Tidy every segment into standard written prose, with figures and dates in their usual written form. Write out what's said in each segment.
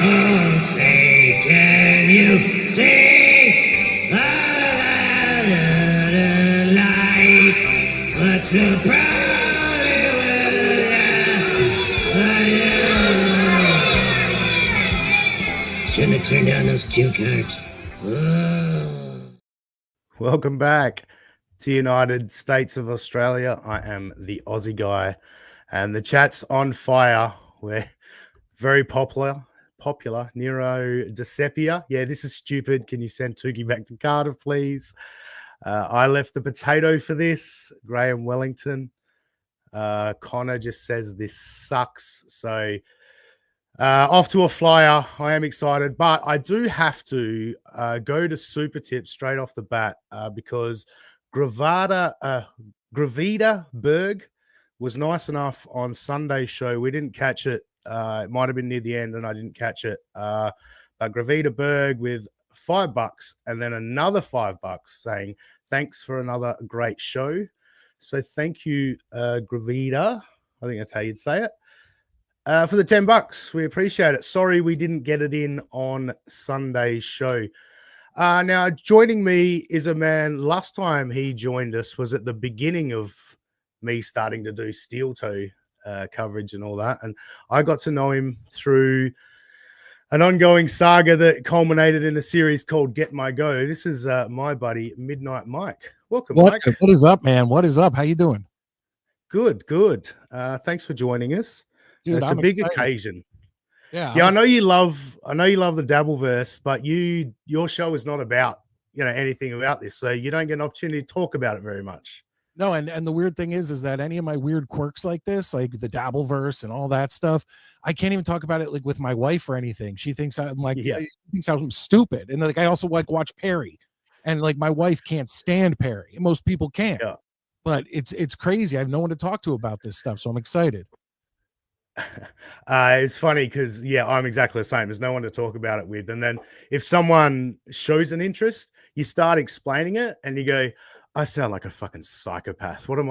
Oh, say, can you see the light? What's the problem with you? Shouldn't have turned down those cue cards. Oh. Welcome back to United States of Australia. I am the Aussie guy, and the chat's on fire. We're very popular. Nero DeSepia. Yeah, this is stupid. Can you send Tuki back to Cardiff, please? I left the potato for this. Graham Wellington. Connor just says this sucks. So off to a flyer. I am excited, but I do have to go to super tips straight off the bat because Gravida Berg was nice enough on Sunday's show. We didn't catch it. It might have been near the end and I didn't catch it. But Gravida Berg with $5 and then another $5 saying, thanks for another great show. So thank you, Gravida. I think that's how you'd say it. For the $10. We appreciate it. Sorry we didn't get it in on Sunday's show. Now, joining me is a man, last time he joined us was at the beginning of me starting to do steel toe coverage and all that. And I got to know him through an ongoing saga that culminated in a series called Get My Go. This is my buddy, Midnight Mike. Welcome, Mike. What is up, man? What is up? How you doing? Good. Thanks for joining us. Dude, it's I'm a big excited. occasion. Yeah. I know you love the Dabbleverse, but your show is not about, anything about this. So you don't get an opportunity to talk about it very much. No, and the weird thing is that any of my weird quirks like this, like the Dabbleverse and all that stuff, I can't even talk about it like with my wife or anything. She thinks I'm like, she thinks I'm stupid. And like, I also like watch Perry, and like my wife can't stand Perry. Most people can't, but it's crazy. I have no one to talk to about this stuff. So I'm excited. It's funny because I'm exactly the same. There's no one to talk about it with. And then if someone shows an interest, you start explaining it and you go, I sound like a fucking psychopath. Why am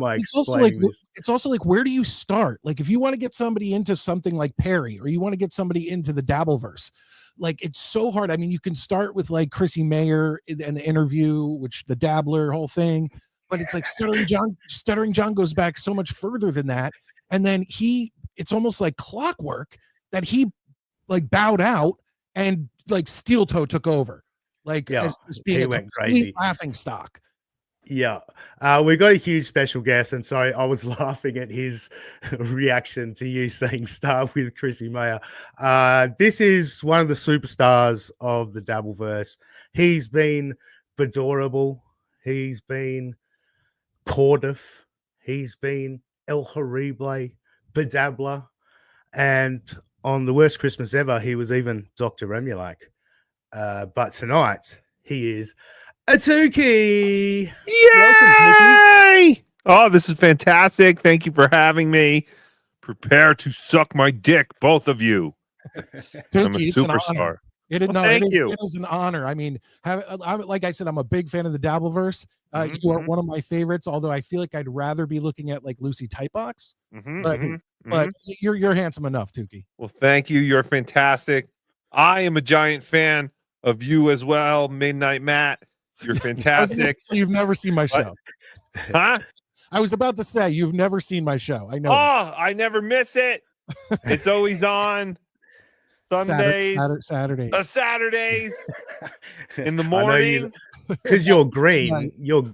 I explaining this? It's also like, where do you start? Like, if you want to get somebody into something like Perry, or you want to get somebody into the Dabbleverse, like, it's so hard. I mean, you can start with like Chrissy Mayer and the interview, which the Dabbler whole thing, but it's like Stuttering John goes back so much further than that. And then it's almost like clockwork that he like bowed out and like Steel Toe took over. Like, as being a complete laughing stock. Yeah. We got a huge special guest. And so I was laughing at his reaction to you saying start with Chrissy Mayer. This is one of the superstars of the Dabbleverse. He's been Bedorable. He's been Cordif. He's been El Horrible, Bedabbler. And on The Worst Christmas Ever, he was even Dr. Remulac. But tonight he is a Tookie. Yay! Welcome, oh, this is fantastic. Thank you for having me. Prepare to suck my dick, both of you. Tookie, I'm a superstar. Thank you. It is an honor. I mean, like I said, I'm a big fan of the Dabbleverse. You are one of my favorites, although I feel like I'd rather be looking at like Lucy Tightbox. But you're handsome enough, Tookie. Well, thank you. You're fantastic. I am a giant fan of you as well, Midnight Matt. You're fantastic. You've never seen my show. Huh? I was about to say you've never seen my show. I know. Oh, I never miss it. It's always on Sundays, Saturdays, Saturdays in the morning. Because you're green. You're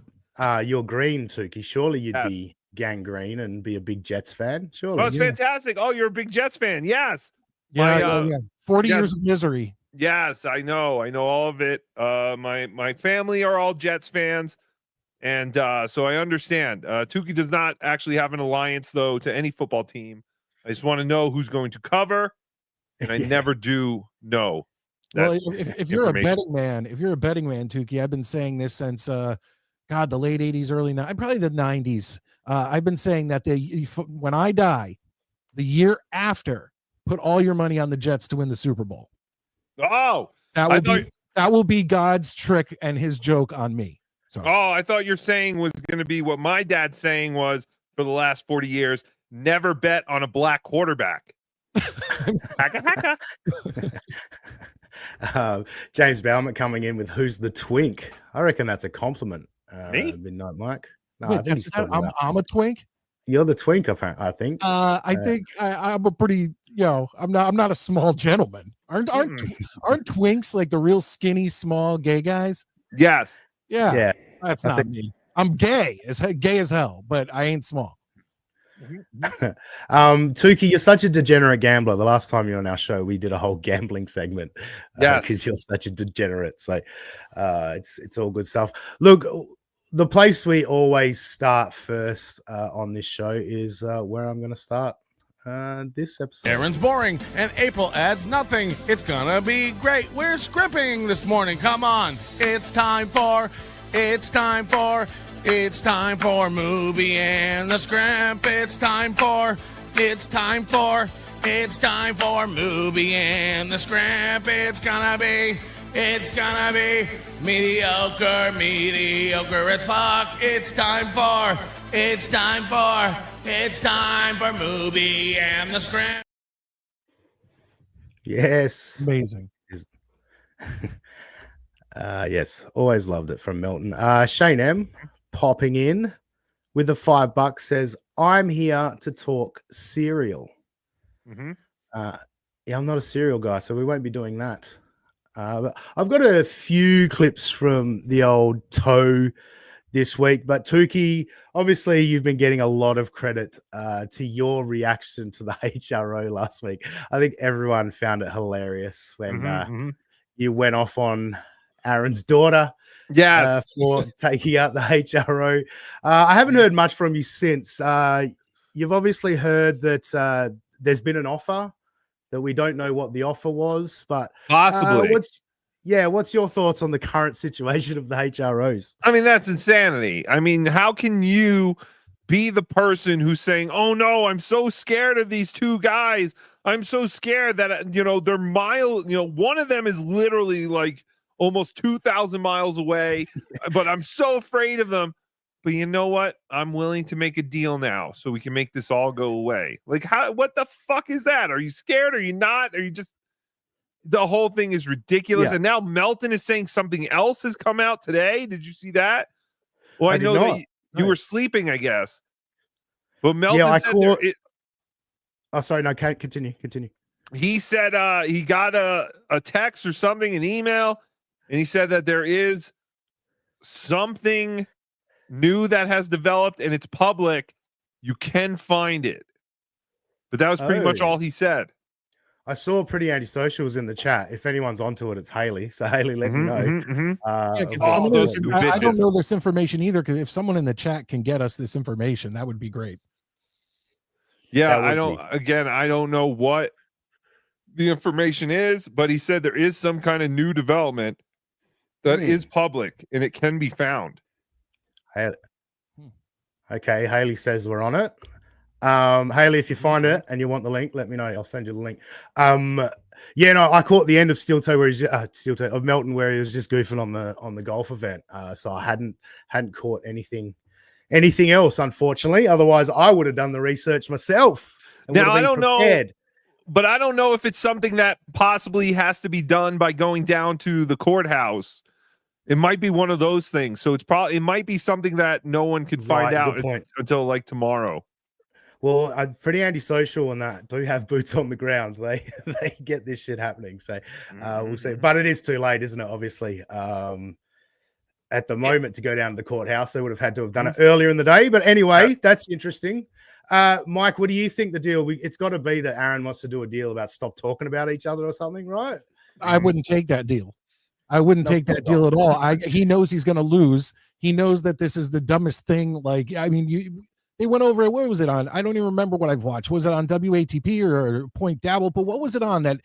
green, Tookie. Surely you'd be gangrene and be a big Jets fan. Surely. Oh, it's fantastic. Oh, you're a big Jets fan. Yes. Yeah. 40 years of misery. Yes, I know all of it. My family are all Jets fans, and so I understand. Tookie does not actually have an alliance though to any football team. I just want to know who's going to cover, and I never do know. Well, if you're a betting man, Tookie, I've been saying this since the late 80s, early 90s, probably the 90s. I've been saying that when I die, the year after, put all your money on the Jets to win the Super Bowl. Oh, that will be God's trick and his joke on me. So. Oh, I thought your saying was going to be what my dad's saying was for the last 40 years: never bet on a black quarterback. Hacka. James Bowman coming in with "Who's the twink?" I reckon that's a compliment. Me? Midnight Mike. No, Wait, I think he's talking I'm, about I'm a twink. you're the twink. I think. I think I'm a pretty, I'm not a small gentleman. Aren't twinks like the real skinny, small gay guys? Yes. Yeah. That's I not think- me. I'm gay as hell, but I ain't small. Tuki, you're such a degenerate gambler. The last time you were on our show, we did a whole gambling segment. Yes. Because you're such a degenerate. So it's all good stuff. Look, the place we always start first on this show is where I'm going to start this episode. Aaron's boring, and April adds nothing. It's gonna be great. We're scripting this morning. Come on. It's time for Movie and the Script. It's time for Movie and the Script. It's gonna be mediocre as fuck. It's time for Movie and the Script. Yes. Amazing. Yes, always loved it from Melton. Shane M popping in with the $5 says, "I'm here to talk cereal." Mm-hmm. Yeah, I'm not a cereal guy, so we won't be doing that. But I've got a few clips from the old toe this week, but Tuki, obviously you've been getting a lot of credit to your reaction to the HRO last week. I think everyone found it hilarious when you went off on Aaron's daughter Yes. for taking out the HRO. I haven't heard much from you since. You've obviously heard that there's been an offer that we don't know what the offer was, but Possibly. what's your thoughts on the current situation of the HROs? I mean, that's insanity. I mean, how can you be the person who's saying, "Oh no, I'm so scared of these two guys. I'm so scared that they're one of them is literally like almost 2,000 miles away, but I'm so afraid of them. But you know what? I'm willing to make a deal now so we can make this all go away." Like, what the fuck is that? Are you scared? Are you not? Are you just... The whole thing is ridiculous. Yeah. And now Melton is saying something else has come out today. Did you see that? Well, I did know not. that you were sleeping, I guess. But Melton Yeah, said Oh, sorry. No, continue. he said he got a text or something, an email, and he said that there is something new that has developed and it's public. You can find it. But that was pretty much all he said. I saw Pretty Antisocial was in the chat. If anyone's onto it, it's Haley. So Haley, let me know. I don't know this information either, because if someone in the chat can get us this information, that would be great. Yeah, I don't know what the information is, but he said there is some kind of new development that is public and it can be found. Okay, Haley says we're on it. Haley, if you find it and you want the link, let me know. I'll send you the link. I caught the end of Steel Toe where he's of Melton, where he was just goofing on the golf event. So I hadn't caught anything else, unfortunately. Otherwise, I would have done the research myself. Now I don't know, but I don't know if it's something that possibly has to be done by going down to the courthouse. It might be one of those things. So it might be something that no one could find out until like tomorrow. Well, Pretty Antisocial and that do have boots on the ground. They get this shit happening. So we'll see. But it is too late, isn't it? Obviously, at the moment to go down to the courthouse, they would have had to have done it earlier in the day. But anyway, that's interesting. Mike, what do you think the deal? It's got to be that Aaron wants to do a deal about stop talking about each other or something, right? I wouldn't take that deal. I wouldn't take that deal at all. He knows he's going to lose. He knows that this is the dumbest thing. Like, I mean, they went over it. Where was it on? I don't even remember what I've watched. Was it on WATP or Point Dabble? But what was it on that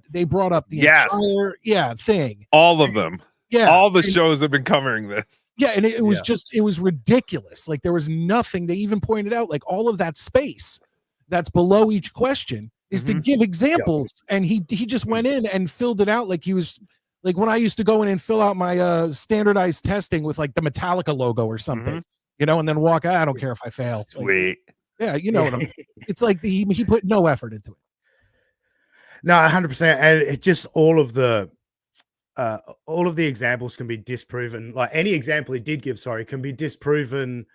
they brought up the entire thing? All of them. Yeah. All the shows have been covering this. Yeah. And it was it was ridiculous. Like, there was nothing. They even pointed out, like, all of that space that's below each question is to give examples. And he just went in and filled it out like he was like when I used to go in and fill out my standardized testing with like the Metallica logo or something. And then walk out. I don't care if I fail. Sweet. Like, yeah, you know what I mean. It's like he put no effort into it. No, 100%. And it just all of the examples can be disproven. Like any example he did give, sorry, can be disproven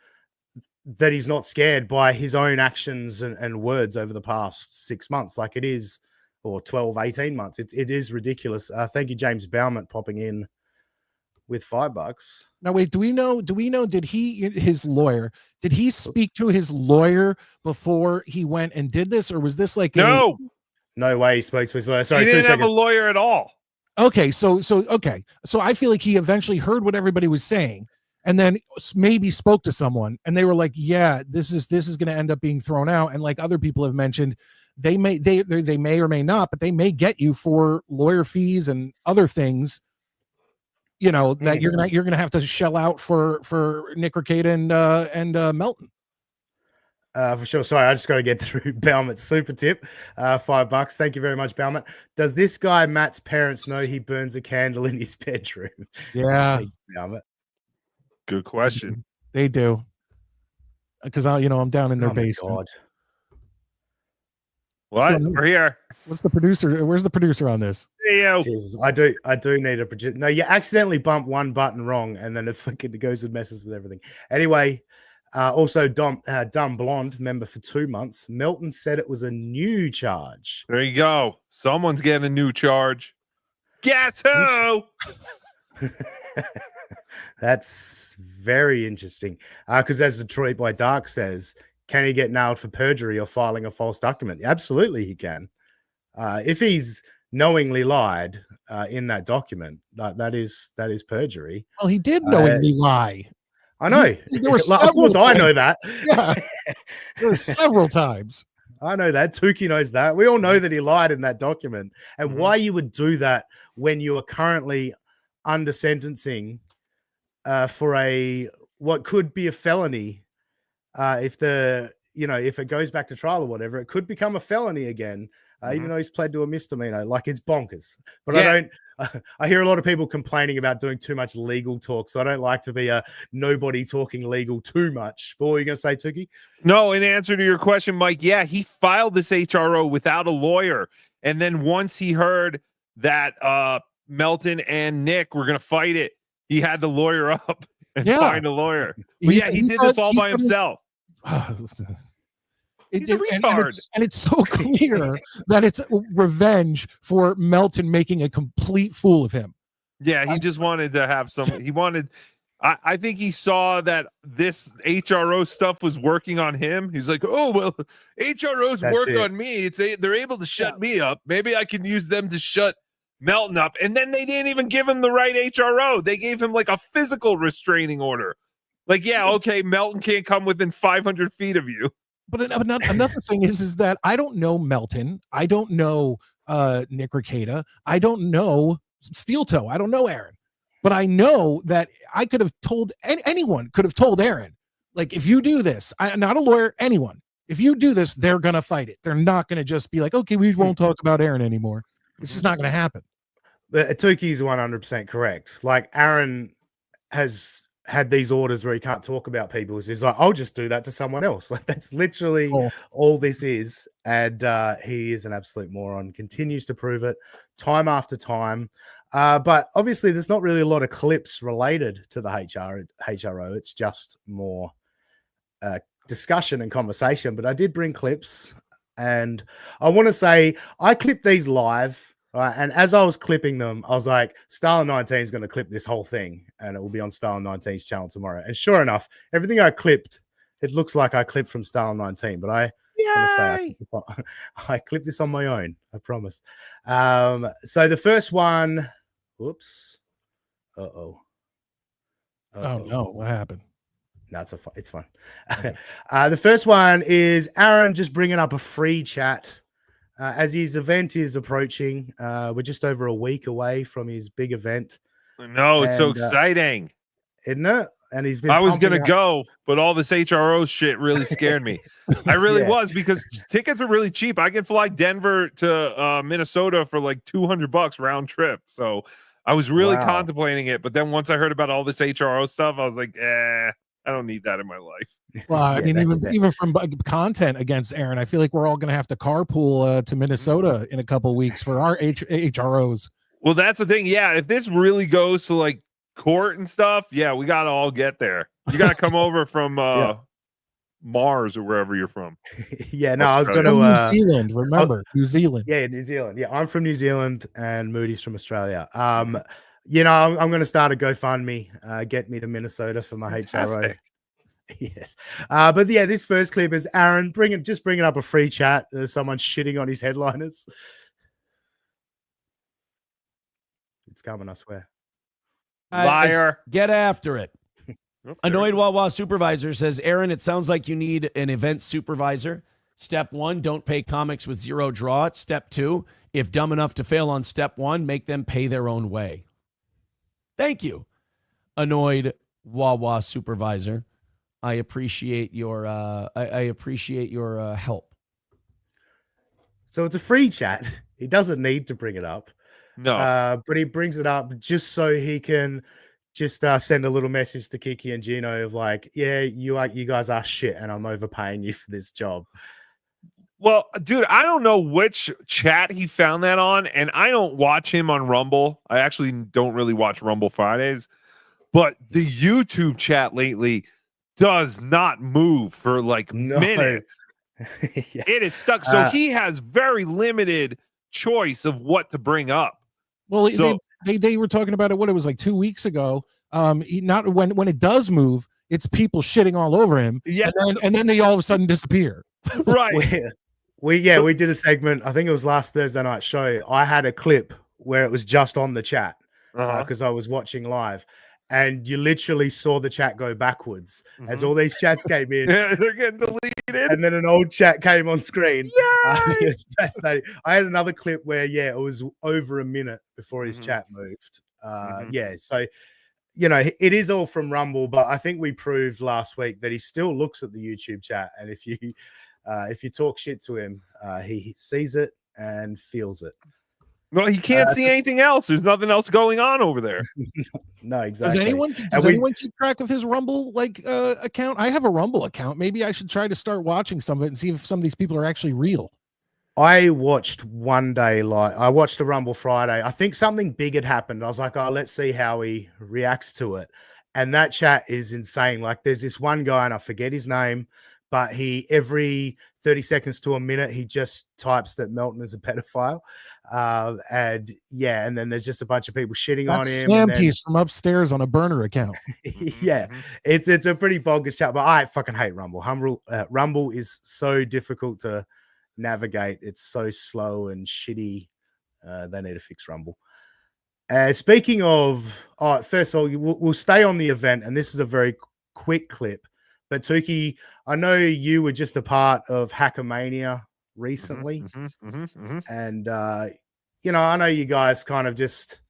that he's not scared by his own actions and words over the past 6 months, like it is, or 12, 18 months. It is ridiculous. Thank you, James Bowman, popping in with $5. Now, wait, do we know, did his lawyer, did he speak to his lawyer before he went and did this? Or was this like, No, no way he spoke to his lawyer. Sorry, he 2 didn't have seconds. a lawyer at all. okay. So I feel like he eventually heard what everybody was saying and then maybe spoke to someone and they were like, yeah, this is going to end up being thrown out. And like other people have mentioned, they may or may not, but they may get you for lawyer fees and other things, you know, that you're gonna have to shell out for Nick Rekieta and Melton. For sure. Sorry, I just got to get through Baumet's super tip. $5. Thank you very much, Baumet. Does this guy Matt's parents know he burns a candle in his bedroom? Yeah, Thank you, Baumet. Good question. they do. Because I'm down in their Oh my basement. God. What? We're here. What's the producer? Where's the producer on this? Hey, Jesus, I do need a project. No, you accidentally bump one button wrong, and then it fucking goes and messes with everything. Anyway, also Dumb Blonde, member for 2 months. Melton said it was a new charge. there you go. Someone's getting a new charge. Guess who? That's very interesting. Because as Detroit by Dark says, can he get nailed for perjury or filing a false document? Absolutely, he can. If he's knowingly lied in that document, that is perjury. Well, he did knowingly lie. I know. There were Of course, several I know points. that. Yeah, there were several times. I know that. Tuki knows that. We all know that he lied in that document. And Mhm. why you would do that when you are currently under sentencing for what could be a felony, if it goes back to trial or whatever, it could become a felony again, even though he's pled to a misdemeanor. Like, it's bonkers. But Yeah. I hear a lot of people complaining about doing too much legal talk, so I don't like to be a nobody talking legal too much. But what were you going to say, Tuki? No, in answer to your question, Mike, yeah, he filed this HRO without a lawyer. And then once he heard that Melton and Nick were going to fight it, he had to lawyer up and find a lawyer. But He- yeah, he he did thought- this all he by thought- himself. He's a retard. And it's so clear that it's revenge for Melton making a complete fool of him. Yeah, he just wanted to have I think he saw that this HRO stuff was working on him. He's like, oh, well, HROs That's work it. on me. They're able to shut me up. Maybe I can use them to shut Melton up. And then they didn't even give him the right HRO. They gave him like a physical restraining order. Like, yeah, okay, Melton can't come within 500 feet of you. But another thing is that I don't know Melton. I don't know Nick Rekieta. I don't know Steel Toe. I don't know Aaron. But I know that I could have told anyone could have told Aaron, like, if you do this, I'm not a lawyer, anyone, if you do this, they're going to fight it. They're not going to just be like, okay, we won't talk about Aaron anymore. It's just not going to happen. Tuki's 100% correct. Like, Aaron has had these orders where he can't talk about people. So he's like, I'll just do that to someone else. Like, that's literally all this is. And he is an absolute moron, continues to prove it time after time. But obviously there's not really a lot of clips related to the HRO. It's just more discussion and conversation. But I did bring clips, and I want to say I clipped these live. Right, and as I was clipping them, I was like, Starlin 19 is going to clip this whole thing, and it will be on Starlin 19's channel tomorrow. And sure enough, everything I clipped, it looks like I clipped from Starlin 19, but I want to say I clipped this on my own, I promise. So the first one, whoops. Oh no, what happened? No, it's fun. The first one is Aaron just bringing up a free chat. As his event is approaching, we're just over a week away from his big event. No, it's so exciting. Isn't it? And he's been. I was gonna go, but all this HRO shit really scared me. I really was, because tickets are really cheap. I can fly Denver to Minnesota for like $200 round trip. So I was really contemplating it, but then once I heard about all this HRO stuff, I was like, I don't need that in my life. Well, I Yeah, mean, that- even from content against Aaron, I feel like we're all going to have to carpool to Minnesota in a couple weeks for our HROs. Well, that's the thing. Yeah, if this really goes to like court and stuff, yeah, we got to all get there. You got to come over from Mars or wherever you're from. Yeah, no, I was going From to New Zealand, remember, New Zealand. Yeah, New Zealand. Yeah, I'm from New Zealand, and Moody's from Australia. You know, I'm going to start a GoFundMe, get me to Minnesota for my HRO. Fantastic. Yes, but yeah, this first clip is Aaron bringing up a free chat. There's someone shitting on his headliners. It's coming, I swear. Liar. Get after it. Oops, Annoyed Wawa supervisor says, Aaron, it sounds like you need an event supervisor. Step 1, don't pay comics with 0 draw. Step 2, if dumb enough to fail on step 1, make them pay their own way. Thank you, Annoyed Wawa supervisor. I appreciate your help. So it's a free chat. He doesn't need to bring it up. No. But he brings it up just so he can just send a little message to Kiki and Geno of like, yeah, you guys are shit, and I'm overpaying you for this job. Well, dude, I don't know which chat he found that on, and I don't watch him on Rumble. I actually don't really watch Rumble Fridays, but the YouTube chat lately does not move for like minutes. Yes. It is stuck. So he has very limited choice of what to bring up. Well, So- they were talking about it. What it was like 2 weeks ago. Not when it does move, it's people shitting all over him. Yeah. and then they all of a sudden disappear. Right. We did a segment. I think it was last Thursday night show. I had a clip where it was just on the chat because I was watching live, and you literally saw the chat go backwards as all these chats came in. Yeah, they're getting deleted. And then an old chat came on screen. Yay! It was fascinating. I had another clip where, it was over a minute before his chat moved. Yeah, so, you know, it is all from Rumble, but I think we proved last week that he still looks at the YouTube chat. And if you talk shit to him, he sees it and feels it. Well, he can't see anything else. There's nothing else going on over there. No, exactly. Does anyone keep track of his Rumble account? I have a Rumble account. Maybe I should try to start watching some of it and see if some of these people are actually real. I watched one day, I watched a Rumble Friday. I think something big had happened. I was like, oh, let's see how he reacts to it. And that chat is insane. Like, there's this one guy, and I forget his name, but he every 30 seconds to a minute, he just types that Melton is a pedophile. And then there's just a bunch of people shitting on him. Slam piece from upstairs on a burner account. Yeah, it's a pretty bogus chat, but I fucking hate Rumble. Rumble is so difficult to navigate. It's so slow and shitty. They need to fix Rumble. Speaking of, first of all, we'll stay on the event, and this is a very quick clip. But Tuki, I know you were just a part of Hackermania recently, and you know, I know you guys kind of just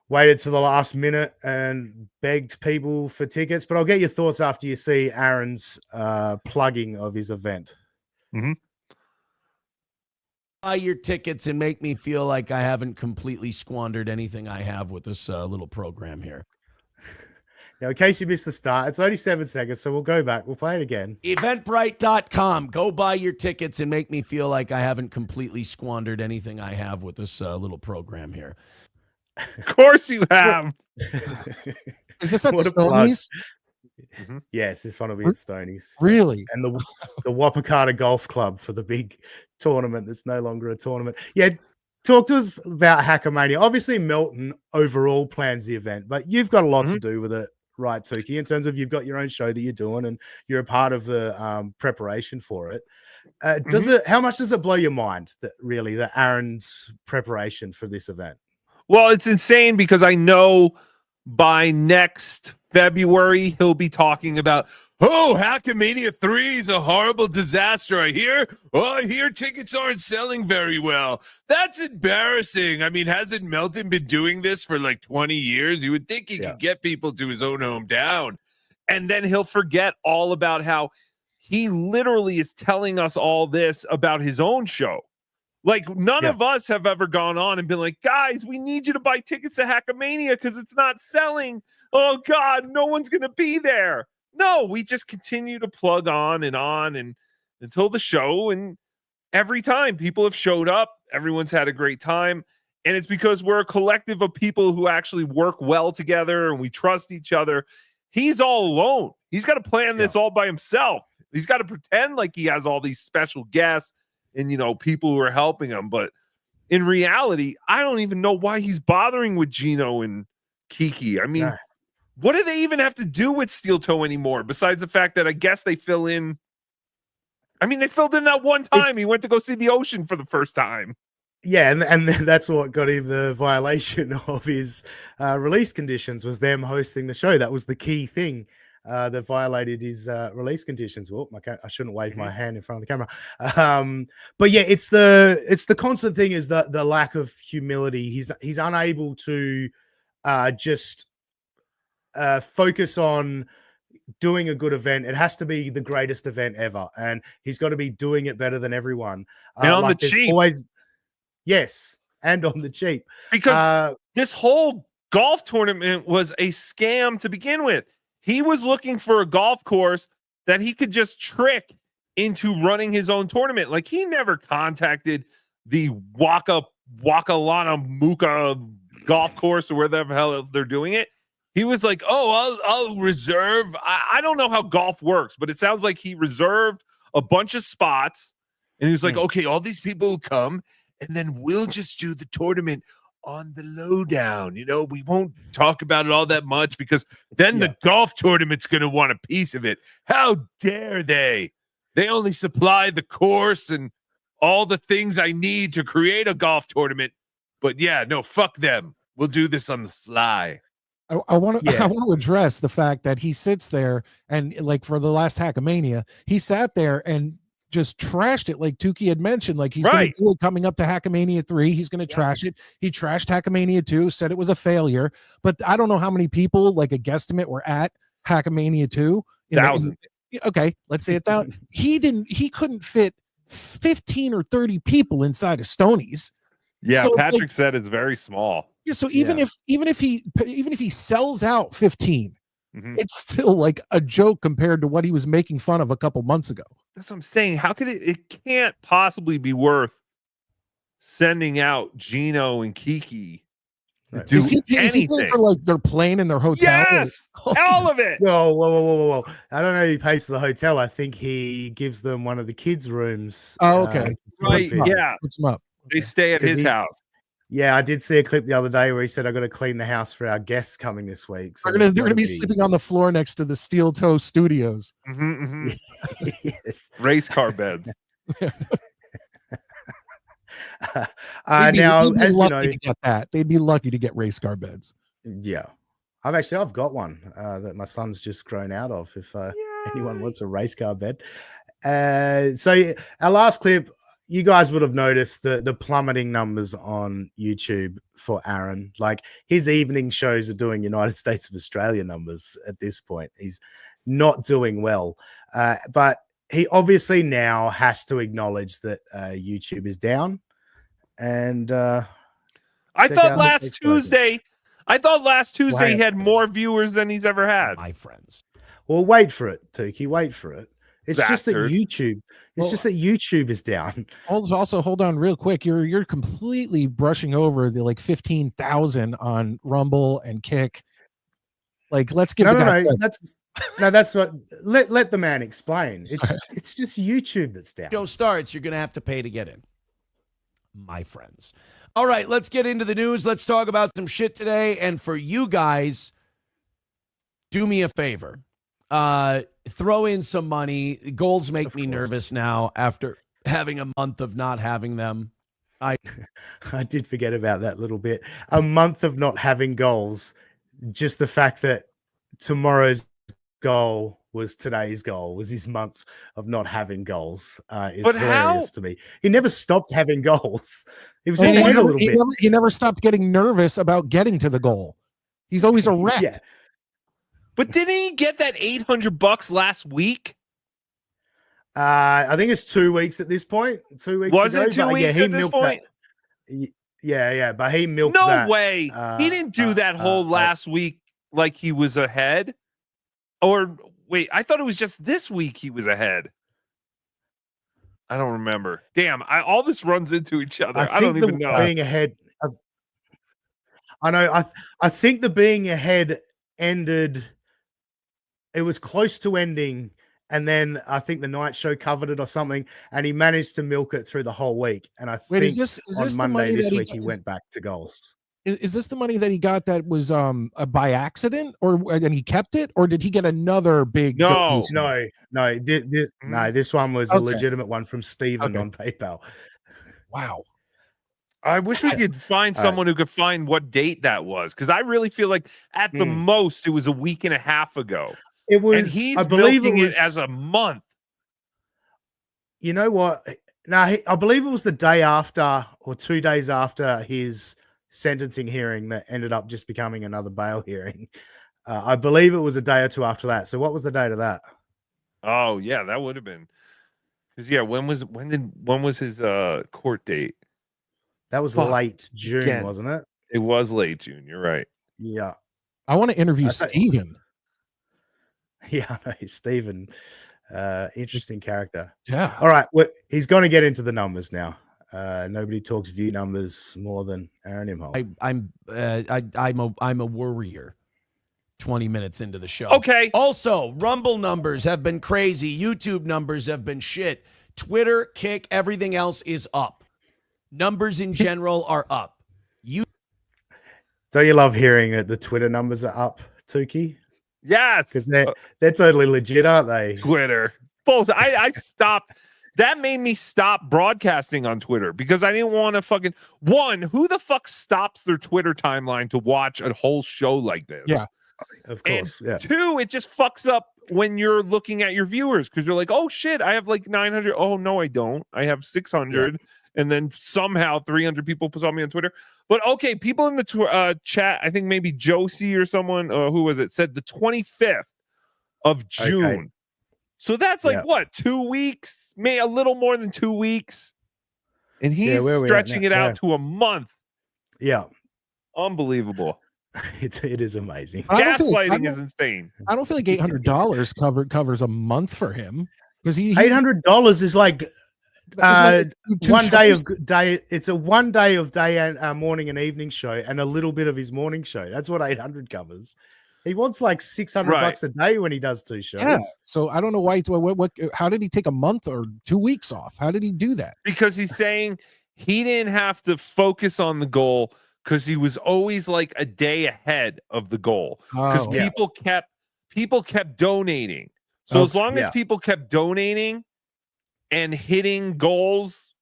waited to the last minute and begged people for tickets, but I'll get your thoughts after you see Aaron's plugging of his event. Buy your tickets and make me feel like I haven't completely squandered anything I have with this little program here. Now, in case you missed the start, it's only 7 seconds, so we'll go back. We'll play it again. Eventbrite.com. Go buy your tickets and make me feel like I haven't completely squandered anything I have with this little program here. Of course you have. Is this at What a plug. Stoney's? Yes, this one will be at Stoney's. Really? And the Wapakata Golf Club for the big tournament that's no longer a tournament. Yeah, talk to us about Hackermania. Obviously, Melton overall plans the event, but you've got a lot to do with it, right, Tuki, in terms of you've got your own show that you're doing and you're a part of the preparation for it. How much does it blow your mind that Aaron's preparation for this event? Well, it's insane because I know by next February he'll be talking about, Hackermania 3 is a horrible disaster. I hear tickets aren't selling very well. That's embarrassing. I mean, hasn't Melton been doing this for like 20 years? You would think he could get people to his own hometown. And then he'll forget all about how he literally is telling us all this about his own show. Like, none of us have ever gone on and been like, guys, we need you to buy tickets to Hackermania because it's not selling. Oh, God, no one's going to be there. No, we just continue to plug on and until the show, and every time people have showed up, everyone's had a great time. And it's because we're a collective of people who actually work well together and we trust each other. He's all alone. He's got to plan this all by himself. He's got to pretend like he has all these special guests and, people who are helping him. But in reality, I don't even know why he's bothering with Gino and Kiki. I mean, what do they even have to do with Steel Toe anymore? Besides the fact that I guess they fill in. I mean, they filled in that one time he went to go see the ocean for the first time. Yeah, and that's what got him the violation of his release conditions, was them hosting the show. That was the key thing that violated his release conditions. Well, I shouldn't wave my hand in front of the camera. But yeah, it's the constant thing is the lack of humility. He's unable to just focus on doing a good event. It has to be the greatest event ever, and he's got to be doing it better than everyone. And on the cheap. Yes, and on the cheap. Because this whole golf tournament was a scam to begin with. He was looking for a golf course that he could just trick into running his own tournament. Like, he never contacted the Wakalana Muka golf course or wherever the hell they're doing it. He was like, I'll reserve. I don't know how golf works, but it sounds like he reserved a bunch of spots. And he was like, okay, all these people who come, and then we'll just do the tournament on the lowdown. We won't talk about it all that much because then the golf tournament's going to want a piece of it. How dare they? They only supply the course and all the things I need to create a golf tournament. But yeah, no, fuck them. We'll do this on the sly. I want to address the fact that he sits there and, like, for the last Hackamania, he sat there and just trashed it, like Tuki had mentioned. Like, he's going to do it coming up to Hackamania 3. He's going to trash it. He trashed Hackamania 2, said it was a failure. But I don't know how many people, like a guesstimate, were at Hackamania 2. Thousands. Okay, let's say it that. He couldn't fit 15 or 30 people inside of Stoney's. Yeah, so Patrick said it's very small. Yeah, so even if he sells out 15, it's still like a joke compared to what he was making fun of a couple months ago. That's what I'm saying. How could it can't possibly be worth sending out Gino and Kiki to do anything. Is he for, like, their plane and their hotel? Yes, all of it. Whoa. I don't know if he pays for the hotel. I think he gives them one of the kids' rooms. Oh, okay. Right, yeah. Puts them up. They stay at his house. Yeah, I did see a clip the other day where he said, I got to clean the house for our guests coming this week. So they're going to be sleeping on the floor next to the Steel Toe Studios. Yes. Race car beds. Now, as you know, they'd be lucky to get race car beds. Yeah. I've got one that my son's just grown out of, if anyone wants a race car bed. So our last clip, you guys would have noticed the plummeting numbers on YouTube for Aaron. Like, his evening shows are doing United States of Australia numbers at this point. He's not doing well. But he obviously now has to acknowledge that YouTube is down. And I thought last Tuesday he had more viewers than he's ever had. My friends. Well, wait for it, Tuki. Wait for it. It's just that Bastard. YouTube is down. Also, hold on real quick. You're completely brushing over the, like, 15,000 on Rumble and Kick. Like, let's give that's what let the man explain. It's just YouTube that's down. Show starts, you're gonna have to pay to get in. My friends. All right, let's get into the news. Let's talk about some shit today. And for you guys, do me a favor. Throw in some money. Goals make me nervous now after having a month of not having them. I did forget about that little bit. A month of not having goals. Just the fact that tomorrow's goal was today's goal, was his month of not having goals, is hilarious to me. He never stopped having goals. He was just a little bit. He never stopped getting nervous about getting to the goal. He's always a wreck. Yeah. But didn't he get that $800 last week? I think it's 2 weeks at this point. 2 weeks was ago. It 2 weeks at this point? Yeah, but he milked no that. No way. He didn't do that whole last week like he was ahead. Or Wait, I thought it was just this week he was ahead. I don't remember. Damn, all this runs into each other. I don't even know. Being ahead. I know. I think the being ahead ended. It was close to ending, and then I think the night show covered it or something, and he managed to milk it through the whole week. And I think is this on Monday this week he went back to goals. Is this the money that he got that was by accident, and he kept it, or did he get another big? No. This one was a legitimate one from Steven on PayPal. Wow. I wish we could find someone who could find what date that was, because I really feel like at the most it was a week and a half ago. It was. And he's I believe milking it was it as a month. You know what? No, I believe it was the day after or 2 days after his sentencing hearing that ended up just becoming another bail hearing. I believe it was a day or two after that. So what was the date of that? Oh yeah, that would have been. Because when was his court date? That was late June, wasn't it? It was late June. You're right. Yeah. I want to interview Steven. Yeah, Steven. Interesting character. Yeah. All right. Well, he's going to get into the numbers now. Nobody talks view numbers more than Aaron Imholt. I'm a worrier. 20 minutes into the show. Okay. Also, Rumble numbers have been crazy. YouTube numbers have been shit. Twitter, Kick, everything else is up. Numbers in general are up. Don't you love hearing that the Twitter numbers are up, Tuki? Yes. Because they're totally legit, aren't they? Twitter. Bullshit. I stopped. That made me stop broadcasting on Twitter because I didn't want to fucking... One, who the fuck stops their Twitter timeline to watch a whole show like this? Yeah. Of course. And two, it just fucks up when you're looking at your viewers because you're like, oh shit, I have like 900. Oh no, I don't. I have 600. Yeah. And then somehow 300 people saw me on Twitter. But okay, people in the chat, I think maybe Josie or someone, who was it, said the 25th of June. Okay. So that's like what, 2 weeks? Maybe a little more than 2 weeks. And he's stretching it out to a month. Yeah. Unbelievable. It is amazing. Gaslighting is insane. I don't feel like $800 covers a month for him because $800 is like 1 day of day. It's a 1 day of day and morning and evening show and a little bit of his morning show. That's what 800 covers. He wants like $600 a day when he does 2 shows. Yeah. So I don't know why. What? How did he take a month or 2 weeks off? How did he do that? Because he's saying he didn't have to focus on the goal. Because he was always like a day ahead of the goal. Because people kept donating. So as long as people kept donating and hitting goals,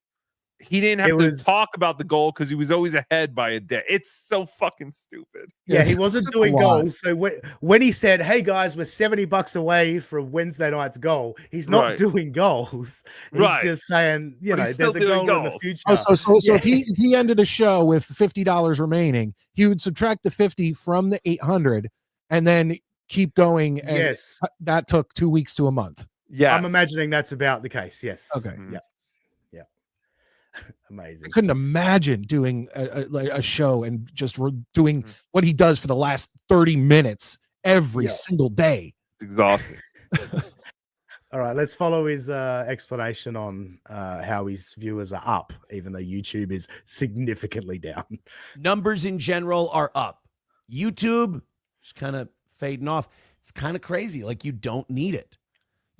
he didn't have to talk about the goal because he was always ahead by a day. It's so fucking stupid. Yeah, he wasn't doing goals. So when he said, "Hey guys, we're $70 away from Wednesday night's goal," he's not doing goals. He's just saying, there's a goal in the future. So if he ended a show with $50 remaining, he would subtract the 50 from the 800 and then keep going. And that took 2 weeks to a month. Yeah, I'm imagining that's about the case. Yes. Okay. Mm-hmm. Yeah. Amazing. I couldn't imagine doing a show and just doing what he does for the last 30 minutes every single day. It's exhausting. All right, let's follow his explanation on how his viewers are up, even though YouTube is significantly down. Numbers in general are up. YouTube is kind of fading off. It's kind of crazy. Like, you don't need it.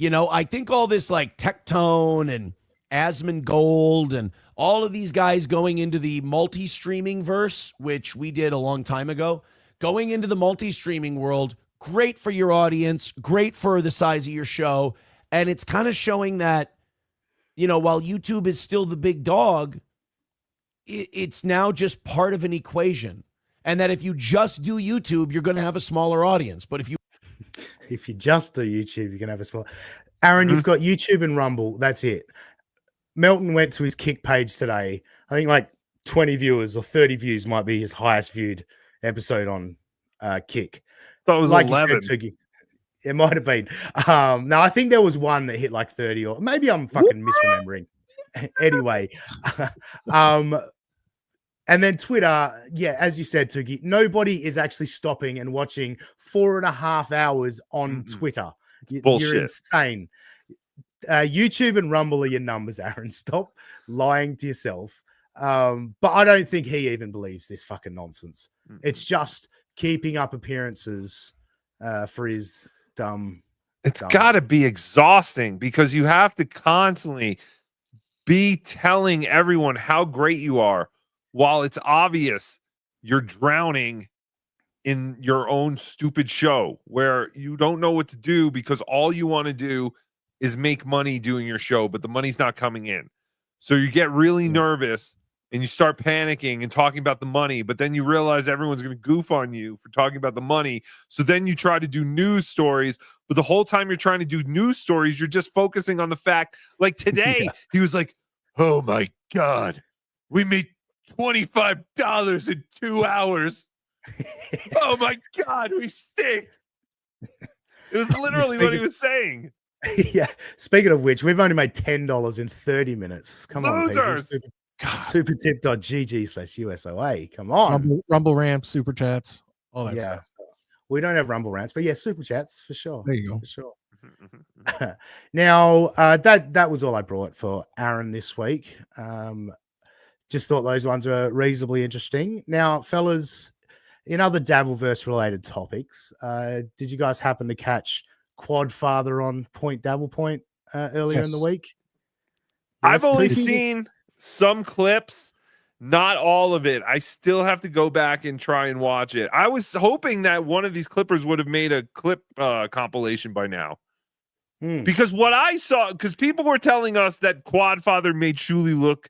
I think all this like Tectone and Asmongold and all of these guys going into the multi-streaming verse, which we did a long time ago, going into the multi-streaming world, great for your audience, great for the size of your show. And it's kind of showing that, while YouTube is still the big dog, it's now just part of an equation. And that if you just do YouTube, you're going to have a smaller audience. But if you just do YouTube, you're going to have a smaller... Aaron, you've got YouTube and Rumble. That's it. Melton went to his Kick page today. I think like 20 viewers or 30 views might be his highest viewed episode on Kick. That was like 11. You said, Tookie, it might have been. No, I think there was one that hit like 30 or maybe I'm fucking misremembering. Anyway, and then Twitter, as you said, Tuki, nobody is actually stopping and watching 4.5 hours on Twitter. You're Bullshit. insane. YouTube and Rumble are your numbers, Aaron. Stop lying to yourself. But I don't think he even believes this fucking nonsense. It's just keeping up appearances for his dumb. It's got to be exhausting because you have to constantly be telling everyone how great you are while it's obvious you're drowning in your own stupid show where you don't know what to do because all you want to do is make money doing your show, but the money's not coming in. So you get really nervous and you start panicking and talking about the money, but then you realize everyone's going to goof on you for talking about the money. So then you try to do news stories, but the whole time you're trying to do news stories, you're just focusing on the fact, like today, he was like, oh my God, we made $25 in 2 hours. Oh my God, we stink. It was literally what he was saying. Yeah. Speaking of which, we've only made $10 in 30 minutes. Come Losers. on, people. Supertip.gg/USOA. Come on. Rumble ramps, super chats, all that stuff. We don't have Rumble rants, but yeah, super chats for sure. There you go. For sure. Now, that was all I brought for Aaron this week. Just thought those ones were reasonably interesting. Now, fellas, in other Dabbleverse related topics, did you guys happen to catch Quadfather on Point Dabble Point earlier in the week? I've only seen some clips, not all of it. I still have to go back and try and watch it. I was hoping that one of these clippers would have made a clip compilation by now. Because what I saw, because people were telling us that Quadfather made Shuli look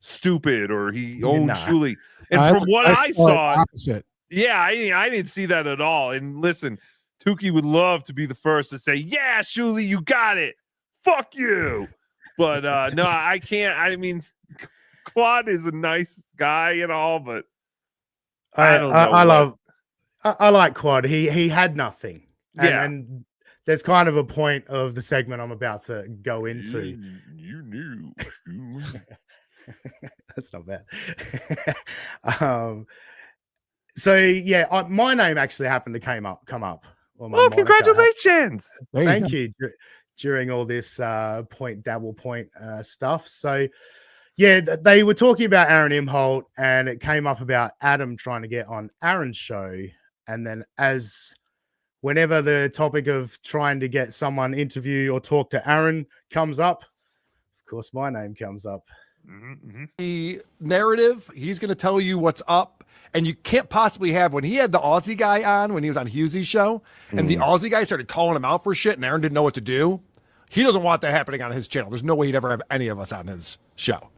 stupid or he owned Shuli. And from what I saw, opposite. Yeah, I didn't see that at all. And listen, Tuki would love to be the first to say, yeah, Shuli, you got it. Fuck you. But no, I can't. I mean, Quad is a nice guy and all, but I don't know. I like Quad. He had nothing. And there's kind of a point of the segment I'm about to go into. You knew. That's not bad. So yeah, my name actually happened to come up. Oh, congratulations! Thank you. During all this Point Dabble Point stuff. So yeah, they were talking about Aaron Imholt, and it came up about Adam trying to get on Aaron's show, and then whenever the topic of trying to get someone interview or talk to Aaron comes up, of course my name comes up. The narrative, he's going to tell you what's up, and you can't possibly have, when he had the Aussie guy on when he was on Hughesy's show, and the Aussie guy started calling him out for shit, and Aaron didn't know what to do. He doesn't want that happening on his channel. There's no way he'd ever have any of us on his show.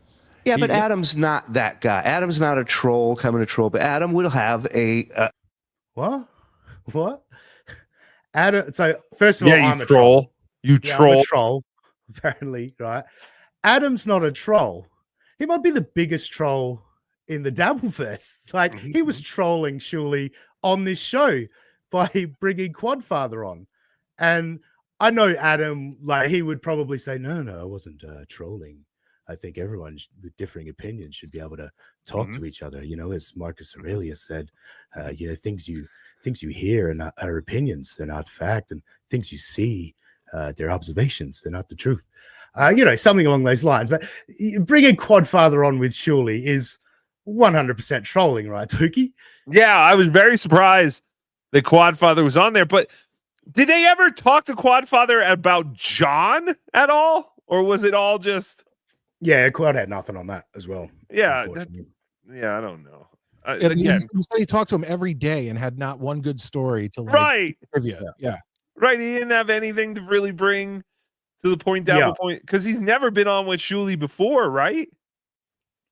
Yeah, but Adam's not that guy. Adam's not a troll coming to troll, but Adam will have a what? Adam. So first of all, I'm a troll. You troll. I'm a troll, apparently, right? Adam's not a troll. He might be the biggest troll in the Dabbleverse. Like he was trolling Shuli on this show by bringing Quadfather on, and I know Adam, like he would probably say, no, I wasn't trolling. I think everyone with differing opinions should be able to talk to each other. You know, as Marcus Aurelius said, things you hear are opinions, they're not fact, and things you see, they're observations, they're not the truth. Something along those lines. But bringing Quadfather on with Shuli is 100% trolling, right, Tookie? Yeah, I was very surprised that Quadfather was on there, but did they ever talk to Quadfather about John at all? Or was it all just... Yeah, Quad had nothing on that as well. Yeah, I don't know. He talked to him every day and had not one good story to trivia. Yeah. Right, he didn't have anything to really bring to the Point Dabble Point, because he's never been on with Shuli before, right?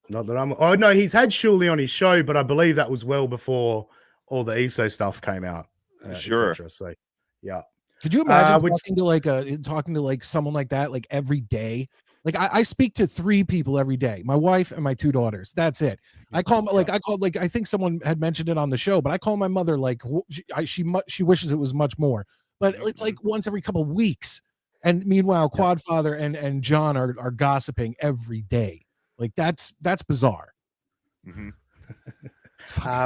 Not that I'm... Oh, no, he's had Shuli on his show, but I believe that was well before all the ESO stuff came out. Sure. So, yeah. Could you imagine talking to someone like that, like every day? Like I speak to 3 people every day, my wife and my 2 daughters. That's it. I think someone had mentioned it on the show, but I call my mother like she wishes it was much more, but it's like once every couple of weeks. And meanwhile, Quadfather and John are gossiping every day. Like that's bizarre. We're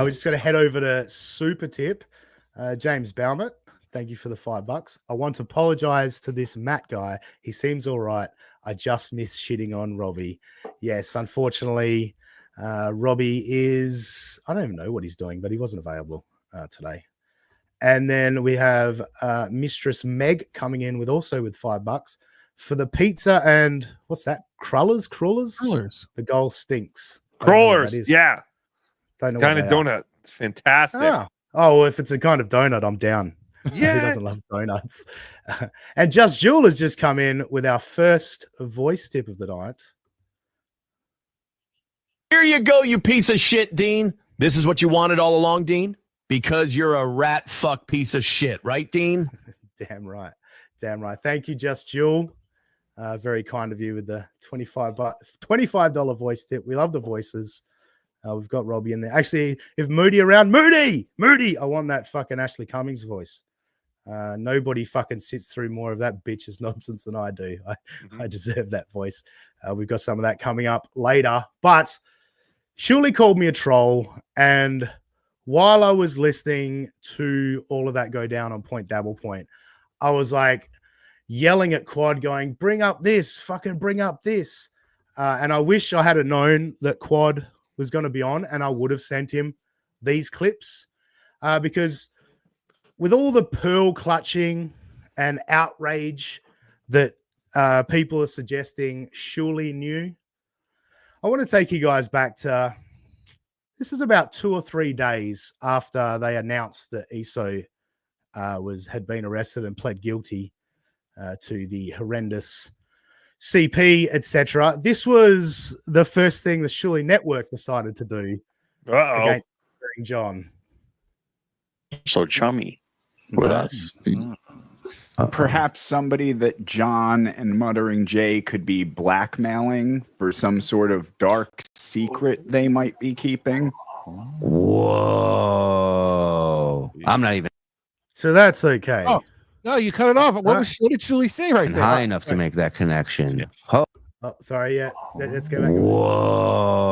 just going to head over to Super Tip. James Balmert, Thank you for the $5. I want to apologize to this Matt guy. He seems all right. I just miss shitting on Robbie. Yes, unfortunately, Robbie is, I don't even know what he's doing, but he wasn't available today. And then we have Mistress Meg coming in with $5 for the pizza and what's that? Crullers? The goal stinks. Crawlers, yeah. Don't know Kind what of they are. donut. It's fantastic. Oh, well, if it's a kind of donut, I'm down. Yeah. Who doesn't love donuts? And Just Jewel has just come in with our first voice tip of the night. Here you go, you piece of shit, Dean. This is what you wanted all along, Dean? Because you're a rat fuck piece of shit, right, Dean? Damn right. Thank you, Just Jewel. Very kind of you with the $25 voice tip. We love the voices. We've got Robbie in there. Actually, if Moody around, Moody, I want that fucking Ashley Cummings voice. Nobody fucking sits through more of that bitch's nonsense than I do. I deserve that voice. We've got some of that coming up later. But Shuli called me a troll, and while I was listening to all of that go down on Point Dabble Point, I was like yelling at Quad, going, "Bring up this, fucking bring up this." And I wish I had known that Quad was going to be on, and I would have sent him these clips because with all the pearl clutching and outrage that people are suggesting Shuli knew, I want to take you guys back to, this is about 2 or 3 days after they announced that Iso had been arrested and pled guilty to the horrendous CP, etc. This was the first thing the Shuli Network decided to do against John. So chummy with us. Perhaps somebody that John and Muttering Jay could be blackmailing for some sort of dark secret they might be keeping. Whoa. I'm not even. So that's okay. Oh, no, you cut it off. What did Shuli say right there? High enough to make that connection. Yeah. Oh, sorry. Yeah. Let's go back. whoa.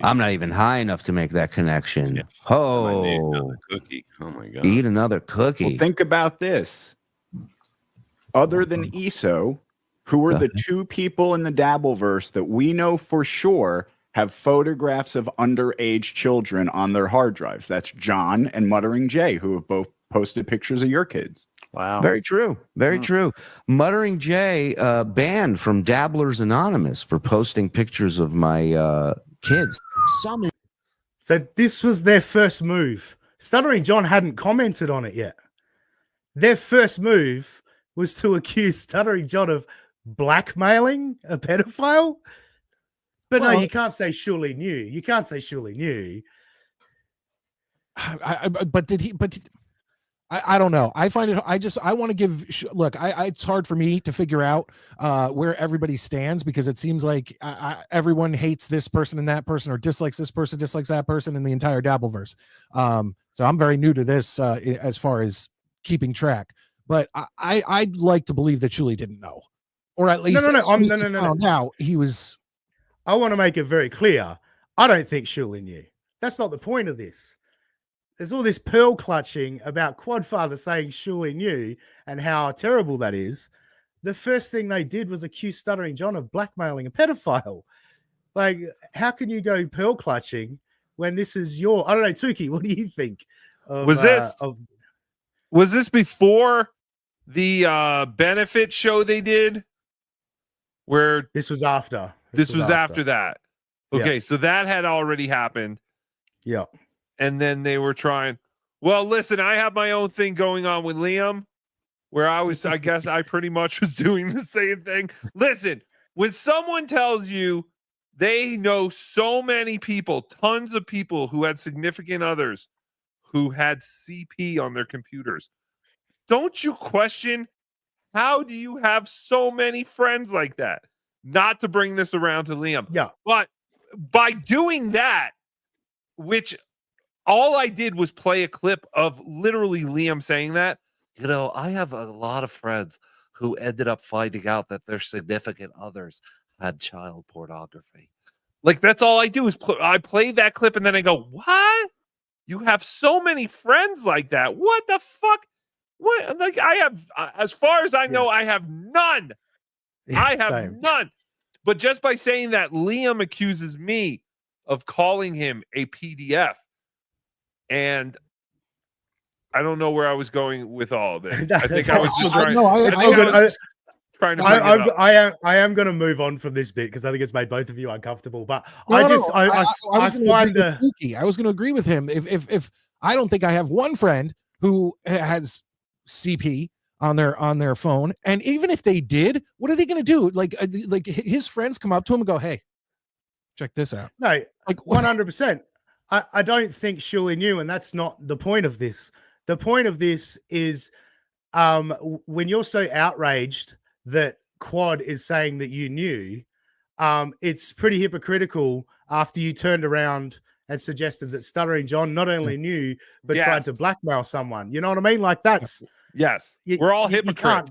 I'm not even high enough to make that connection. Yeah. Oh. I need another cookie. Oh my god. Eat another cookie. Well, think about this. Other than Iso, who are the two people in the Dabbleverse that we know for sure have photographs of underage children on their hard drives? That's John and Muttering Jay, who have both posted pictures of your kids. Wow. Very true. Very true. Muttering Jay banned from Dabblers Anonymous for posting pictures of my kids. So this was their first move. Stuttering John hadn't commented on it yet. Their first move was to accuse Stuttering John of blackmailing a pedophile. But no, you can't say Shuli knew. You can't say Shuli knew. But did he? But I don't know. I find it. I want to give. Look, it's hard for me to figure out where everybody stands, because it seems like everyone hates this person and that person, or dislikes this person, dislikes that person in the entire Dabbleverse. So I'm very new to this as far as keeping track. But I'd like to believe that Shuli didn't know, or at least found out he was. I want to make it very clear. I don't think Shuli knew. That's not the point of this. There's all this pearl clutching about Quadfather saying Shuli knew and how terrible that is. The first thing they did was accuse Stuttering John of blackmailing a pedophile. Like, how can you go pearl clutching when this is your? I don't know, Tuki. What do you think? Was this before the benefit show they did? Where this was after. This was after that. Okay, Yeah. so that had already happened. Yeah. And then they were trying. Well, listen, I have my own thing going on with Liam, where I guess I pretty much was doing the same thing. Listen, when someone tells you they know so many people, tons of people who had significant others who had CP on their computers, don't you question, how do you have so many friends like that? Not to bring this around to Liam. Yeah. But by doing that, which all I did was play a clip of literally Liam saying that. You know, I have a lot of friends who ended up finding out that their significant others had child pornography. Like, that's all I do is I play that clip and then I go, what? You have so many friends like that. What the fuck? What? Like I have, as far as I know, I have none. Yeah, I have same. none. But just by saying that, Liam accuses me of calling him a PDF, and I don't know where I was going with all of this. I think I was just trying. I am going to move on from this bit because I think it's made both of you uncomfortable. But I was going to agree with him. If I don't think I have one friend who has CP on their phone, and even if they did, what are they going to do? Like his friends come up to him and go, "Hey, check this out." No, like 100%. I don't think Shuli knew, and that's not the point of this. The point of this is when you're so outraged that Quad is saying that you knew, it's pretty hypocritical after you turned around and suggested that Stuttering John not only knew, but tried to blackmail someone. You know what I mean? Like that's... Yes. We're all hypocrites.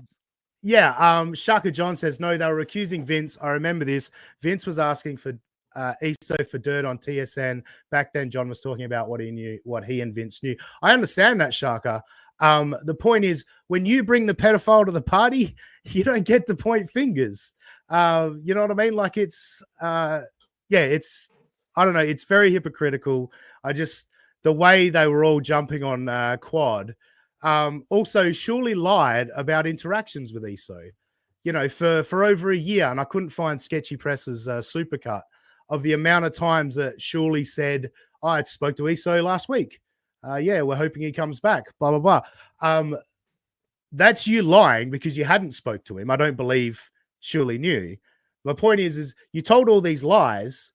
Shaka John says, no, they were accusing Vince. I remember this. Vince was asking for ESO for dirt on TSN. Back then, John was talking about what he knew, what he and Vince knew. I understand that, Shaka. The point is, when you bring the pedophile to the party, you don't get to point fingers. You know what I mean? Like it's, it's, I don't know. It's very hypocritical. The way they were all jumping on Quad. Also, Shuli lied about interactions with ESO, for over a year. And I couldn't find Sketchy Press's supercut of the amount of times that Shuli said, I spoke to ESO last week. We're hoping he comes back, blah, blah, blah. That's you lying because you hadn't spoke to him. I don't believe Shuli knew. My point is you told all these lies,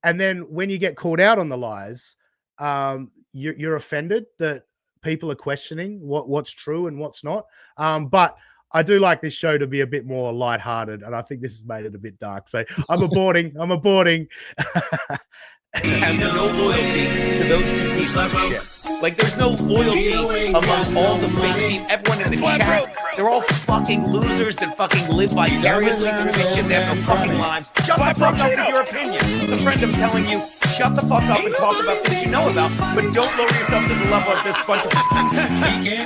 and then when you get called out on the lies, you're offended that people are questioning what's true and what's not. But I do like this show to be a bit more lighthearted, and I think this has made it a bit dark. So I'm aborting. Have no loyalty to those two pieces of shit. Like, there's no loyalty among all the fake people. Everyone in the chat, they're all fucking losers that fucking live vicariously through this shit. They have no fucking lives. Shut the fuck up with your opinion. It's a friend of telling you, shut the fuck up and talk about things you know about, but don't lower yourself to the level of this bunch of...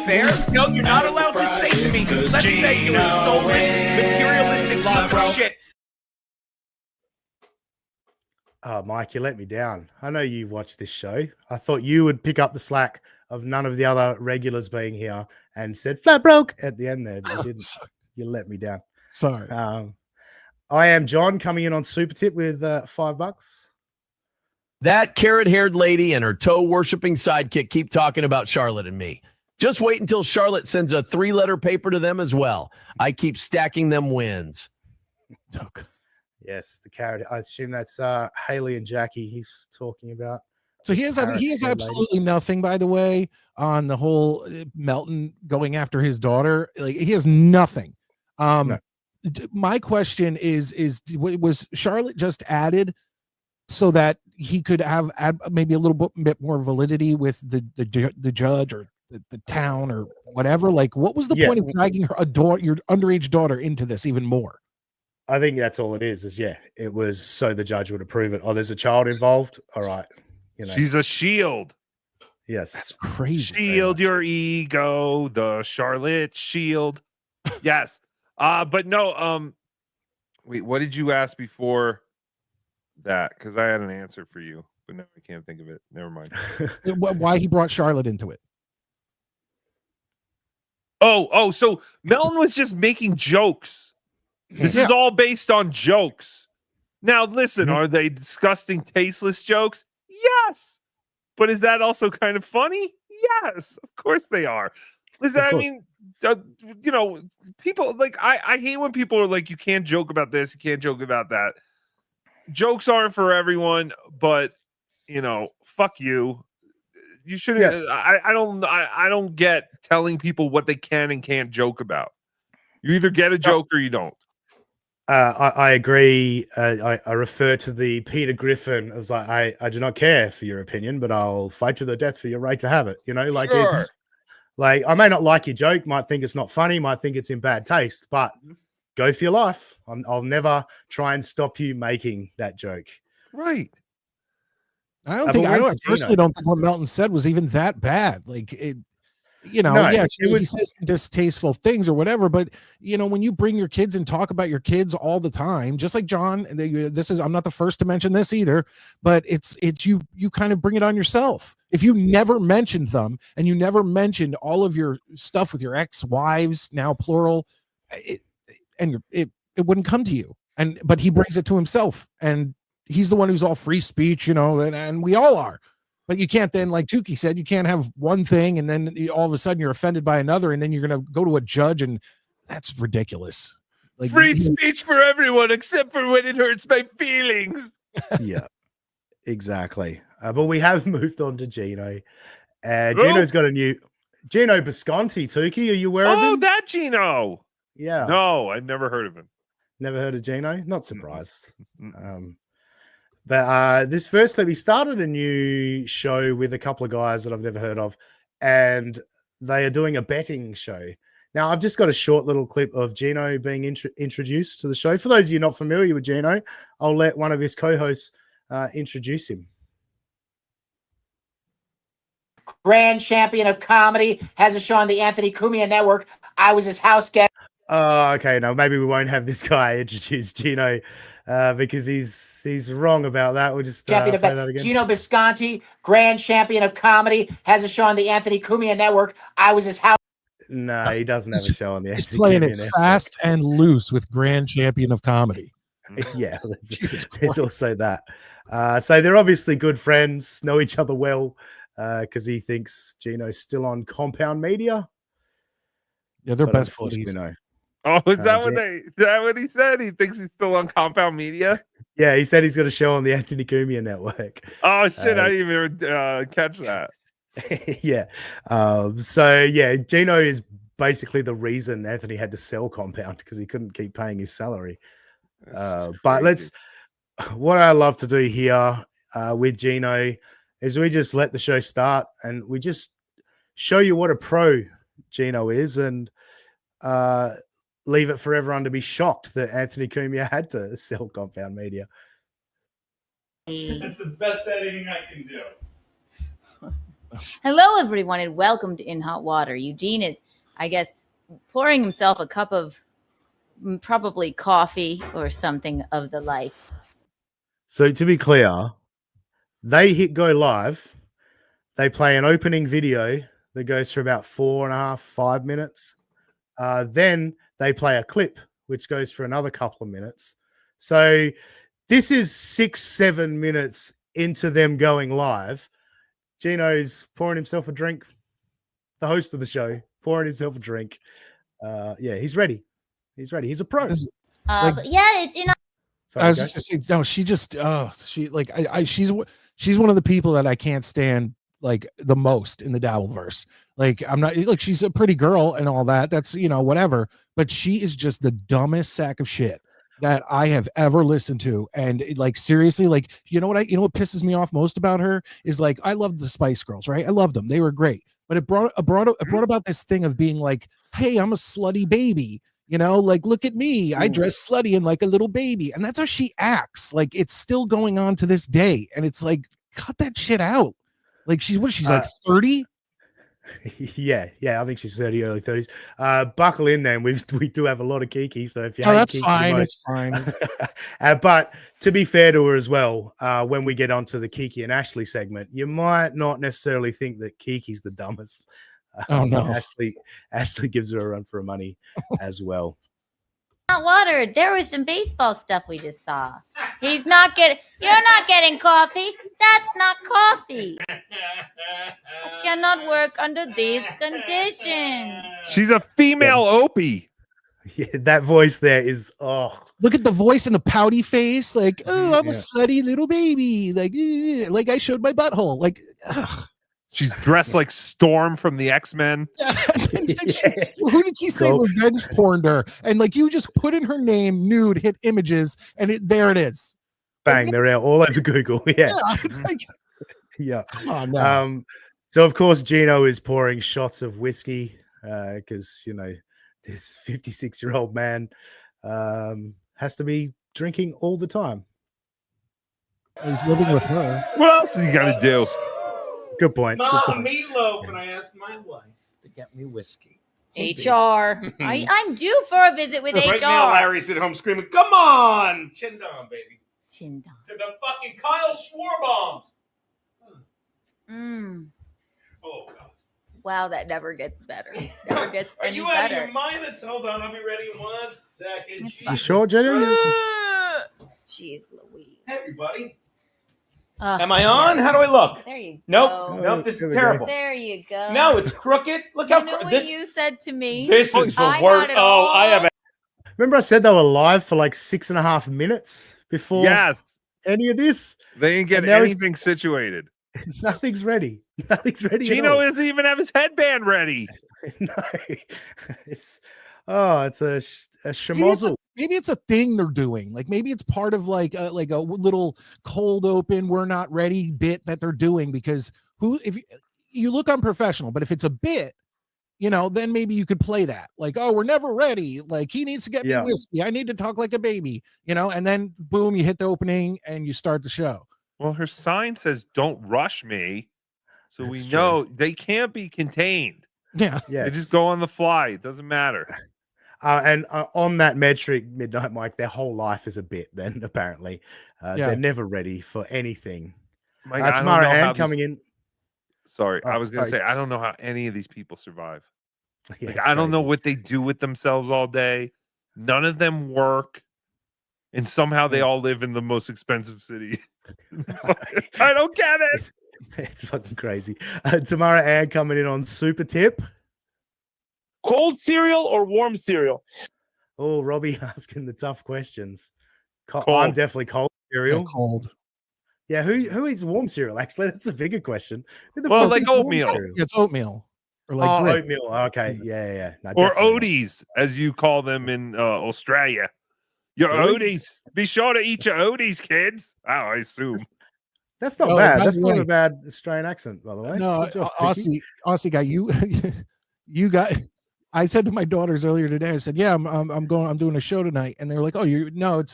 Fair? No, you're not allowed to say to me, let's say you were stolen, materialistic piece of shit. Oh, Mike, you let me down. I know you've watched this show. I thought you would pick up the slack of none of the other regulars being here and said flat broke at the end there. You didn't. You let me down. Sorry. I am John coming in on Super Tip with $5. That carrot-haired lady and her toe-worshipping sidekick keep talking about Charlotte and me. Just wait until Charlotte sends a 3-letter paper to them as well. I keep stacking them wins. Yes, the carrot. I assume that's Haley and Jackie he's talking about. So he has absolutely nothing, by the way, on the whole Melton going after his daughter. Like, he has nothing. No. My question is was Charlotte just added so that he could have maybe a little bit more validity with the judge or the town or whatever? Like, what was the point of dragging your underage daughter into this even more? I think that's all it is it was so the judge would approve it. Oh, there's a child involved. All right. She's a shield. Yes. That's crazy. Shield your ego, the Charlotte shield. Yes. But no, wait, what did you ask before that? Because I had an answer for you, but now I can't think of it. Never mind. Why he brought Charlotte into it. Oh, so Melton was just making jokes. This is all based on jokes. Now, listen, are they disgusting, tasteless jokes? Yes. But is that also kind of funny? Yes, of course they are. Listen, I mean, people like, I hate when people are like, you can't joke about this, you can't joke about that. Jokes aren't for everyone, but, fuck you. You shouldn't. Yeah. I don't get telling people what they can and can't joke about. You either get a joke or you don't. I agree. I refer to the Peter Griffin as like, I do not care for your opinion, but I'll fight to the death for your right to have it. It's like, I may not like your joke, might think it's not funny, might think it's in bad taste, but go for your life. I'll never try and stop you making that joke. Right. I personally don't think what Melton said was even that bad. Like, You know, No, yeah, it he was- says distasteful things or whatever, but you know, when you bring your kids and talk about your kids all the time, just like John, and I'm not the first to mention this either, but it's you kind of bring it on yourself. If you never mentioned them and you never mentioned all of your stuff with your ex-wives, now plural, it wouldn't come to you. But he brings it to himself, and he's the one who's all free speech, you know, and we all are. But you can't then, like Tuki said, you can't have one thing and then all of a sudden you're offended by another, and then you're going to go to a judge, and that's ridiculous. Like, Free speech for everyone except for when it hurts my feelings. Yeah, exactly. But we have moved on to Gino. Gino's got a new Gino Bisconti. Tuki, are you aware of him? Oh, that Gino. Yeah. No, I've never heard of him. Never heard of Gino? Not surprised. But this first clip, he started a new show with a couple of guys that I've never heard of, and they are doing a betting show. Now, I've just got a short little clip of Gino being introduced to the show. For those of you not familiar with Gino, I'll let one of his co-hosts introduce him. Grand champion of comedy, has a show on the Anthony Cumia Network. I was his house guest. Okay, no, maybe we won't have this guy introduce Gino because he's wrong about that. We'll just play that again. Gino Bisconti, grand champion of comedy, has a show on the Anthony Cumia Network. I was his house. No, he doesn't have a show on the He's Anthony playing Cumia it Network. fast and loose with grand champion of comedy. Yeah, there's also that. So they're obviously good friends, know each other well, because he thinks Gino's still on Compound Media. Yeah, they're But best unfortunately, buddies. no. Oh, is that what he said? He thinks he's still on Compound Media? Yeah, he said he's got a show on the Anthony Cumia Network. Oh shit, I didn't even catch that. Yeah. So yeah, Gino is basically the reason Anthony had to sell Compound, because he couldn't keep paying his salary. But what I love to do here with Gino is we just let the show start and we just show you what a pro Gino is, and leave it for everyone to be shocked that Anthony Cumia had to sell Compound Media. That's the best editing I can do. Hello, everyone, and welcome to In Hot Water. Eugene is, I guess, pouring himself a cup of probably coffee or something of the life. So to be clear, they hit go live. They play an opening video that goes for about 4.5, 5 minutes. Then they play a clip, which goes for another couple of minutes. So this is 6-7 minutes into them going live. Gino's pouring himself a drink. The host of the show pouring himself a drink. Yeah, he's ready. He's ready. He's a pro. But yeah, it's in. Sorry, I was go. just gonna say, no, she just, she like, she's one of the people that I can't stand like the most in the Dabbleverse. Like, I'm not like, she's a pretty girl and all that. That's, you know, whatever. But she is just the dumbest sack of shit that I have ever listened to. And like, seriously, like, you know what pisses me off most about her is like, I loved the Spice Girls, right? I loved them. They were great. But it brought about this thing of being like, hey, I'm a slutty baby. You know, like, look at me. I dress slutty and like a little baby. And that's how she acts. Like, it's still going on to this day. And it's like, cut that shit out. Like, she's like 30? Yeah, I think she's 30, early 30s. Buckle in then. We do have a lot of Kiki. So if you hate that's Kiki fine. the It's most- fine. But to be fair to her as well, when we get onto the Kiki and Ashley segment, you might not necessarily think that Kiki's the dumbest. Oh, no. Ashley gives her a run for her money as well. Hot water. There was some baseball stuff we just saw. You're not getting coffee. That's not coffee. I cannot work under these conditions. She's a female Opie. Yeah, that voice there is Look at the voice and the pouty face. Like, oh, I'm a Yeah. slutty little baby. Like I showed my butthole. Like, ugh. She's dressed like Storm from the X-Men. Who did she say revenge porned her? And like, you just put in her name, nude, hit images, and there it is. Bang, they're out all over Google. Yeah. It's like, Yeah. come on now. So of course Gino is pouring shots of whiskey because you know this 56-year-old man has to be drinking all the time. He's living with her. What else is he got to do? Good point. Mom, Good point. meatloaf, and I asked my wife. to get me whiskey. HR. I'm due for a visit with Right HR. now, Larry's at home screaming, "Come on, chin down, baby, Chin down. to the fucking Kyle Schwarbombs." Oh God. Wow, that never gets better. Never gets Are any you out of better. your mind? Hold on, I'll be ready in 1 second. It's You sure, Geno? Jeez Louise. Hey, everybody. Am I on? How do I look? There you Nope. go. Nope. This There is we go. terrible. There you go. No, it's crooked. Look how You know what this. you said to me? This is the I worst. had it Oh, all. I have a. Remember I said they were live for like 6.5 minutes before Yes. any of this? They didn't get And now he's- anything situated. Nothing's ready. Nothing's ready. at Gino all. doesn't even have his headband ready. No, it's it's a schmozzle. Maybe it's a thing they're doing. Like maybe it's part of like a little cold open, we're not ready bit that they're doing. Because if you look unprofessional, but if it's a bit, then maybe you could play that. Like, oh, we're never ready. Like he needs to get me whiskey. I need to talk like a baby. And then boom, you hit the opening and you start the show. Well, her sign says "Don't rush me," so That's we true. know they can't be contained. Yeah, They just go on the fly. It doesn't matter. And on that metric, Midnight Mike, their whole life is a bit. Then apparently, they're never ready for anything. Mike, I don't Tamara know how Ann coming these- in. Sorry, I Oh, was gonna say sorry. I don't know how any of these people survive. Yeah, Like it's I don't know crazy. what they do with themselves all day. None of them work, and somehow they all live in the most expensive city. I don't get it. It's fucking crazy. Tamara Ann coming in on super tip. Cold cereal or warm cereal? Oh, Robbie asking the tough questions. I'm Cold. definitely cold cereal. Cold. Yeah, who eats warm cereal? Actually, that's a bigger question. Who the Well, fuck like eats warm oatmeal. cereal? It's oatmeal. Or like Oh, grits. oatmeal. Okay, yeah. No, Or definitely not. Odies, as you call them in Australia. Your Do we? Odies. Be sure to eat your Odies, kids. Oh, I assume. That's not Oh, bad. by That's the not way- a bad Australian accent, by the way. No, Good job, Tookie. Aussie guy, you got. I said to my daughters earlier today, I said, "Yeah, I'm doing a show tonight," and they were like, "Oh,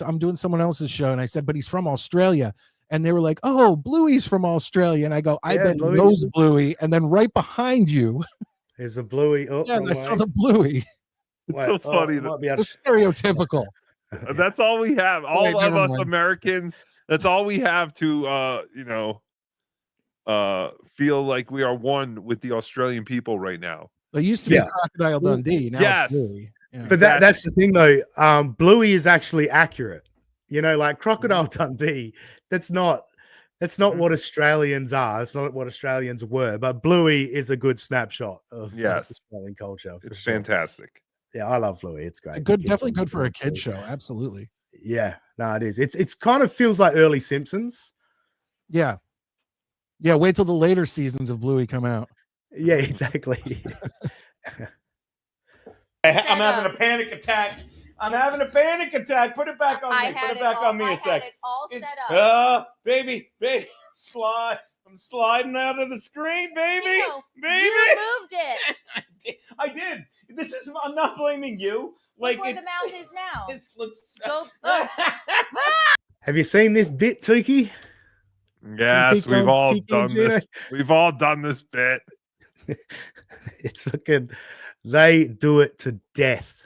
I'm doing someone else's show," and I said, "But he's from Australia," and they were like, "Oh, Bluey's from Australia," and I go, "I Yeah, bet he Bluey. knows Bluey," and then right behind you, There's a bluey. Oh, yeah, wrong I saw way. the Bluey. It's so funny it that- might be So up- stereotypical. That's all we have. All Wait, of never us mind. Americans, that's all we have to feel like we are one with the Australian people right now. It used to be Yeah. Crocodile Dundee. Now Yes. it's Bluey. Yeah. But that's the thing, though. Bluey is actually accurate. Like Crocodile Dundee. That's not what Australians are. It's not what Australians were. But Bluey is a good snapshot of Yes. Australian culture. for It's sure. fantastic. Yeah, I love Bluey. It's great. Good, The kids definitely love good for a Bluey. kid show. Absolutely. Yeah, no, it is. It's kind of feels like early Simpsons. Yeah. Yeah. Wait till the later seasons of Bluey come out. Yeah, exactly. I'm having a panic attack. I'm having a panic attack. Put it back on me. Put it back on me a sec. It all set up. Baby, I'm sliding out of the screen, baby. Gino, baby. You moved it. I did. I'm not blaming you. Like Look where the mouth is now. It looks. Go. Have you seen this bit, Tuki? Yes, Kiki we've all and done Gino? this. We've all done this bit. It's fucking. They do it to death.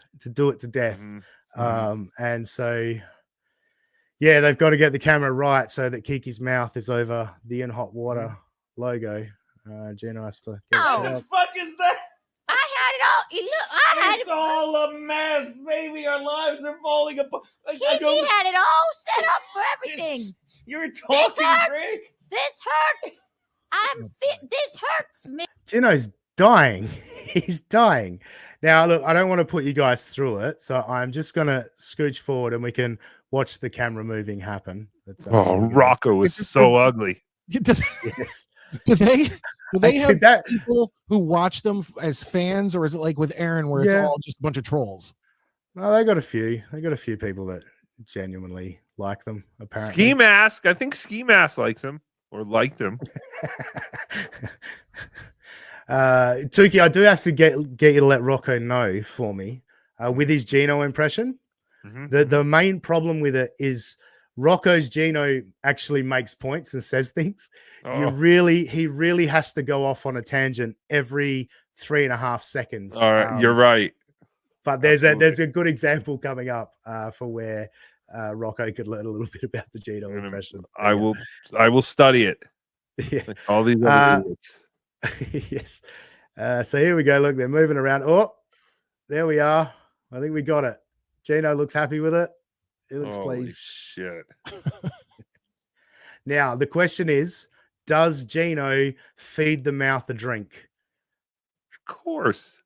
And so, yeah, they've got to get the camera right so that Kiki's mouth is over the In Hot Water logo. Geno has to get Oh. it What set the up. fuck is that? I had it all. You look, I had It's it. all a mess, baby. Our lives are falling apart. I Kiki don't- had it all set up for everything. You're This talking, hurts. Rick. This hurts. This hurts me. Geno's dying. He's dying. Now, look, I don't want to put you guys through it, so I'm just going to scooch forward and we can watch the camera moving happen. But, Oh, here we go. Rocco is so ugly. Yes. Do they I have said that- people who watch them as fans, or is it like with Aaron where it's Yeah. all just a bunch of trolls? No, they got a few. They got a few people that genuinely like them, apparently. Ski Mask. I think Ski Mask likes him or liked him. Tuki, I do have to get you to let Rocco know for me with his Geno impression. The main problem with it is Rocco's Geno actually makes points and says things. Oh. He really has to go off on a tangent every 3.5 seconds. All right, you're right. But there's a good example coming up for where Rocco could learn a little bit about the Geno impression. I will study it. Yeah. Like all these other idiots. Yes. So here we go. Look, they're moving around. Oh, there we are. I think we got it. Geno looks happy with it. He looks pleased. Shit. Now the question is, does Geno feed the mouth a drink? Of course.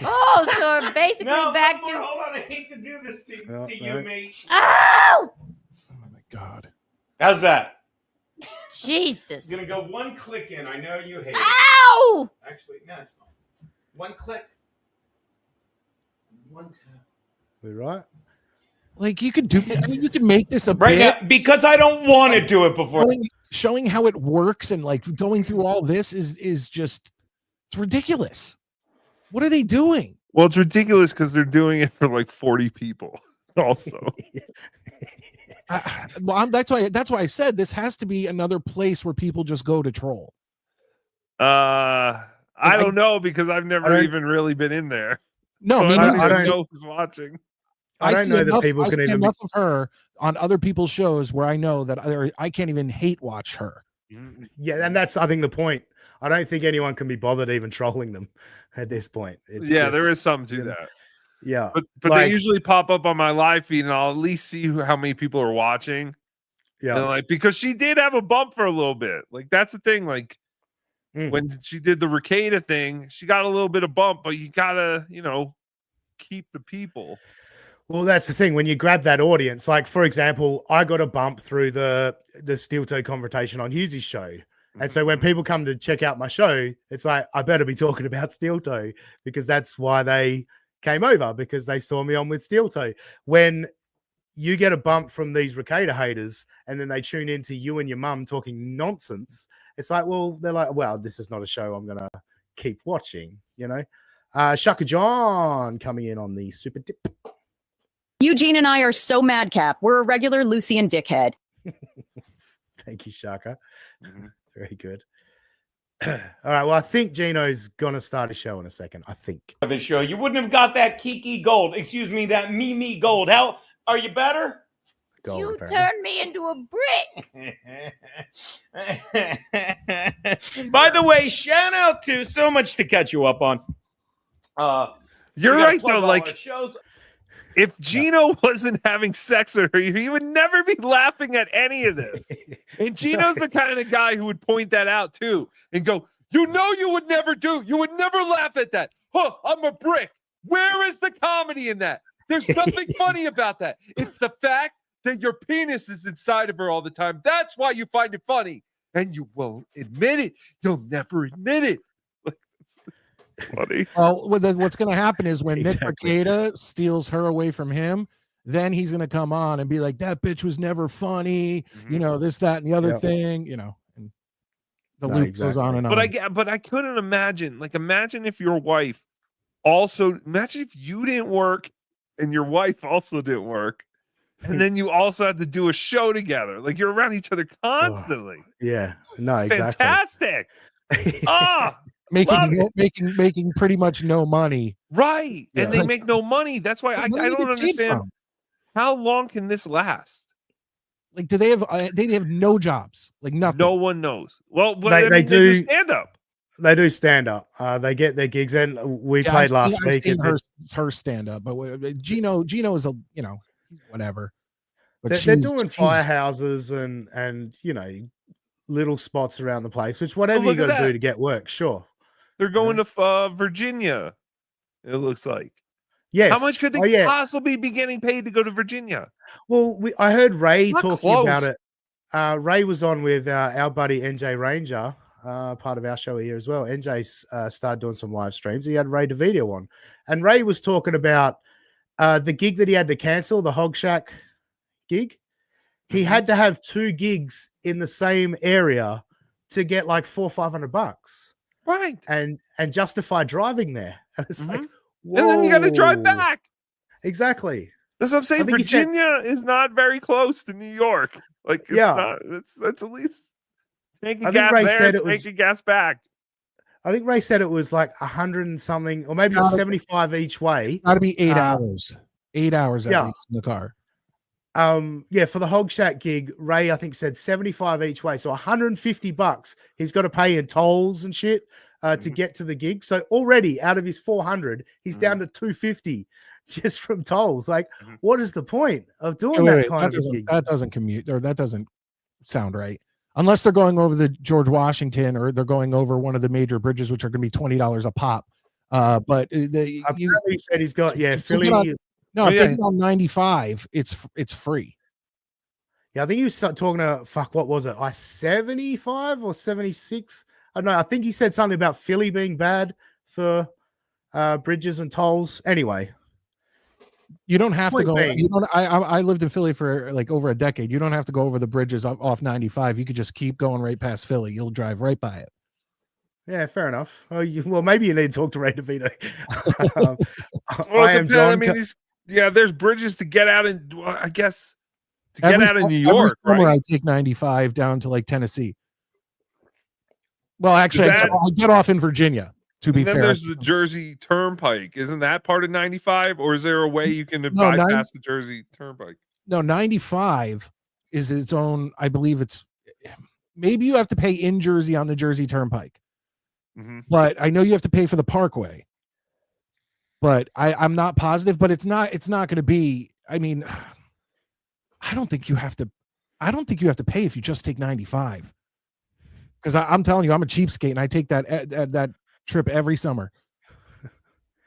Oh, so we're basically back to. Hold on, I hate to do this to you, mate. Ow! Oh my God. How's that? Jesus. I'm gonna go one click in. I know you hate Ow! it. Actually, no, it's fine. One click. One tap. We right? Like you could do. I mean, you could make this a Right bit, now, because I don't want to do it before. showing how it works and like going through all this is just it's ridiculous. What are they doing? Well, it's ridiculous because they're doing it for like 40 people. Also, That's why I said this has to be another place where people just go to troll. I don't know because I've never even really been in there. No, so I I don't don't know who's watching. I don't know that people can even enough of her on other people's shows where I know that I can't even hate watch her. Yeah, and that's I think the point. I don't think anyone can be bothered even trolling them at this point. It's There is something to that. Yeah, but like, they usually pop up on my live feed, and I'll at least see how many people are watching. Yeah, and like because she did have a bump for a little bit. Like that's the thing. Like when she did the Ricada thing, she got a little bit of bump, but you gotta keep the people. Well, that's the thing. When you grab that audience, like for example, I got a bump through the steel toe confrontation on Hughes' show. And so when people come to check out my show, it's like, I better be talking about steel toe because that's why they came over, because they saw me on with steel toe. When you get a bump from these Ricada haters and then they tune into you and your mum talking nonsense, it's like, well, they're like, well, this is not a show I'm going to keep watching, Shaka John coming in on the super tip. Eugene and I are so madcap. We're a regular Lucian dickhead. Thank you, Shaka. Very good. All right. Well, I think Geno's going to start a show in a second. I think. The show. You wouldn't have got that Kiki gold. Excuse me, that Mimi gold. How are you better? Gold, You apparently. turned me into a brick. By the way, shout out to so much to catch you up on. You're right though. Like shows. If Geno wasn't having sex with her, he would never be laughing at any of this. And Geno's the kind of guy who would point that out too and go, you would never laugh at that. Huh, I'm a brick. Where is the comedy in that? There's nothing funny about that. It's the fact that your penis is inside of her all the time. That's why you find it funny. And you won't admit it. You'll never admit it. Funny. Well, what's going to happen is when Nick Ricada steals her away from him, then he's going to come on and be like, that bitch was never funny, this, that, and the other thing, and the loop goes on and on. But I couldn't imagine, imagine if your wife imagine if you didn't work and your wife also didn't work, and then you also had to do a show together. Like you're around each other constantly. Yeah, no, it's exactly. Fantastic. Making pretty much no money, right? Yeah. And they make no money. That's why I don't understand how long can this last. Like, do they have no jobs? Like nothing. No one knows. Well, they do stand up. They do stand up. They get their gigs in. We played last week. I've seen her stand up, but Geno is a whatever. But they're doing firehouses and little spots around the place. Which whatever you got to do to get work, sure. They're going to Virginia. It looks like. Yes. How much could they possibly be getting paid to go to Virginia? Well, I heard Ray talking close. about it. Ray was on with our buddy NJ Ranger, part of our show here as well. NJ started doing some live streams. He had Ray DeVito on, and Ray was talking about the gig that he had to cancel, the Hog Shack gig. He had to have 2 gigs in the same area to get like $400-500. Right. And justify driving there. And it's like, whoa. And then you got to drive back. Exactly. That's what I'm saying. Virginia is not very close to New York. Like, it's not, it's at least taking gas there, taking gas back. I think Ray said it was like 100 and something, or maybe it was 75 each way. It's got to be 8 hours. 8 hours at least in the car. Yeah, for the Hog Shack gig, Ray I think said 75 each way, so $150 he's got to pay in tolls and shit to get to the gig. So already out of his 400, he's down to 250 just from tolls. Like, what is the point of doing that kind of gig? That doesn't commute, or that doesn't sound right. Unless they're going over the George Washington, or they're going over one of the major bridges, which are going to be $20 a pop. But he said he's got Philly. No, if they get on 95, it's free. Yeah, I think he was talking to what was it? I-75 or 76? I don't know. I think he said something about Philly being bad for bridges and tolls. Anyway, you don't have to go. I lived in Philly for like over a decade. You don't have to go over the bridges off 95. You could just keep going right past Philly. You'll drive right by it. Yeah, fair enough. Well, maybe you need to talk to Ray DeVito. Well, I am John. I mean, there's bridges to get out in. I guess to get out of New York. Every summer right? I take 95 down to like Tennessee. Well, actually, I get off in Virginia. To be fair, fair, there's the Jersey Turnpike. Isn't that part of 95, or is there a way you can bypass the Jersey Turnpike? No, 95 is its own. I believe it's maybe you have to pay in Jersey on the Jersey Turnpike, but I know you have to pay for the Parkway. But I'm not positive. But it's not going to be. I mean, I don't think you have to. I don't think you have to pay if you just take 95. Because I'm telling you, I'm a cheapskate, and I take that trip every summer.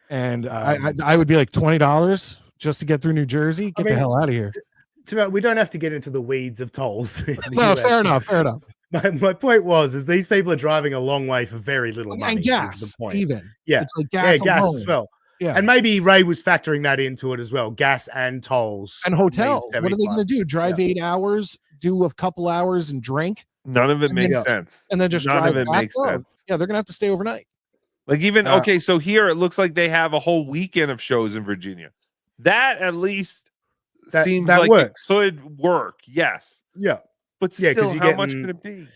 And I would be like $20 just to get through New Jersey. Get the hell out of here. We don't have to get into the weeds of tolls. No, fair enough. My point is these people are driving a long way for very little money. And gas, is the point. even. Yeah, it's like gas, gas as well. Yeah, and maybe Ray was factoring that into it as well. Gas and tolls and hotel. What are they going to do? Drive 8 hours, do a couple hours, and drink? None of it makes sense. And then just none drive of it back? makes sense. Yeah, they're going to have to stay overnight. Like even okay, so here it looks like they have a whole weekend of shows in Virginia. That at least seems like works. It could work. Yes. Yeah. But still, how much could it be?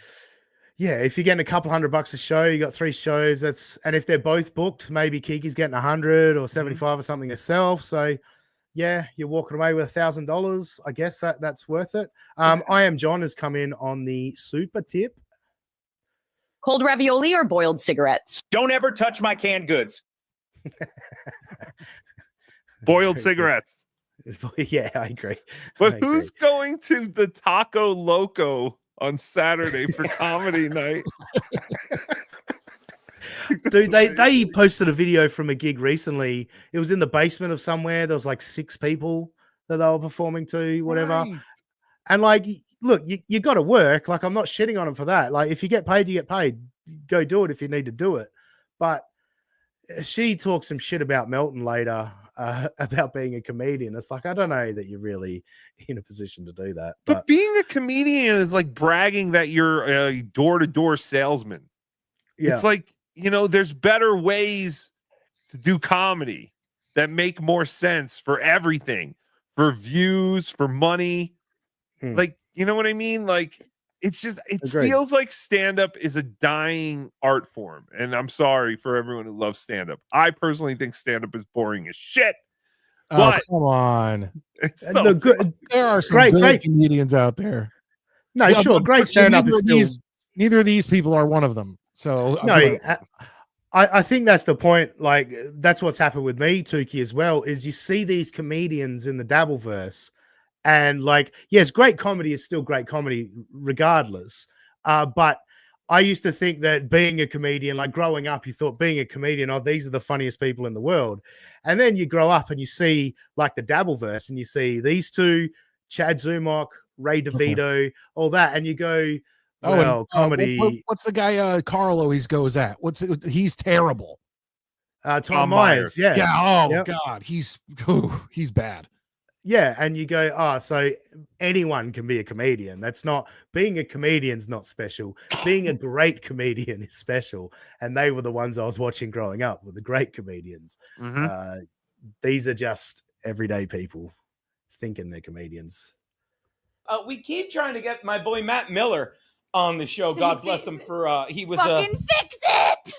Yeah, if you're getting a couple $100 a show, you got 3 shows. And if they're both booked, maybe Kiki's getting 100 or 75 or something herself. So yeah, you're walking away with $1,000. I guess that's worth it. I Am John has come in on the super tip. Cold ravioli or boiled cigarettes? Don't ever touch my canned goods. Boiled cigarettes. Yeah, I agree. But who's going to the Taco Loco on Saturday for comedy night? Dude, they posted a video from a gig recently. It was in the basement of somewhere. There was like 6 people that they were performing to, whatever. Right. And like, look, you got to work. Like, I'm not shitting on them for that. Like, if you get paid, you get paid. Go do it if you need to do it. But she talks some shit about Melton later about being a comedian. It's like, I don't know that you're really in a position to do that. But being a comedian is like bragging that you're a door-to-door salesman. Yeah. It's like, there's better ways to do comedy that make more sense for everything, for views, for money. Like, you know what I mean? Like, it's just, it feels like stand-up is a dying art form. And I'm sorry for everyone who loves stand-up. I personally think stand-up is boring as shit. But come on. It's so there are some great comedians out there. No, Yeah, sure. but Great stand-up is still... Neither of these people are one of them. So no, I think that's the point. Like, that's what's happened with me, Tuki, as well, is you see these comedians in the Dabbleverse, and like, yes, great comedy is still great comedy regardless. But I used to think that being a comedian, like growing up, you thought being a comedian, oh, these are the funniest people in the world. And then you grow up and you see like the Dabbleverse and you see these two, Chad Zumach, Ray DeVito, all that. And you go, well, comedy. What's the guy Carl always goes at? He's terrible. Tom Myers. Yeah. Yeah. Oh God. He's bad. Yeah, and you go, so anyone can be a comedian. That's not, being a comedian's not special. Being a great comedian is special. And they were the ones I was watching growing up, were the great comedians. These are just everyday people thinking they're comedians. We keep trying to get my boy Matt Miller on the show. God bless him for he was fucking fix it.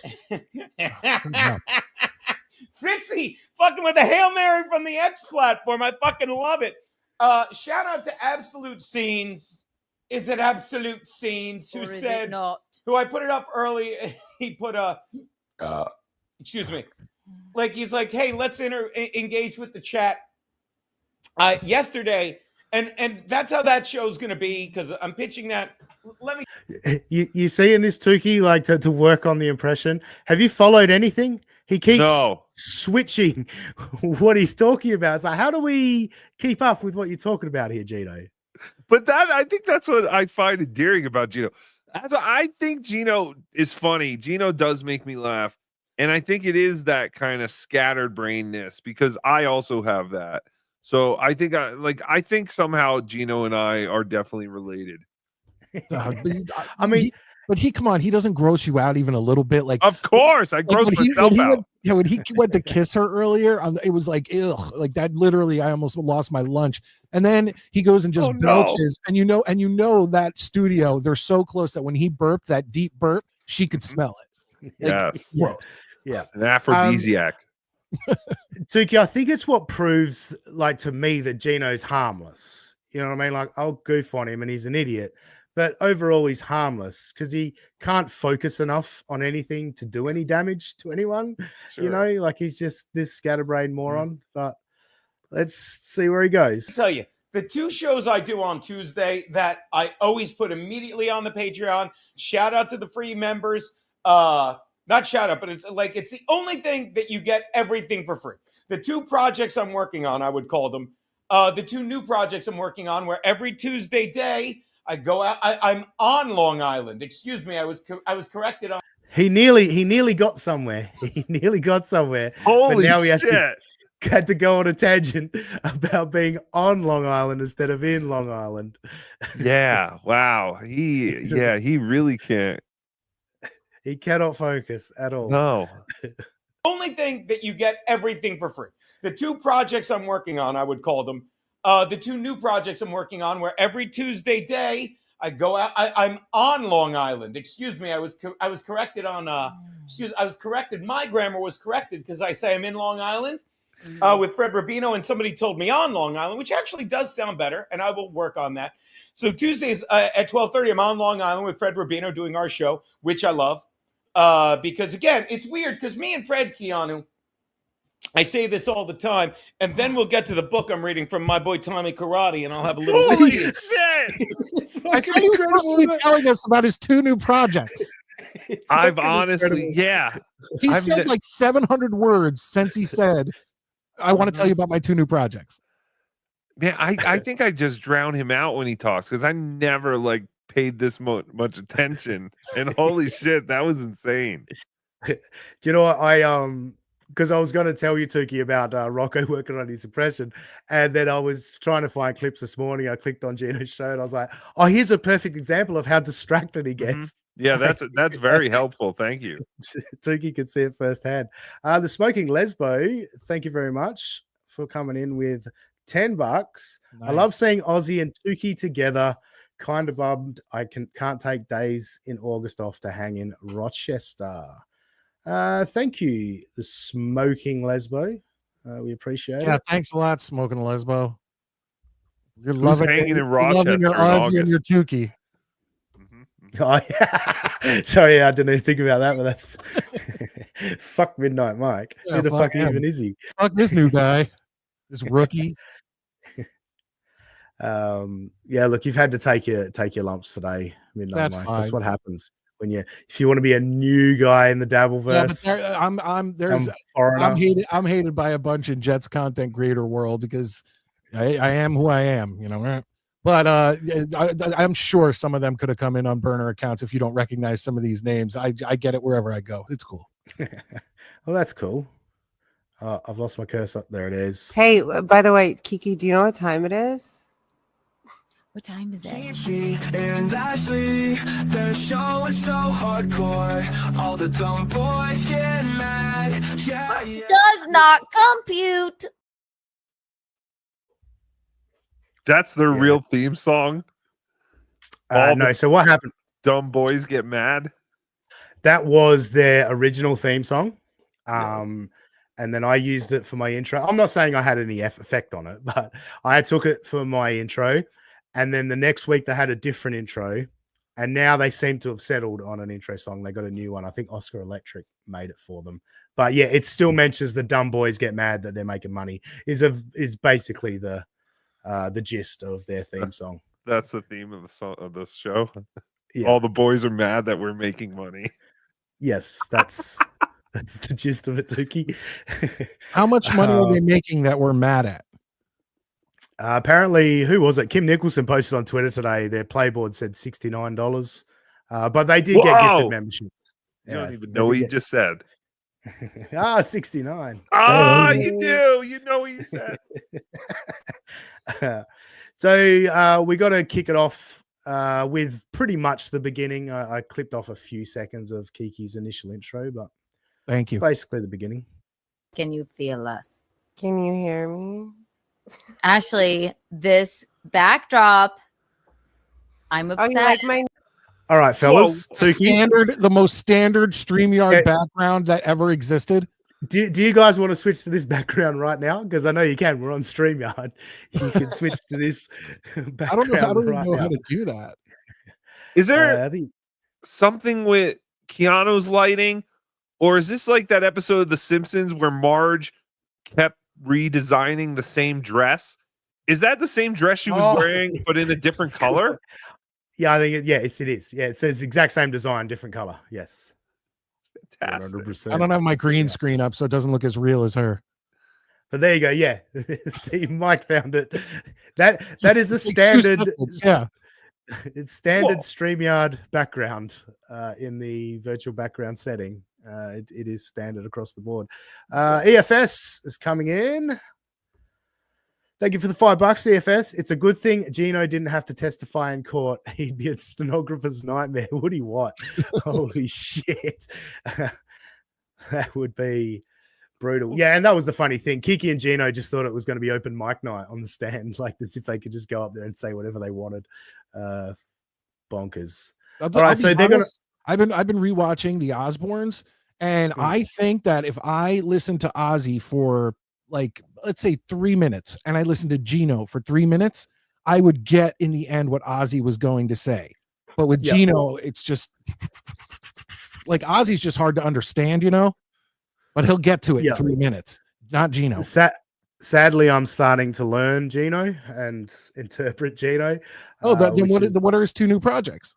Fritzy fucking with a Hail Mary from the X platform. I fucking love it. Shout out to Absolute Scenes. Is it Absolute Scenes? Who Or is it said, not? who I put it up early. He put excuse me. Like, he's like, hey, let's engage with the chat yesterday. And that's how that show's going to be, because I'm pitching that. Let me. You see in this Tuki, like to work on the impression. Have you followed anything? He keeps switching what he's talking about. It's like, how do we keep up with what you're talking about here, Gino? But I think that's what I find endearing about Gino. That's what I think. Gino is funny. Gino does make me laugh. And I think it is that kind of scattered brainness, because I also have that. So I think somehow Gino and I are definitely related. I mean, but come on, he doesn't gross you out even a little bit. Like, of course, I gross myself out. When he went to kiss her earlier, it was like, ugh, like that. Literally, I almost lost my lunch. And then he goes and just belches, and you know that studio, they're so close that when he burped, that deep burp, she could smell it. Yes, yeah, an aphrodisiac. Tuki, I think it's what proves, like, to me, that Gino's harmless. You know what I mean? Like, I'll goof on him and he's an idiot, but overall he's harmless because he can't focus enough on anything to do any damage to anyone. Sure. You know, like, he's just this scatterbrained moron. But let's see where he goes. I'll tell you, the two shows I do on Tuesday that I always put immediately on the Patreon. Shout out to the free members. Not shout out, but it's the only thing that you get everything for free. The two projects I'm working on, I would call them, the two new projects I'm working on, where every Tuesday day I go out. I'm on Long Island. Excuse me, I was corrected on. He nearly got somewhere. He nearly got somewhere. Holy but now he shit. had to go on a tangent about being on Long Island instead of in Long Island. Yeah. Wow. He really can't. He cannot focus at all. No. Only thing that you get everything for free. The two projects I'm working on, I would call them, the two new projects I'm working on, where every Tuesday day I go out. I'm on Long Island. Excuse me, I was corrected on. I was corrected. My grammar was corrected because I say I'm in Long Island with Fred Rubino, and somebody told me on Long Island, which actually does sound better, and I will work on that. So Tuesdays at 12:30, I'm on Long Island with Fred Rubino doing our show, which I love. Because again, it's weird because me and Fred Keanu, I say this all the time, and then we'll get to the book I'm reading from my boy Tommy Karate, and I'll have a little. Holy shit! I thought he was supposed to be telling us about his two new projects. I've honestly, yeah. He said like 700 words since he said, "I want to tell you about my two new projects." Man, I think I just drown him out when he talks because I never paid this much attention, and holy shit, that was insane. Do you know what because I was going to tell you, Tuki, about Rocco working on his impression, and then I was trying to find clips this morning. I clicked on Geno's show, and I was like, "Oh, here's a perfect example of how distracted he gets." Yeah, that's very helpful. Thank you. Tuki could see it firsthand. The Smoking Lesbo, thank you very much for coming in with $10. Nice. I love seeing Ozzy and Tuki together. Kind of bummed I can't take days in August off to hang in Rochester. Thank you, the Smoking Lesbo. We appreciate it. Yeah, thanks a lot, Smoking Lesbo. You're Who's hanging in Rochester your Ozzy and your Tuki. Oh, yeah. Sorry, I didn't even think about that, but that's fuck Midnight Mike. Yeah, who the fuck him. even is he? Fuck this new guy, this rookie. Yeah, look, you've had to take your lumps today, Midnight That's Mike. fine. That's what happens when if you want to be a new guy in the Dabbleverse. Yeah, I'm hated by a bunch in Jets content creator world because I am who I am, you know. But I'm sure some of them could have come in on burner accounts if you don't recognize some of these names. I get it wherever I go. It's cool. Well, that's cool. I've lost my cursor. There it is. Hey, by the way, Kiki, do you know what time it is? What time is it? Kiki and Ashley, their show is so hardcore. All the dumb boys get mad. Yeah. Does not compute. That's their real theme song. No, so what happened? Dumb boys get mad. That was their original theme song. And then I used it for my intro. I'm not saying I had any effect on it, but I took it for my intro. And then the next week they had a different intro. And now they seem to have settled on an intro song. They got a new one. I think Oscar Electric made it for them. But yeah, it still mentions the dumb boys get mad that they're making money. Is basically the gist of their theme song. That's the theme of the song of the show. Yeah. All the boys are mad that we're making money. Yes, that's the gist of it, Tuki. How much money are they making that we're mad at? Apparently, who was it? Kim Nicholson posted on Twitter today. Their playboard said $69, but they did get gifted memberships. You don't even know what you just said. 69. You do. You know what you said. So we got to kick it off with pretty much the beginning. I clipped off a few seconds of Kiki's initial intro, but thank you. Basically the beginning. Can you feel us? Can you hear me? Ashley, this backdrop, I'm Oh, obsessed. you like my All right, fellas. The most standard StreamYard background that ever existed. Do you guys want to switch to this background right now? Because I know you can. We're on StreamYard. You can switch to this background. I don't even right know now. how to do that. Is there I think something with Keanu's lighting, or is this like that episode of The Simpsons where Marge kept redesigning the same dress? Is that the same dress she was wearing, but in a different color? Yeah, I think it is. Yeah, it says exact same design, different color. Yes. Fantastic. 100%. I don't have my green screen up, so it doesn't look as real as her. But there you go. Yeah. See, Mike found it. That is a standard. Yeah. It's standard StreamYard background in the virtual background setting. It is standard across the board. EFS is coming in. Thank you for the $5, EFS. It's a good thing Geno didn't have to testify in court. He'd be a stenographer's nightmare. Would he what? Holy shit. That would be brutal. Yeah, and that was the funny thing. Kiki and Geno just thought it was going to be open mic night on the stand, like as if they could just go up there and say whatever they wanted. Bonkers. All right, so they're going to... I've been rewatching the Osbournes, and I think that if I listen to Ozzy for like, let's say 3 minutes, and I listened to Geno for 3 minutes, I would get in the end what Ozzy was going to say. But with Geno, it's just like Ozzy's just hard to understand, but he'll get to it in 3 minutes. Not Geno. Sadly, I'm starting to learn Geno and interpret Geno. Then what are his two new projects?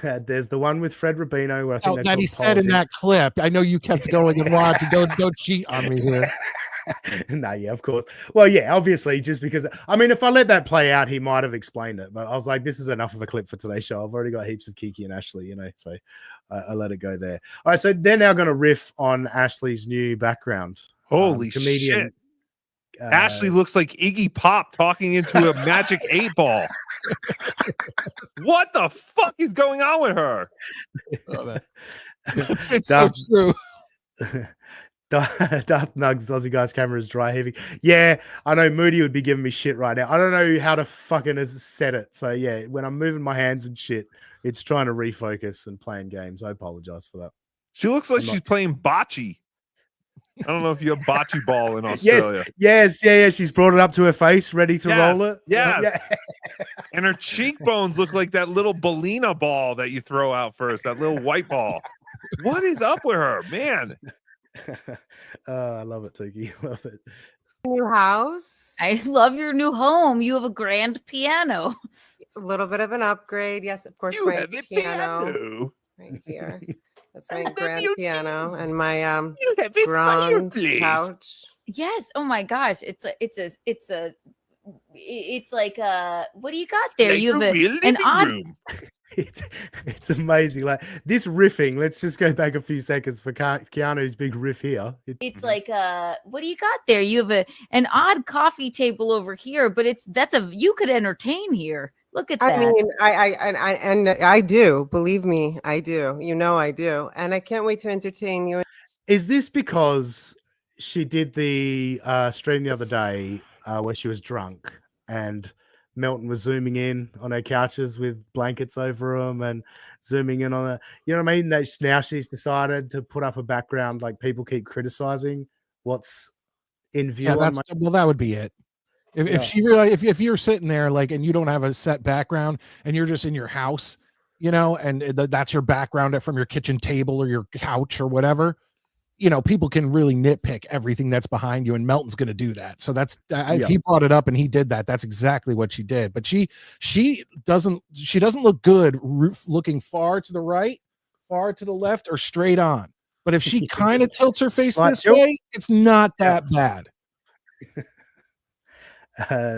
There's the one with Fred Rubino where I think that he said in that clip. I know you kept going and watching. Don't cheat on me here. No, yeah, of course. Well, yeah, obviously, just because I mean, if I let that play out, he might have explained it. But I was like, this is enough of a clip for today's show. I've already got heaps of Kiki and Ashley, so I let it go there. All right, so they're now going to riff on Ashley's new background. Holy comedian. shit! Ashley looks like Iggy Pop talking into a magic 8-ball. What the fuck is going on with her? It's so true. Dark Nugs, Aussie Guys camera is dry heavy. Yeah, I know Moody would be giving me shit right now. I don't know how to fucking set it. So yeah, when I'm moving my hands and shit, it's trying to refocus and playing games. I apologize for that. She looks like she's playing bocce. I don't know if you have bocce ball in Australia. Yes. She's brought it up to her face, ready to roll it. Yes. Yeah. And her cheekbones look like that little Bellina ball that you throw out first, that little white ball. What is up with her, man? I love it, Tuki. Love it. New house. I love your new home. You have a grand piano. A little bit of an upgrade. Yes, of course. My piano right here. That's my grand piano and my grand couch. Yes. Oh my gosh. It's like what do you got there? Like you have an odd room. It's amazing. Like this riffing. Let's just go back a few seconds for Keanu's big riff here. It's like what do you got there? You have an odd coffee table over here, but you could entertain here. Look at that. I mean, I do. Believe me, I do. I do, and I can't wait to entertain you. Is this because she did the stream the other day where she was drunk and Melton was zooming in on her couches with blankets over them and zooming in on it. You know what I mean? Now she's decided to put up a background. Like people keep criticizing what's in view. Yeah, on well, that would be it. If she really, if you're sitting there like, and you don't have a set background and you're just in your house, you know, and that's your background from your kitchen table or your couch or whatever, you know, people can really nitpick everything that's behind you, and Melton's going to do that. So that's if he brought it up and he did that, that's exactly what she did. But she doesn't look good looking far to the right, far to the left, or straight on. But if she kind of tilts her face this way, it's not that bad.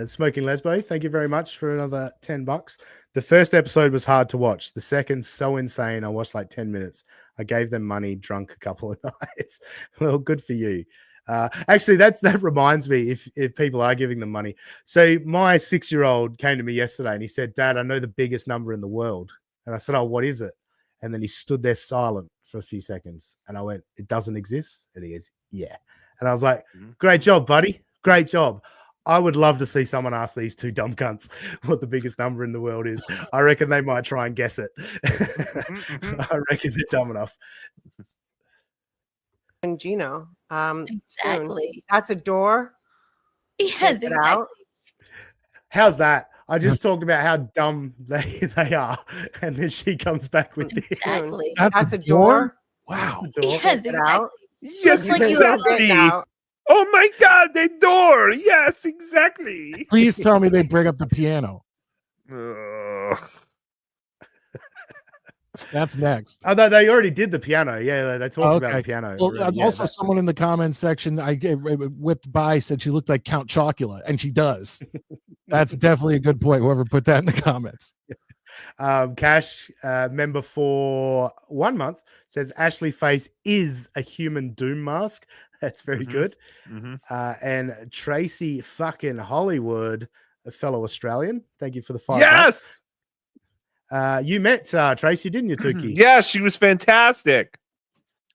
Smoking Lesbo, thank you very much for another $10. The first episode was hard to watch. The second, so insane. I watched like 10 minutes. I gave them money, drunk a couple of nights. Well, good for you. Actually, that reminds me, if people are giving them money. So my 6-year-old came to me yesterday and he said, Dad, I know the biggest number in the world. And I said, oh, what is it? And then he stood there silent for a few seconds. And I went, it doesn't exist? And he goes, yeah. And I was like, great job, buddy. Great job. I would love to see someone ask these two dumb cunts what the biggest number in the world is. I reckon they might try and guess it. I reckon they're dumb enough. And Gino. Exactly. Soon. That's a door. Yes, Check it out. How's that? I just talked about how dumb they are, and then she comes back with this. Exactly. That's a door. Wow. Yes, Check it out. Yes, Looks like you exactly. Oh my God, the door. Yes, exactly. Please tell me they bring up the piano. That's next. Oh, they already did the piano. Yeah, they talked about the piano. Well, already. also, someone in the comments section I whipped by said she looked like Count Chocula, and she does. That's definitely a good point. Whoever put that in the comments. Cash, member for 1 month, says Ashley face is a human doom mask. That's very good. And Tracy fucking Hollywood, a fellow Australian. Thank you for the $5. Yes. You met Tracy, didn't you, Tuki? Yeah, she was fantastic.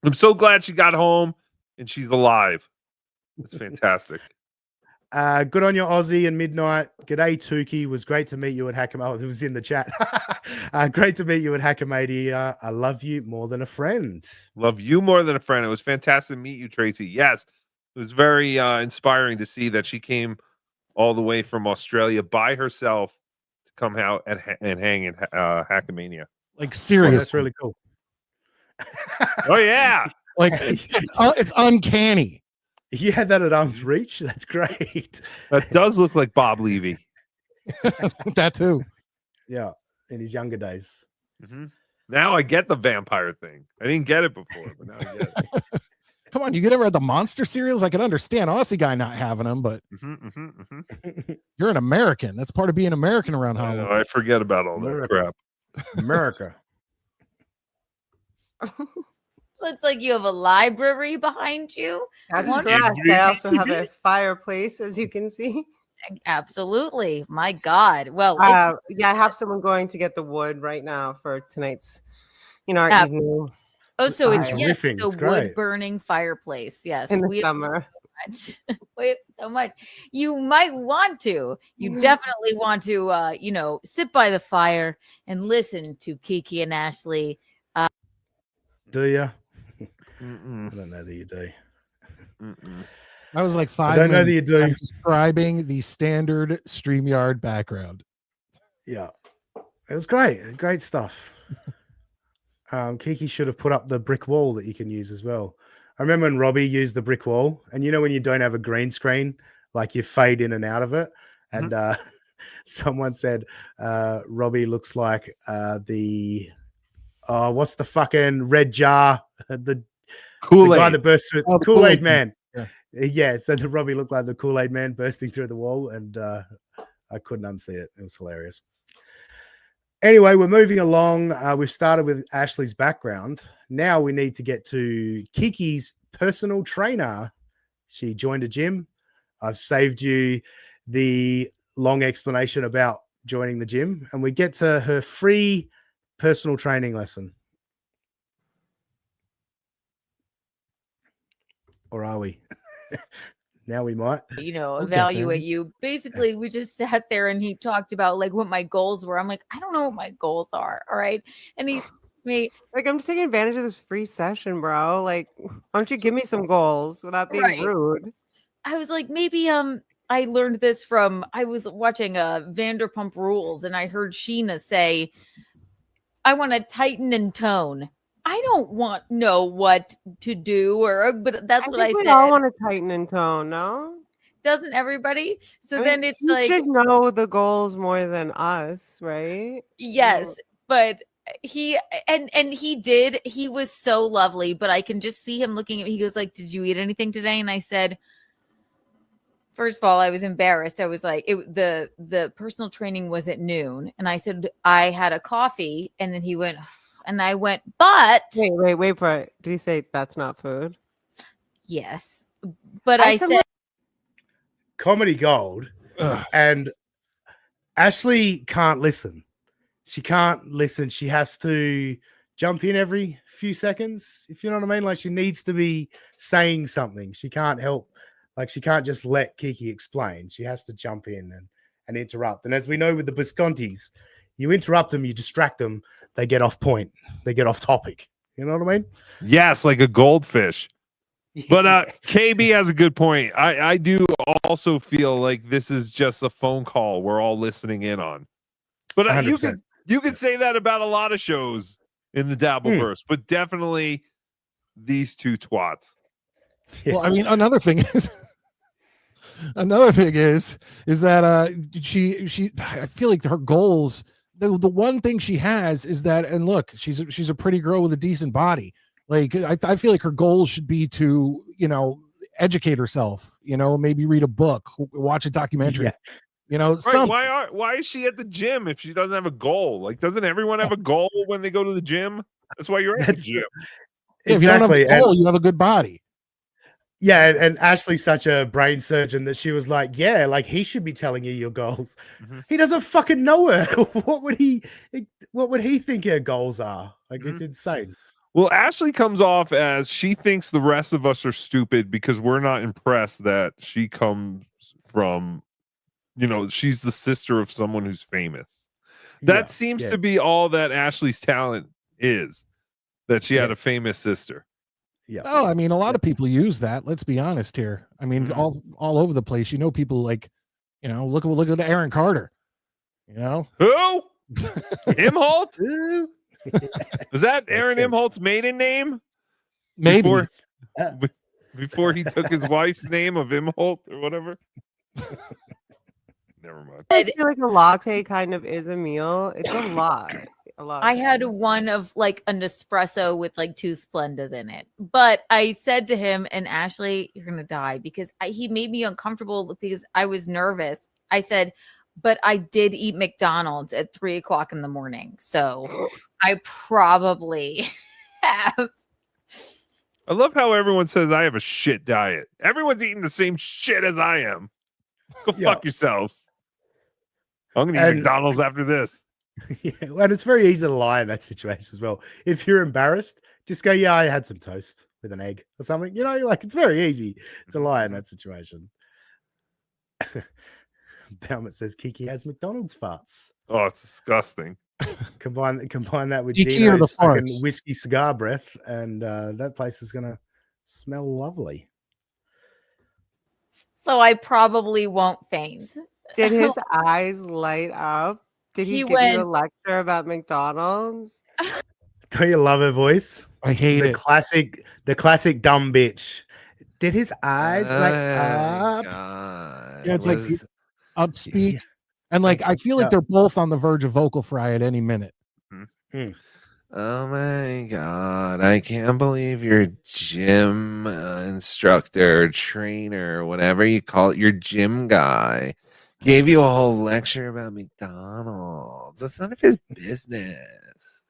I'm so glad she got home and she's alive. It's fantastic. Good on your Aussie and Midnight. G'day, Tuki. Was great to meet you at Hackam. Oh, it was in the chat. Great to meet you at Hackamania. I love you more than a friend. Love you more than a friend. It was fantastic to meet you, Tracy. Yes, it was very inspiring to see that she came all the way from Australia by herself to come out and hang in Hackamania. Like, seriously. That's really cool. Oh, yeah. Like, it's uncanny. You had that at arm's reach. That's great. That does look like Bob Levy. That too. Yeah, in his younger days. Now I get the vampire thing. I didn't get it before, but now I get it. Come on, you get ever had the monster cereals? I can understand Aussie guy not having them, but you're an American. That's part of being American around Halloween. I forget about all that crap. America. Looks like you have a library behind you. That's Wonderful. correct. I also have a fireplace, as you can see. Absolutely. My God. Well, yeah, I have someone going to get the wood right now for tonight's, our evening. Oh, so it's riffing. a It's great. wood burning fireplace. Yes, In the we have summer. so much. We have so much. You might want to. You definitely want to. Sit by the fire and listen to Kiki and Ashley. Do you? I don't know that you do. I was like 5 I don't know minutes that you do. describing the standard StreamYard background. Yeah, it was great. Great stuff. Kiki should have put up the brick wall that you can use as well. I remember when Robbie used the brick wall, and when you don't have a green screen, like you fade in and out of it. And someone said Robbie looks like what's the fucking red jar? The Kool-Aid. guy that bursts through Oh, the Kool-Aid Kool-Aid man. Yeah. So the Robbie looked like the Kool-Aid man bursting through the wall, and I couldn't unsee it. It was hilarious. Anyway, we're moving along. We've started with Ashley's background. Now we need to get to Kiki's personal trainer. She joined a gym. I've saved you the long explanation about joining the gym, and we get to her free personal training lesson. Or are we? Now we might. Evaluate you. Basically, we just sat there and he talked about like what my goals were. I'm like, I don't know what my goals are. All right. And he's me like, I'm just taking advantage of this free session, bro. Like, why don't you give me some goals without being rude? I was like, maybe I learned this from I was watching Vanderpump Rules and I heard Sheena say, I want to tighten and tone. I don't know what to do, but that's what I said. We all want to tighten and tone, no? Doesn't everybody? So I mean, then it's you like should know the goals more than us, right? yes, but he did. He was so lovely, but I can just see him looking at me. He goes like, "Did you eat anything today?" And I said, first of all, I was embarrassed. I was like, the personal training was at noon, and I said I had a coffee, and then he went. And I went, but wait for it. Did he say that's not food? Yes. But I said comedy gold. And Ashley can't listen. She can't listen. She has to jump in every few seconds, if you know what I mean. Like she needs to be saying something. She can't help. Like she can't just let Kiki explain. She has to jump in and interrupt. And as we know with the Biscontis, you interrupt them, you distract them, they get off point, they get off topic. You know what I mean? Yes, like a goldfish. But KB has a good point. I do also feel like this is just a phone call we're all listening in on. But you could say that about a lot of shows in the Dabbleverse, but definitely these two twats. Yes. Well, I mean, another thing is that she I feel like her goals. The one thing she has is that, and look, she's a pretty girl with a decent body. Like I feel like her goals should be to, educate herself, maybe read a book, watch a documentary, right, why is she at the gym if she doesn't have a goal? Like, doesn't everyone have a goal when they go to the gym? That's why you're at the gym. Exactly. If you don't have a goal, you have a good body. Yeah, and Ashley's such a brain surgeon that she was like, yeah, like he should be telling you your goals. Mm-hmm. He doesn't fucking know her. What would he think her goals are? Like, it's insane. Well, Ashley comes off as she thinks the rest of us are stupid because we're not impressed that she comes from, she's the sister of someone who's famous. That seems to be all that Ashley's talent is, that she had a famous sister. Yeah. Oh, I mean, a lot of people use that. Let's be honest here. I mean, all over the place. People like, look at Aaron Carter. Who? Imholt? Was that Aaron Imholt's maiden name? Maybe before he took his wife's name of Imholt or whatever. Never mind. I feel like a latte kind of is a meal. It's a lot. I had one of like an espresso with like 2 Splendas in it. But I said to him, and Ashley, you're going to die, because he made me uncomfortable because I was nervous. I said, but I did eat McDonald's at 3:00 in the morning. So I probably have. I love how everyone says I have a shit diet. Everyone's eating the same shit as I am. Go fuck yourselves. I'm going to eat McDonald's after this. Yeah, and it's very easy to lie in that situation as well. If you're embarrassed, just go, yeah, I had some toast with an egg or something. You're like, it's very easy to lie in that situation. Baumet says Kiki has McDonald's farts. Oh, it's disgusting. Combine that with Kiki Gino's or the fucking farts? whiskey cigar breath, and that place is gonna smell lovely. So I probably won't faint. Did his eyes light up? Did he give you a lecture about McDonald's? Don't you love her voice? I hate the it. The classic dumb bitch. Did his eyes light up? Yeah, it's like upspeak. And like I feel like they're both on the verge of vocal fry at any minute. Oh my god, I can't believe your gym instructor, trainer, whatever you call it, your gym guy, gave you a whole lecture about McDonald's. That's none of his business.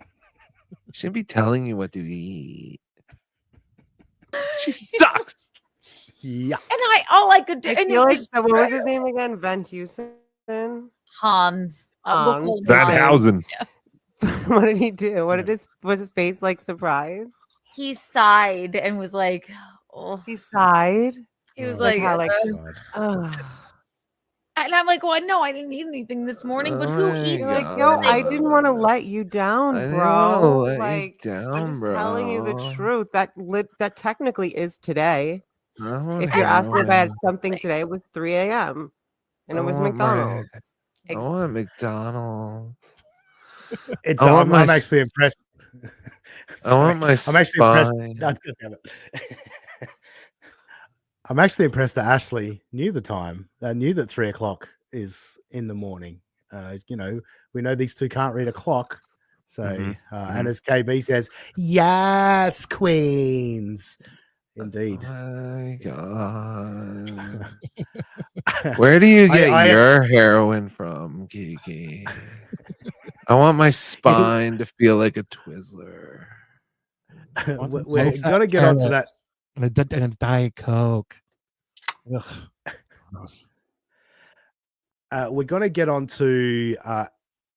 He shouldn't be telling you what to eat. She sucks. Yeah. And all I could do. I feel like what was his name again? Van Heusen? Hans. Van Housen. What did he do? Was his face like surprised? He sighed and was like, oh. He sighed. He was Like like, how, like, and I'm like, well, no, I didn't eat anything this morning, but who eats? you're like, yo, I didn't want to let you down, I bro. know, let you Like, down, I'm just telling you the bro. truth. That technically is today. I If you're asking if I had want something today, it was 3 a.m. and it was my- McDonald's. I want McDonald's. It's I want my I'm actually impressed. I want my I'm actually impressed. spine. No, damn it. I'm actually impressed that Ashley knew the time. Knew that 3 o'clock is in the morning. You know, we know these two can't read a clock. So, and as KB says, yes, queens. Indeed. Oh my God. Where do you get I- your heroin from, Kiki? I want my spine to feel like a Twizzler. We're gonna get onto that. And a Diet Coke. Ugh. Gross. We're gonna get onto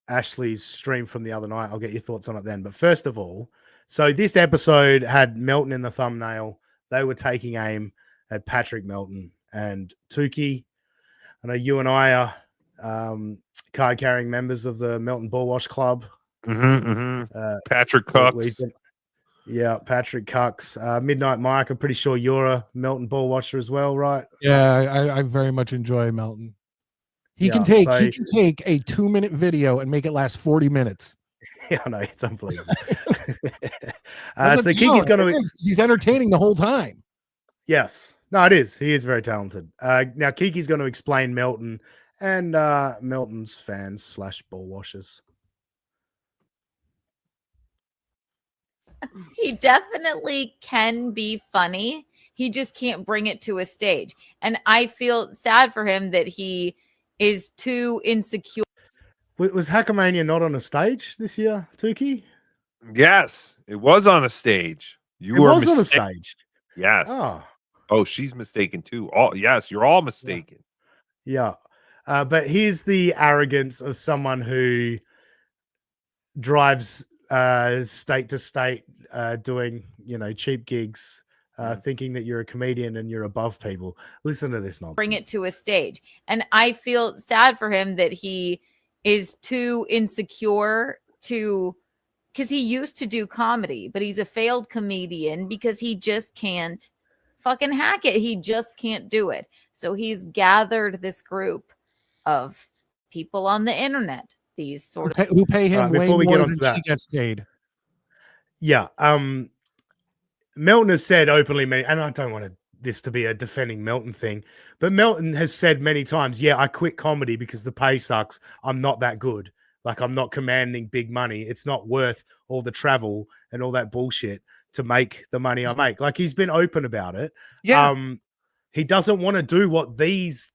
Ashley's stream from the other night. I'll get your thoughts on it then. But first of all, so this episode had Melton in the thumbnail. They were taking aim at Patrick Melton and Tuki. I know you and I are card-carrying members of the Melton Ballwash Club. Patrick Cox. Yeah, Patrick Cox. Midnight Mike, I'm pretty sure you're a Melton ball watcher as well, right? Yeah, I very much enjoy Melton. He Yeah, can take so- he can take a 2-minute video and make it last 40 minutes. Yeah, I know, it's unbelievable. That's So what Kiki's going it is, 'cause he's entertaining the whole time. Yes. No, it is. He is very talented. Now Kiki's going to explain Melton and Melton's fans / ball washers. He definitely can be funny. He just can't bring it to a stage. And I feel sad for him that he is too insecure. Was Hackamania not on a stage this year, Tuki? Yes, it was on a stage. You It were was on a mistake- stage. Yes. Oh, she's mistaken too. Yes, you're all mistaken. Yeah. But here's the arrogance of someone who drives state to state doing, cheap gigs, thinking that you're a comedian and you're above people. Listen to this nonsense. Bring it to a stage. And I feel sad for him that he is too insecure because he used to do comedy, but he's a failed comedian because he just can't fucking hack it. He just can't do it. So he's gathered this group of people on the internet, these sort of Who pay him way before we more get onto than she that. gets paid. Yeah. Melton has said openly, and I don't want this to be a defending Melton thing, but Melton has said many times, yeah, I quit comedy because the pay sucks. I'm not that good. Like, I'm not commanding big money. It's not worth all the travel and all that bullshit to make the money I make. Like, he's been open about it. Yeah. He doesn't want to do what these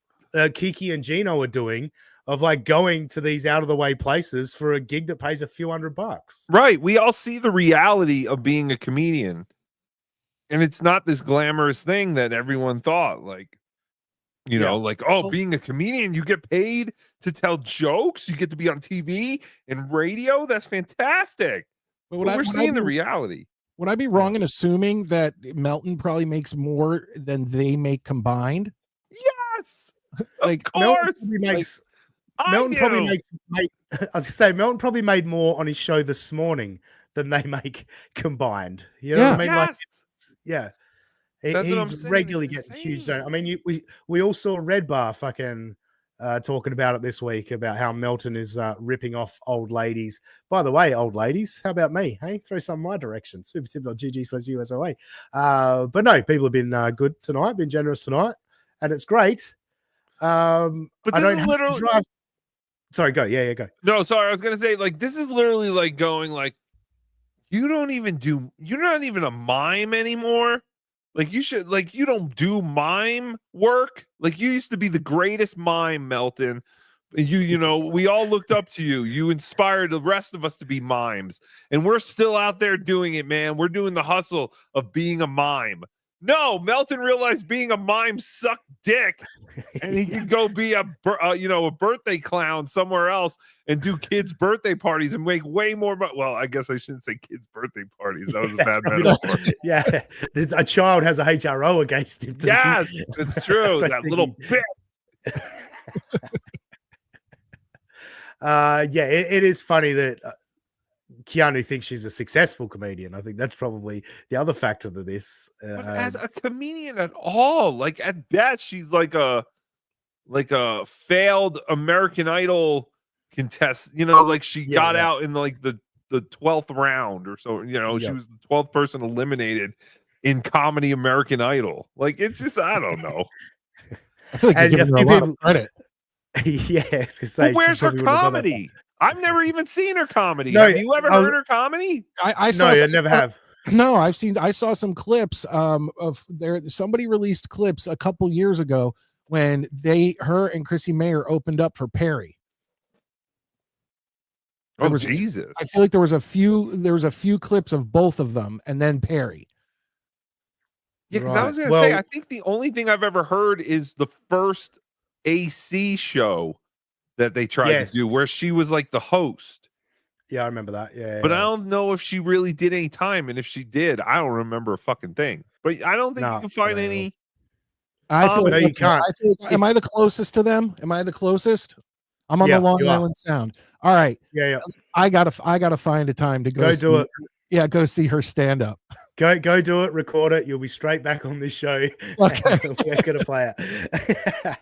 Kiki and Geno are doing, of like going to these out of the way places for a gig that pays a few $100. Right. We all see the reality of being a comedian. And it's not this glamorous thing that everyone thought. Like, being a comedian, you get paid to tell jokes, you get to be on TV and radio. That's fantastic. But we're seeing the reality. Would I be wrong in assuming that Melton probably makes more than they make combined? Yes. Like, of course. Melton probably makes I was gonna say Melton probably made more on his show this morning than they make combined. You know what I mean? Like, yeah. That's what I'm He's saying, regularly getting huge. I mean, we all saw Red Bar fucking talking about it this week about how Melton is ripping off old ladies. By the way, old ladies, how about me? Hey, throw some my direction. supertip.gg/USOA. But no, people have been good tonight, been generous tonight, and it's great. But I this don't is have literally to drive. Sorry, go. Yeah, go. No, sorry, I was gonna say, like, this is literally like going like, you're not even a mime anymore. Like, you don't do mime work. Like, you used to be the greatest mime, Melton. We all looked up to you. You inspired the rest of us to be mimes. And we're still out there doing it, man. We're doing the hustle of being a mime. No, Melton realized being a mime sucked dick, and he could go be a birthday clown somewhere else and do kids' birthday parties and make way more. Well, I guess I shouldn't say kids' birthday parties. That was a bad metaphor. Yeah, a child has a HRO against him. Yes, it's true. That little bit. It is funny that Keanu thinks she's a successful comedian. I think that's probably the other factor to this. But as a comedian at all, like at best, she's like a failed American Idol contestant. Like she got out in like the 12th round or so. She was the 12th person eliminated in comedy American Idol. Like it's just I don't know. I feel like you're giving her a lot of credit. Well, where's her comedy? I've never even seen her comedy. Have you ever heard her comedy? I never have. No, I saw some clips of somebody released clips a couple years ago when her and Chrissy Mayer opened up for Perry. Jesus. I feel like there was a few clips of both of them and then Perry. Yeah, because I was gonna say I think the only thing I've ever heard is the first AC show that they tried to do where she was like the host. Yeah, I remember that. Yeah. But I don't know if she really did any time. And if she did, I don't remember a fucking thing. But I don't think you can find any. I feel like you can't. Am I the closest to them? Am I the closest? I'm on the Long Island Sound. All right. Yeah. I gotta find a time to go do it. Yeah, go see her stand up. Go do it, record it. You'll be straight back on this show. Okay. We're gonna play it.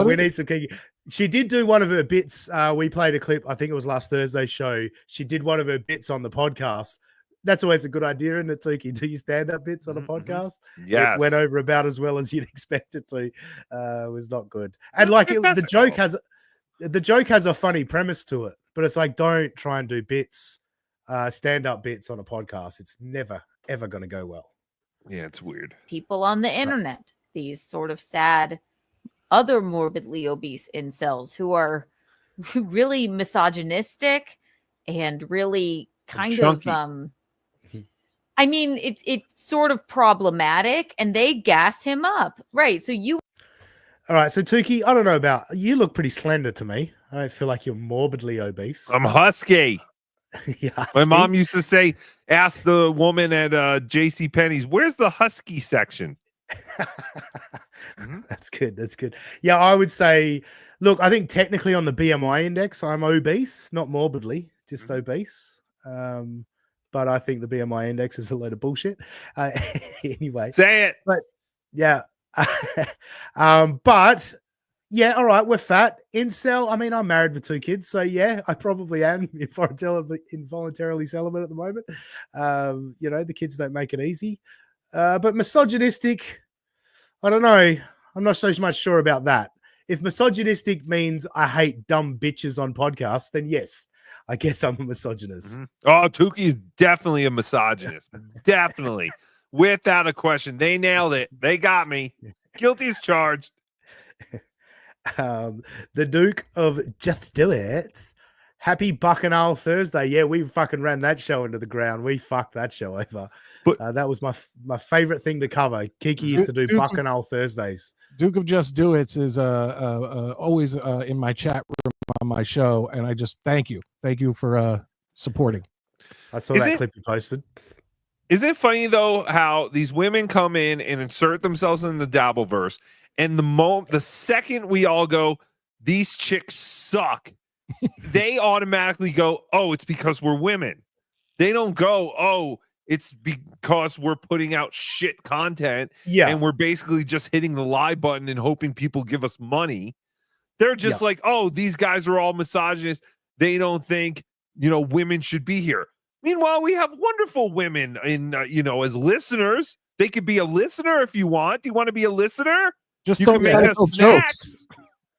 We need some Kiki. She did do one of her bits. We played a clip, I think it was last Thursday's show. She did one of her bits on the podcast. That's always a good idea, isn't it, Tuki? Do you stand-up bits on a podcast? Yes. It went over about as well as you'd expect it to. It was not good. And like the joke has a funny premise to it, but it's like, don't try and do bits, stand-up bits on a podcast. It's never, ever going to go well. Yeah, it's weird. People on the internet, these sort of sad, other morbidly obese incels who are really misogynistic and really kind of I mean, it's sort of problematic, and they gas him up, right? So you. All right, so Tuki, I don't know about you. Look pretty slender to me. I don't feel like you're morbidly obese. I'm husky. My mom used to say, ask the woman at J.C. Penney's, where's the husky section? That's good. That's good. Yeah, I would say, look, I think technically on the BMI index, I'm obese, not morbidly, just obese. But I think the BMI index is a load of bullshit. Anyway, say it. But yeah, but yeah, all right, we're fat. Incel. I mean, I'm married with 2 kids, so yeah, I probably am involuntarily celibate at the moment. The kids don't make it easy. But misogynistic, I don't know. I'm not so much sure about that. If misogynistic means I hate dumb bitches on podcasts, then yes, I guess I'm a misogynist. Oh, Tuki is definitely a misogynist. Definitely. Without a question. They nailed it. They got me. Guilty as charged. The Duke of Just Do It. Happy Bacchanal Thursday. Yeah, we fucking ran that show into the ground. We fucked that show over. But that was my favorite thing to cover. Kiki used to do Bacchanal Thursdays. Duke of Just Do It is always in my chat room on my show, and I just thank you for supporting. I saw that clip you posted. Is it funny though how these women come in and insert themselves in the Dabbleverse, and the second we all go, these chicks suck, they automatically go, oh, it's because we're women. They don't go, oh, it's because we're putting out shit content, and we're basically just hitting the like button and hoping people give us money. They're just like, oh, these guys are all misogynists. They don't think, women should be here. Meanwhile, we have wonderful women in, as listeners. They could be a listener if you want. Do you want to be a listener? Just you don't can make us snacks. jokes.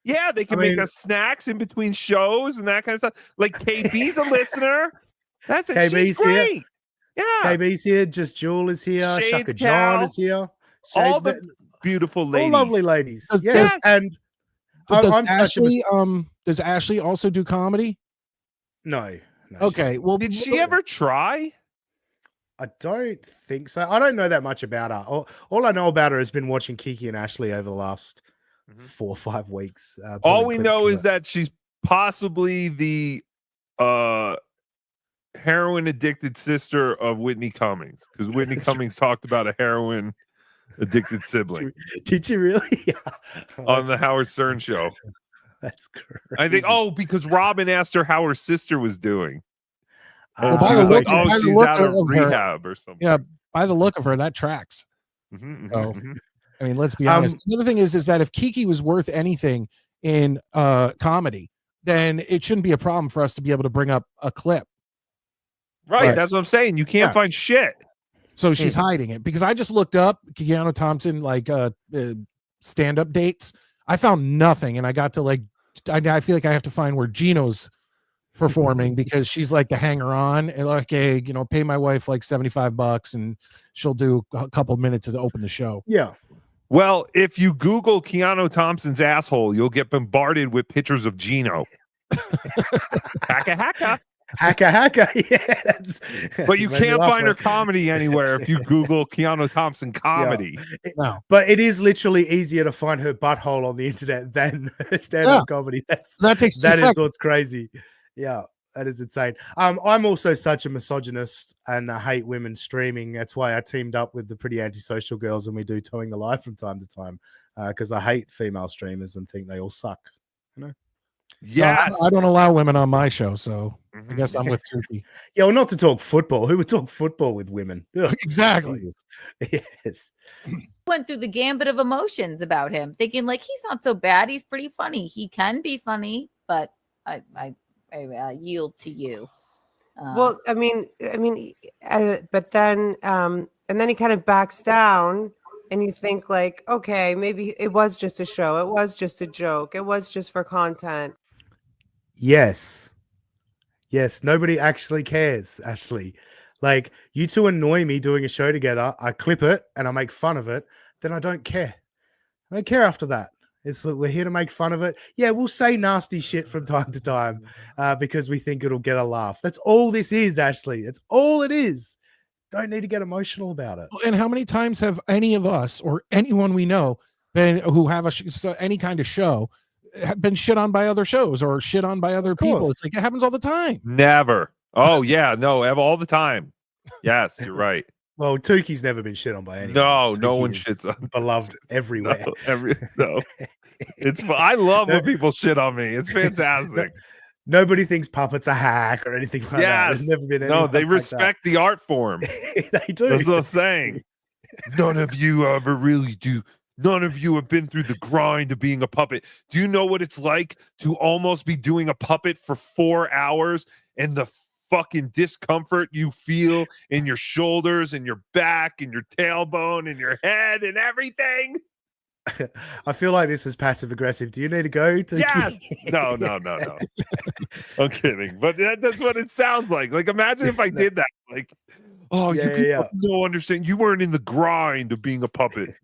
Yeah, they can make us snacks in between shows and that kind of stuff. Like KB's a listener. That's it. KB's She's great. Here. Yeah. KB's here. Just Jewel is here. Shades Shaka Cal. John is here. All the beautiful ladies. All lovely ladies. Does- Yes. does- And Does I'm such a does Ashley also do comedy? No. Okay. Well, did she ever try? I don't think so. I don't know that much about her. All I know about her has been watching Kiki and Ashley over the last 4 or 5 weeks. All we know is that she's possibly the heroin addicted sister of Whitney Cummings, because Whitney Cummings talked about a heroin addicted sibling. Did you really? On the Howard Stern show. That's crazy. I think, because Robin asked her how her sister was doing. And Well, she by was the like, look- by the she's look out of of her- rehab or something. Yeah, by the look of her, that tracks. So, I mean, let's be honest. The other thing is that if Kiki was worth anything in comedy, then it shouldn't be a problem for us to be able to bring up a clip. Right, that's what I'm saying. You can't find shit. So she's hiding it, because I just looked up Keanu Thompson stand-up dates. I found nothing, and I got to I feel like I have to find where Geno's performing, because she's like the hanger-on, and pay my wife like $75 and she'll do a couple minutes to open the show. Yeah. Well, if you Google Keanu Thompson's asshole, you'll get bombarded with pictures of Geno. Hacka. Yeah, but you can't find her comedy anywhere if you Google Keanu Thompson comedy. Yeah. No, but it is literally easier to find her butthole on the internet than stand-up comedy. That takes 2 that seconds. is what's crazy. Yeah, that is insane. I'm also such a misogynist and I hate women streaming. That's why I teamed up with the Pretty Antisocial Girls, and we do Towing the Live from time to time, because I hate female streamers and think they all suck. You know. Yes. I don't allow women on my show, so I guess I'm with Tuki. Yeah, well, not to talk football. Who would talk football with women? Ugh, exactly. Jesus. Yes. Went through the gambit of emotions about him, thinking like he's not so bad. He's pretty funny. He can be funny, but I yield to you. Well, but then and then he kind of backs down, and you think like, okay, maybe it was just a show. It was just a joke. It was just for content. Yes. Nobody actually cares, Ashley. Like, you two annoy me doing a show together. I clip it and I make fun of it. Then I don't care. I don't care after that. It's like, we're here to make fun of it. Yeah, we'll say nasty shit from time to time because we think it'll get a laugh. That's all this is, Ashley. That's all it is. Don't need to get emotional about it. And how many times have any of us or anyone we know who have any kind of show have been shit on by other shows or shit on by other people? It's like it happens all the time. Never. Oh yeah, no, all the time. Yes, you're right. Well, Tuki's never been shit on by anyone. No one shits on. Beloved everywhere. No. It's. I love when people shit on me. It's fantastic. Nobody thinks puppets a hack or anything like that. There's never been anything they like respect the art form. They do. That's what I'm saying. None of you ever really do. None of you have been through the grind of being a puppet. Do you know what it's like to almost be doing a puppet for 4 hours and the fucking discomfort you feel in your shoulders and your back and your tailbone and your head and everything? I feel like this is passive aggressive. Do you need to go to? Yes. No. I'm kidding, but that's what it sounds like. Like, imagine if I did that. Like, you don't understand. You weren't in the grind of being a puppet.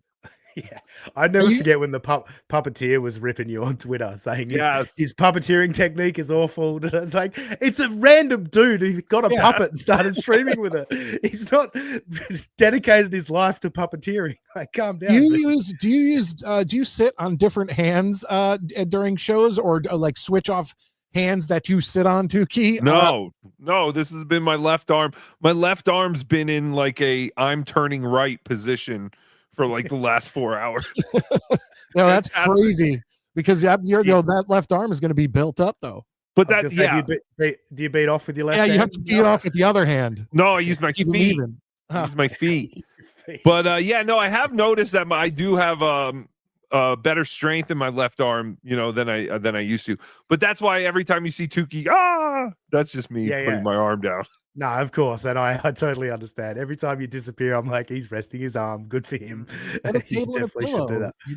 Yeah, I never forget when the puppeteer was ripping you on Twitter, saying his puppeteering technique is awful. And I was like, it's a random dude who got a puppet and started streaming with it. He's not dedicated his life to puppeteering. Like, calm down. Do you sit on different hands during shows, or like switch off hands that you sit on, Tuki? No, this has been my left arm. My left arm's been in like a I'm turning right position for like the last 4 hours. No, that's crazy, because that left arm is going to be built up though. But do you beat off with your left hand? You have to beat off with the other hand. No, I use my feet. I use my feet. But I have noticed that I do have better strength in my left arm, than I used to. But that's why every time you see Tuki, that's just me putting my arm down. No, of course, and I totally understand. Every time you disappear, I'm like, he's resting his arm. Good for him. You definitely should do that. You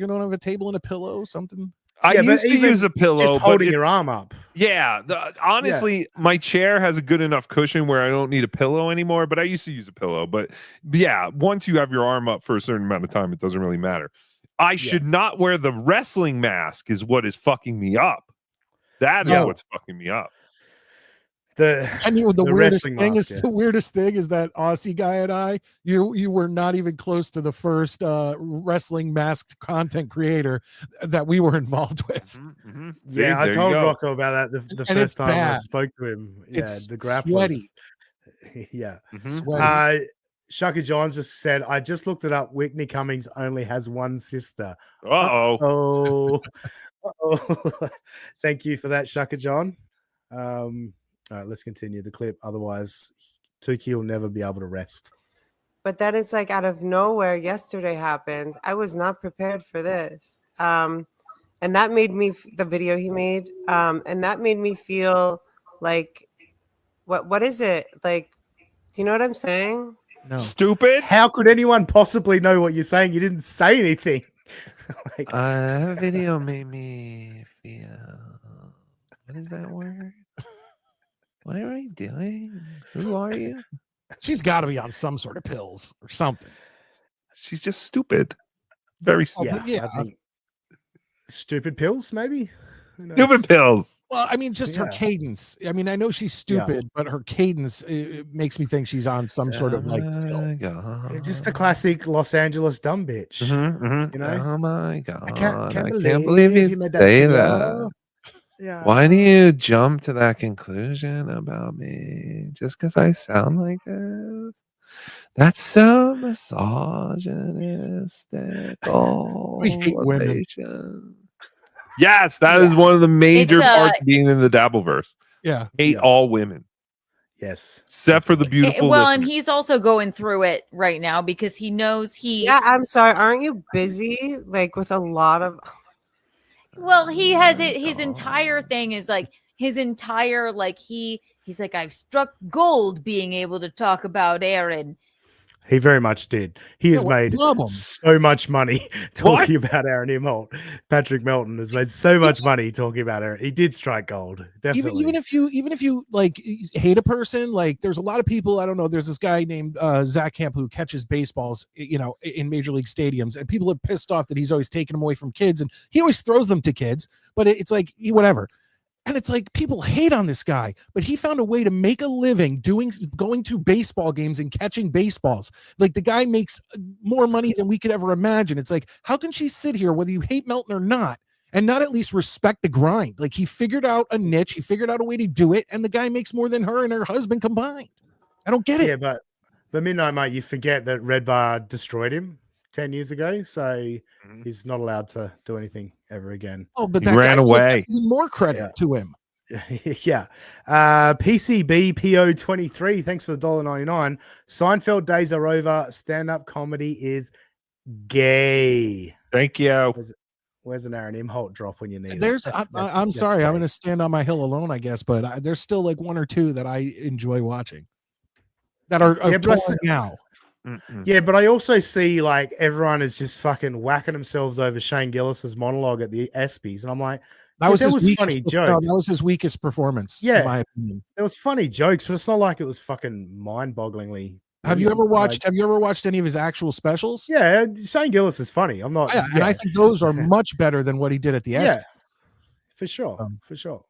don't have a table and a pillow, something. I used to use a pillow, just holding your arm up. Yeah, honestly, my chair has a good enough cushion where I don't need a pillow anymore. But I used to use a pillow. But yeah, once you have your arm up for a certain amount of time, it doesn't really matter. I should not wear the wrestling mask. Is what is fucking me up. That is what's fucking me up. I mean, the weirdest wrestling thing mask, is the weirdest thing is that Aussie guy and I, you were not even close to the first wrestling masked content creator that we were involved with. See, Yeah, I there you told go. Rocco about that the And it's first time I bad. spoke to him. Yeah, It's the grapplers. sweaty. Yeah. Sweaty. Shaka Johns just said, I just looked it up. Whitney Cummings only has one sister. Uh-oh. Oh. Thank you for that, Shaka John. All right, let's continue the clip. Otherwise, Tuki will never be able to rest. But then it's like out of nowhere yesterday happened. I was not prepared for this. And that made me the video he made. And that made me feel like what is it? Like, do you know what I'm saying? No. Stupid. How could anyone possibly know what you're saying? You didn't say anything. That video made me feel. What is that word? What are we doing? Who are you? She's got to be on some sort of pills or something. She's just stupid. Very stupid. I think stupid pills, maybe. Stupid pills. Well, I mean, just her cadence. I mean, I know she's stupid, but her cadence it makes me think she's on some sort of like pill. Just the classic Los Angeles dumb bitch. You know? Oh my god! I can't believe you made say video. that. Yeah. Why do you jump to that conclusion about me just because I sound like this? That's so misogynistic. We hate women. Elevation. Yes, that is one of the major parts of being in the Dabbleverse. Yeah. Hate all women. Yes. Except for the beautiful Well, listeners. and he's also going through it right now because he knows he. Yeah, I'm sorry. Aren't you busy? Like with a lot of. Well, he has it. His entire thing is like his entire like he's like I've struck gold being able to talk about Aaron. He very much did. He has made so much money talking about Aaron Imholt. Patrick Melton has made so much money talking about Aaron. He did strike gold. Definitely. Even if you like hate a person, like there's a lot of people. I don't know. There's this guy named Zach Camp who catches baseballs, you know, in major league stadiums, and people are pissed off that he's always taking them away from kids, and he always throws them to kids. But it's like whatever. And it's like people hate on this guy, but he found a way to make a living going to baseball games and catching baseballs. Like the guy makes more money than we could ever imagine. It's like, how can she sit here, whether you hate Melton or not, and not at least respect the grind? Like he figured out a niche, he figured out a way to do it, and the guy makes more than her and her husband combined. I don't get it. Yeah, but Midnight Mate, you forget that Red Bar destroyed him 10 years ago, so he's not allowed to do anything ever again. Oh, but he that ran away. That's even more credit to him. Yeah. PCB PO23, thanks for the $1.99. Seinfeld days are over. Stand-up comedy is gay. Thank you. Where's an Aaron Imholt drop when you need There's, it? I'm sorry, I'm going to stand on my hill alone, I guess, but there's still like one or two that I enjoy watching that are touring now. Yeah, but I also see like everyone is just fucking whacking themselves over Shane Gillis's monologue at the ESPYs, and I'm like, That was, funny jokes. That was his weakest performance, Yeah, in my opinion. There was funny jokes, but it's not like it was fucking mind-bogglingly. Have you ever watched? Like, have you ever watched any of his actual specials? Yeah, Shane Gillis is funny. I'm not. Yeah, and I think those are much better than what he did at the ESPYs. Yeah, for sure, for sure.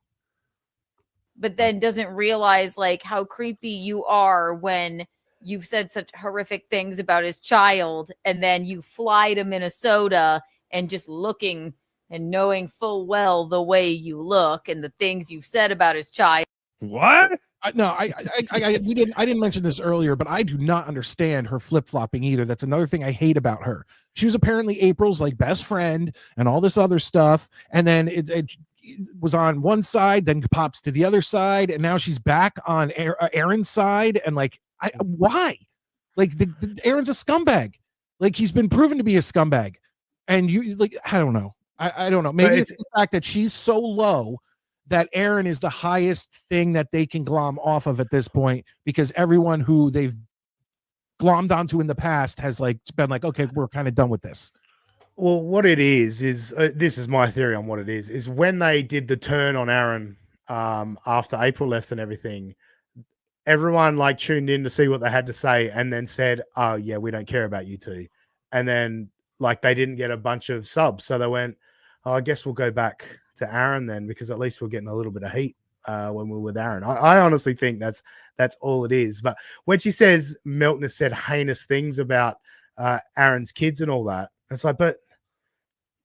But then doesn't realize like how creepy you are when you've said such horrific things about his child, and then you fly to Minnesota and just looking and knowing full well the way you look and the things you've said about his child. What? I didn't mention this earlier, but I do not understand her flip-flopping either. That's another thing I hate about her. She was apparently April's like best friend and all this other stuff, and then it was on one side, then pops to the other side, and now she's back on Aaron's side. And like, why? Like, Aaron's a scumbag. Like, he's been proven to be a scumbag, and you like, I don't know. I don't know. Maybe it's the fact that she's so low that Aaron is the highest thing that they can glom off of at this point, because everyone who they've glommed onto in the past has like been like, okay, we're kind of done with this. Well, what it is this is my theory on what it is when they did the turn on Aaron after April left and everything, everyone like tuned in to see what they had to say and then said, oh yeah, we don't care about you two. And then like they didn't get a bunch of subs. So they went, oh, I guess we'll go back to Aaron then, because at least we're getting a little bit of heat when we were with Aaron. I honestly think that's all it is. But when she says Melton has said heinous things about Aaron's kids and all that, it's like, but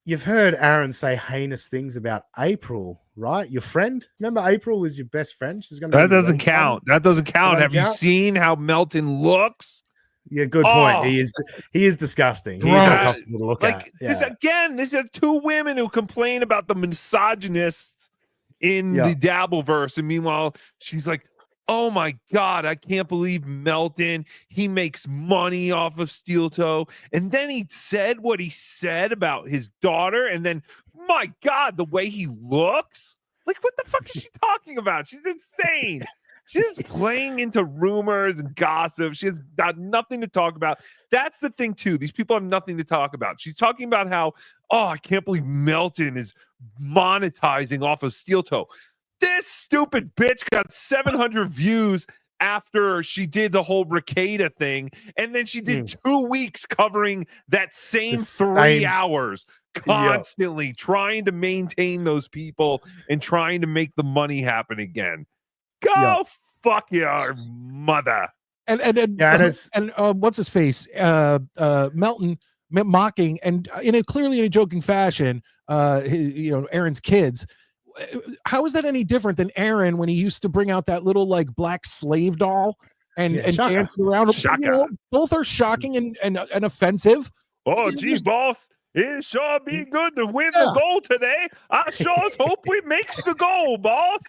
you've heard Aaron say heinous things about April, right? Your friend. Remember, April was your best friend. She's gonna. That doesn't count. That doesn't count. Have you count? seen how Melton looks? Yeah, good point. Oh. He is disgusting. He is uncomfortable to look at. Yeah. These are two women who complain about the misogynists in the Dabbleverse, and meanwhile, she's like, "Oh my God, I can't believe Melton. He makes money off of Steel Toe." And then he said what he said about his daughter, and then, my God, the way he looks. Like, what the fuck is she talking about? She's insane. She's playing into rumors and gossip. She has got nothing to talk about. That's the thing, too. These people have nothing to talk about. She's talking about how, oh, I can't believe Melton is monetizing off of Steel Toe. This stupid bitch got 700 views after she did the whole Ricada thing. And then she did 2 weeks covering that same 3 hours, constantly trying to maintain those people and trying to make the money happen again. Go fuck your mother. And what's his face? Melton mocking and clearly in a joking fashion, Aaron's kids. How is that any different than Aaron when he used to bring out that little like black slave doll and dance around? Both are shocking and offensive. Oh, geez, boss. It sure be good to win the goal today. I sure hope we makes the goal, boss.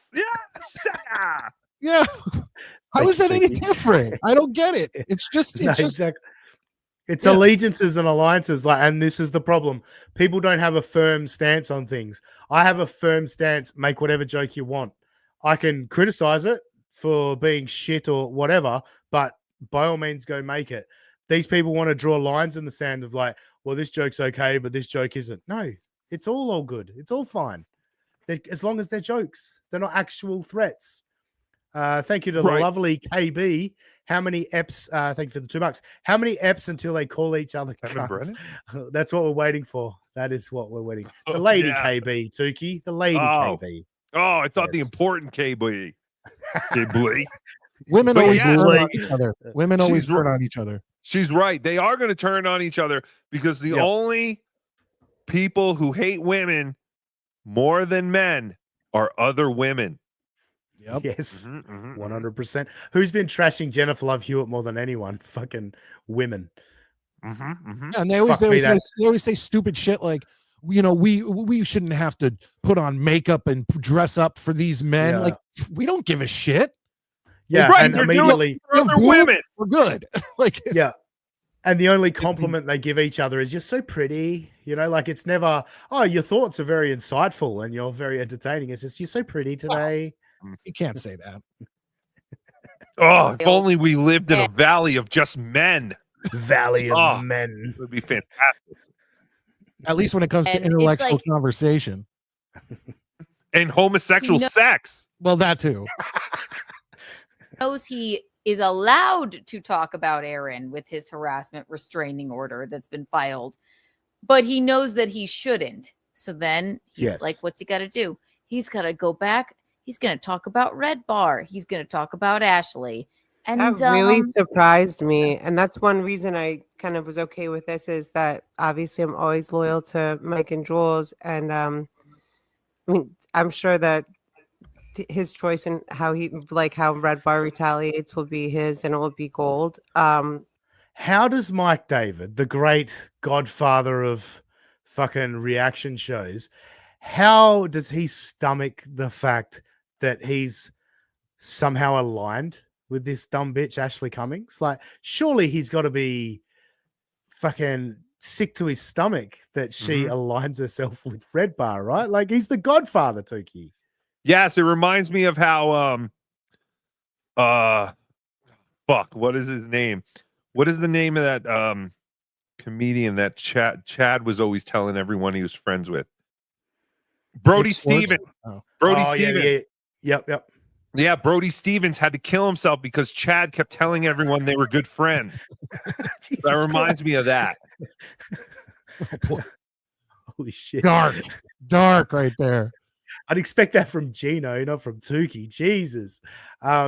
Yeah. How is that any different? I don't get it. It's just exactly. It's allegiances and alliances, and this is the problem. People don't have a firm stance on things. I have a firm stance. Make whatever joke you want. I can criticize it for being shit or whatever, but by all means, go make it. These people want to draw lines in the sand of like, well, this joke's okay, but this joke isn't. No, it's all good. It's all fine. As long as they're jokes. They're not actual threats. Thank you to the lovely KB. How many eps? Thank you for the $2. How many eps until they call each other cunts? That's what we're waiting for. That is what we're waiting. The lady KB, Tuki. The lady KB. Oh, I thought the important KB. KB. Women always turn on each other. Women always turn on each other. She's right. They are going to turn on each other because the only people who hate women more than men are other women. Yep. Yes, 100%. Who's been trashing Jennifer Love Hewitt more than anyone? Fucking women. And they always say stupid shit like, we shouldn't have to put on makeup and dress up for these men. Like, we don't give a shit. Yeah, like, and immediately other women. We're good. Like, and the only compliment they give each other is, "You're so pretty." Like it's never, "Oh, your thoughts are very insightful and you're very entertaining." It's just, "You're so pretty today." You can't say that. Oh, if only we lived in a valley of just men. Valley of men. It would be fantastic. At least when it comes to intellectual conversation. And homosexual sex. Well, that too. Knows he is allowed to talk about Aaron with his harassment restraining order that's been filed, but he knows that he shouldn't. So then he's like, what's he got to do? He's got to go back. He's going to talk about Red Bar. He's going to talk about Ashley. And that really surprised me. And that's one reason I kind of was okay with this, is that obviously I'm always loyal to Mike and Jules. And I mean, I'm sure that his choice and how Red Bar retaliates will be his, and it will be gold. How does Mike David, the great godfather of fucking reaction shows, how does he stomach the fact that he's somehow aligned with this dumb bitch Ashley Cummings? Like, surely he's got to be fucking sick to his stomach that she aligns herself with Red Bar, right? Like, he's the godfather, Tuki. Yes, it reminds me of how what is his name? What is the name of that comedian that Chad was always telling everyone he was friends with? Brody Stevens. Brody Stevens. Yep. Yeah, Brody Stevens had to kill himself because Chad kept telling everyone they were good friends. That reminds me of that. Holy shit. Dark right there. I'd expect that from Gino, not from Tuki. Jesus.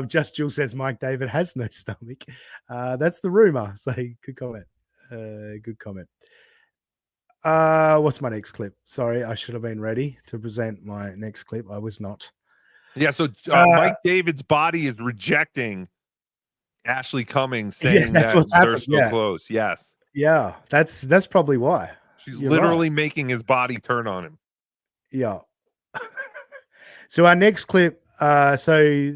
Just Jill says Mike David has no stomach. That's the rumor. So good comment. Good comment. What's my next clip? Sorry, I should have been ready to present my next clip. I was not. Yeah, so Mike David's body is rejecting Ashley Cummings, saying that's that what's they're happened, so yeah. close. Yes. Yeah, that's probably why. She's You're literally right. making his body turn on him. Yeah. So our next clip, so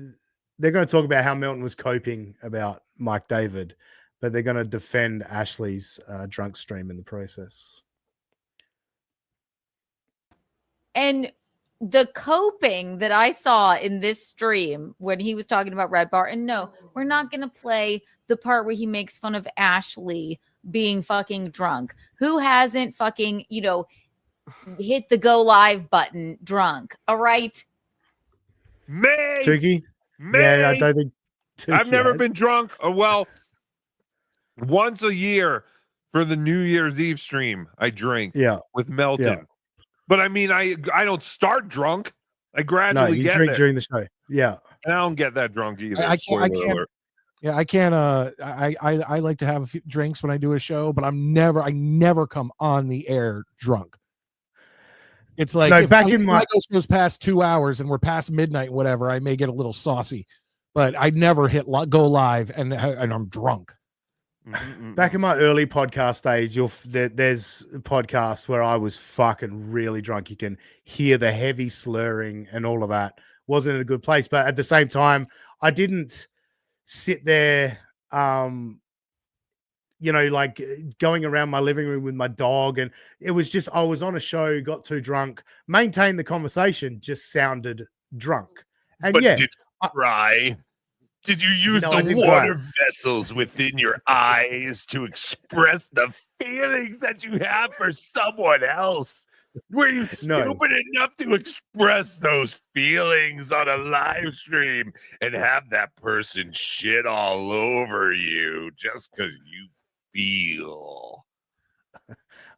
they're going to talk about how Melton was coping about Mike David, but they're going to defend Ashley's drunk stream in the process. And the coping that I saw in this stream when he was talking about Red Bar, and no, we're not going to play the part where he makes fun of Ashley being fucking drunk. Who hasn't fucking, hit the go live button drunk? All right. May. Tuki? Yeah, I don't think I've Tuki never has. been drunk. Well, once a year for the New Year's Eve stream, I drink with Melton. Yeah. But I mean, I don't start drunk. I No, gradually you get drink there. during the show. Yeah. And I don't get that drunk either. I Spoiler can't. alert. Yeah, I can't. I like to have a few drinks when I do a show, but I never come on the air drunk. It's like No, if back my in my- show goes past 2 hours and we're past midnight, whatever, I may get a little saucy, but I never hit go live and I'm drunk. Back in my early podcast days, there's podcasts where I was fucking really drunk. You can hear the heavy slurring and all of that. Wasn't in a good place, but at the same time, I didn't sit there, like going around my living room with my dog, and it was just I was on a show, got too drunk, maintained the conversation, just sounded drunk, and But yeah, did you try? Did you use No, I the didn't water try. vessels within your eyes to express the feelings that you have for someone else? Were you No. stupid enough to express those feelings on a live stream and have that person shit all over you just because you feel?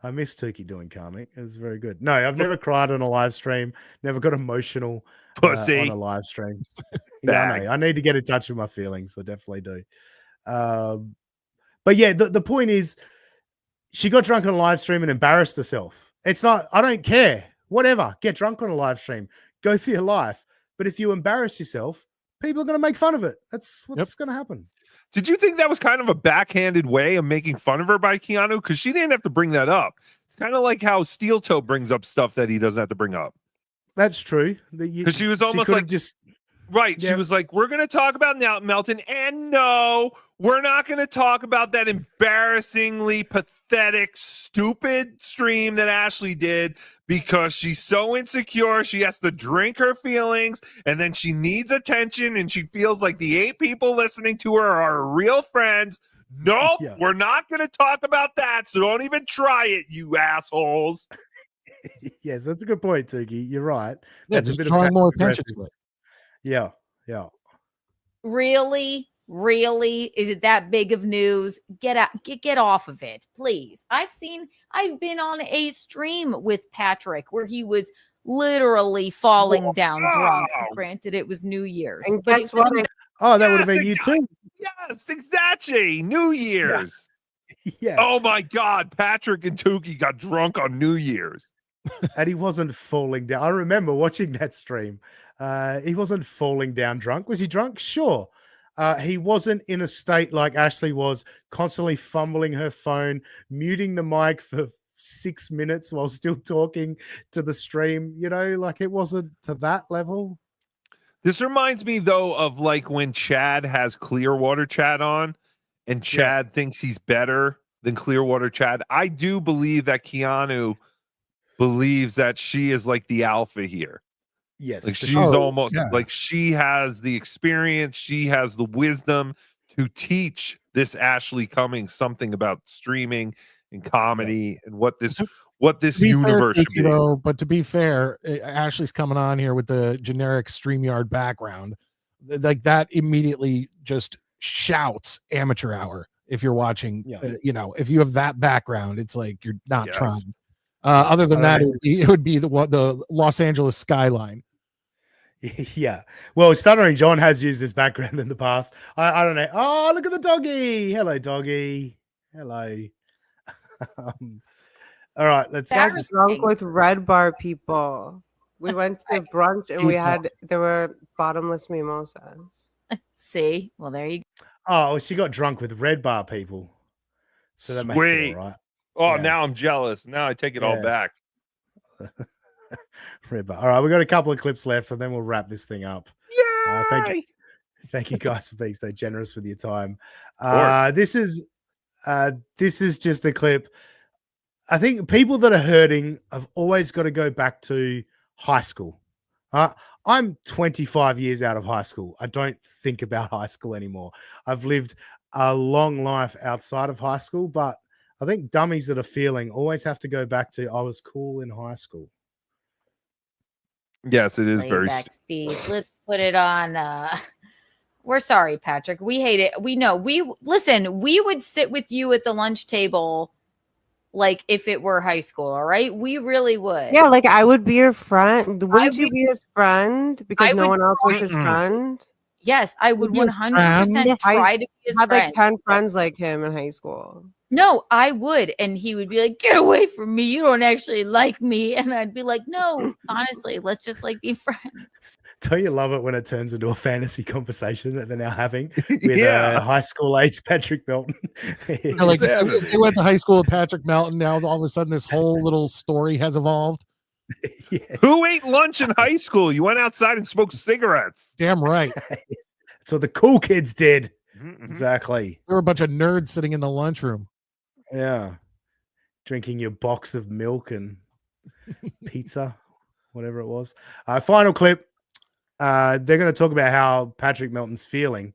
I miss Tookie doing comic. It was very good. No, I've never cried on a live stream. Never got emotional Pussy. on a live stream. Yeah, I know. I need to get in touch with my feelings. I definitely do. But yeah, the point is, she got drunk on a live stream and embarrassed herself. It's not. I don't care. Whatever. Get drunk on a live stream. Go for your life. But if you embarrass yourself, people are going to make fun of it. That's what's going to happen. Did you think that was kind of a backhanded way of making fun of her by Keanu? Because she didn't have to bring that up. It's kind of like how Steel Toe brings up stuff that he doesn't have to bring up. That's true. Because she was almost could've like just right. Yeah. She was like, "We're going to talk about Melton, and no, we're not going to talk about that embarrassingly pathetic, stupid stream that Ashley did because she's so insecure. She has to drink her feelings, and then she needs attention, and she feels like the 8 people listening to her are her real friends." Nope, Yeah. we're not going to talk about that. So don't even try it, you assholes. Yes, that's a good point, Tookie. You're right. Yeah, That's a just bit of drawing more passive attention to it. Yeah, yeah. Really? Is it that big of news? Get off of it, please. I've been on a stream with Patrick where he was literally falling down drunk. Granted, it was New Year's. And but guess it was what? Oh, that would have been you too. Yes, exactly. New Year's. Yeah. Oh my God, Patrick and Tuki got drunk on New Year's. And he wasn't falling down. I remember watching that stream. He wasn't falling down drunk. Was he drunk? Sure. He wasn't in a state like Ashley was, constantly fumbling her phone, muting the mic for 6 minutes while still talking to the stream. Like it wasn't to that level. This reminds me though of like when Chad has Clearwater Chad on and Chad thinks he's better than Clearwater Chad. I do believe that Keanu believes that she is like the alpha here. Yes. Like for she's sure. almost Yeah. like she has the experience, she has the wisdom to teach this Ashley Cummings something about streaming and comedy and what this To be universe fair, should be. Tuki, though, but to be fair, Ashley's coming on here with the generic StreamYard background. Like that immediately just shouts amateur hour. If you're watching, if you have that background, it's like you're not trying. Other than that, it would be the Los Angeles skyline Yeah. Well, Stuttering John has used this background in the past. I don't know. Oh, look at the doggy. Hello, doggy. Hello. All right, let's. That's drunk with Red Bar people. We went to brunch and there were bottomless mimosas. See? Well, there you go. Oh, she got drunk with Red Bar people. So that makes it all right. Oh, Yeah. now I'm jealous. Now I take it all Yeah. back. Red Bar. All right, we got a couple of clips left, and then we'll wrap this thing up. Thank you guys for being so generous with your time. This is just a clip. I think people that are hurting have always got to go back to high school. I'm 25 years out of high school. I don't think about high school anymore. I've lived a long life outside of high school, but I think dummies that are feeling always have to go back to I was cool in high school. Yes, it is very. Playback speed. Let's put it on. We're sorry, Patrick. We hate it. We know. We would sit with you at the lunch table like if it were high school. All right, we really would. Yeah, like I would be your friend. Wouldn't you be his friend because no one else was his friend? Yes, I would 100% try to be his I had friend. like 10 friends like him in high school. No, I would. And he would be like, get away from me. You don't actually like me. And I'd be like, no, honestly, let's just like be friends. Don't you love it when it turns into a fantasy conversation that they're now having with high school age Patrick Melton? Yeah, like they went to high school with Patrick Melton. Now all of a sudden this whole little story has evolved. Yes. Who ate lunch in high school? You went outside and smoked cigarettes. Damn right. That's what the cool kids did. Exactly. There were a bunch of nerds sitting in the lunchroom. Yeah. Drinking your box of milk and pizza, whatever it was. Final clip. They're going to talk about how Patrick Melton's feeling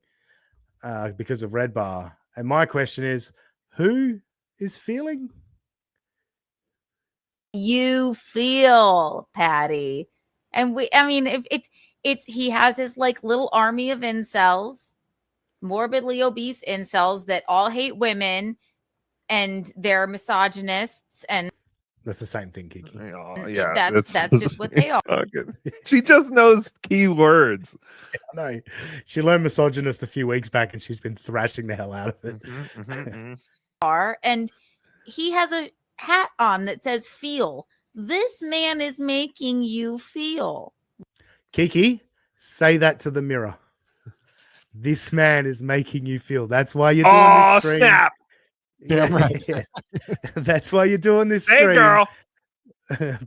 because of Red Bar. And my question is, who is feeling? You feel, Patty. And if he has his like little army of incels, morbidly obese incels that all hate women and they're misogynists, and that's the same thing, Kiki. Oh, yeah, that's just what they are. She just knows key words. No, she learned misogynist a few weeks back and she's been thrashing the hell out of it. And he has a hat on that says feel. This man is making you feel. Kiki, say that to the mirror. This man is making you feel. That's why you're doing this stream. Snap. Damn right. Yes. That's why you're doing this Hey, stream. girl.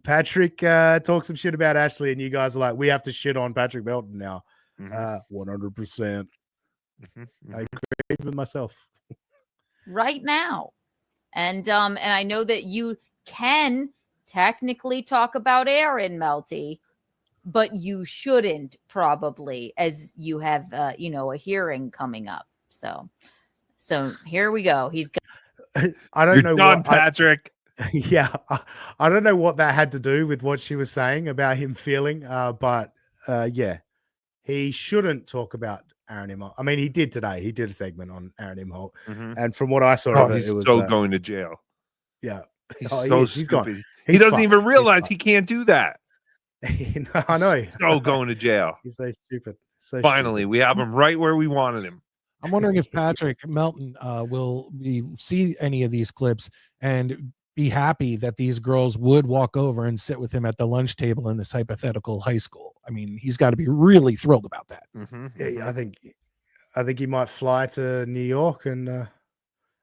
Patrick talks some shit about Ashley, and you guys are like, we have to shit on Patrick Melton now. 100%. I agree with myself. Right now. And I know that you can technically talk about Aaron Melty, but you shouldn't probably, as you have a hearing coming up. So here we go. He's I don't know done, what Patrick. I don't know what that had to do with what she was saying about him feeling, but he shouldn't talk about Aaron Imholt. I mean, he did today. He did a segment on Aaron Imholt, and from what I saw of it, he's it was so going to jail. Yeah, he's he's gone. stupid. He doesn't even realize he can't do that. I know. He's so going to jail. He's so stupid. So finally, stupid. we have him right where we wanted him. I'm wondering if Patrick Melton will see any of these clips and be happy that these girls would walk over and sit with him at the lunch table in this hypothetical high school. I mean, he's got to be really thrilled about that. Yeah, I think he might fly to New York and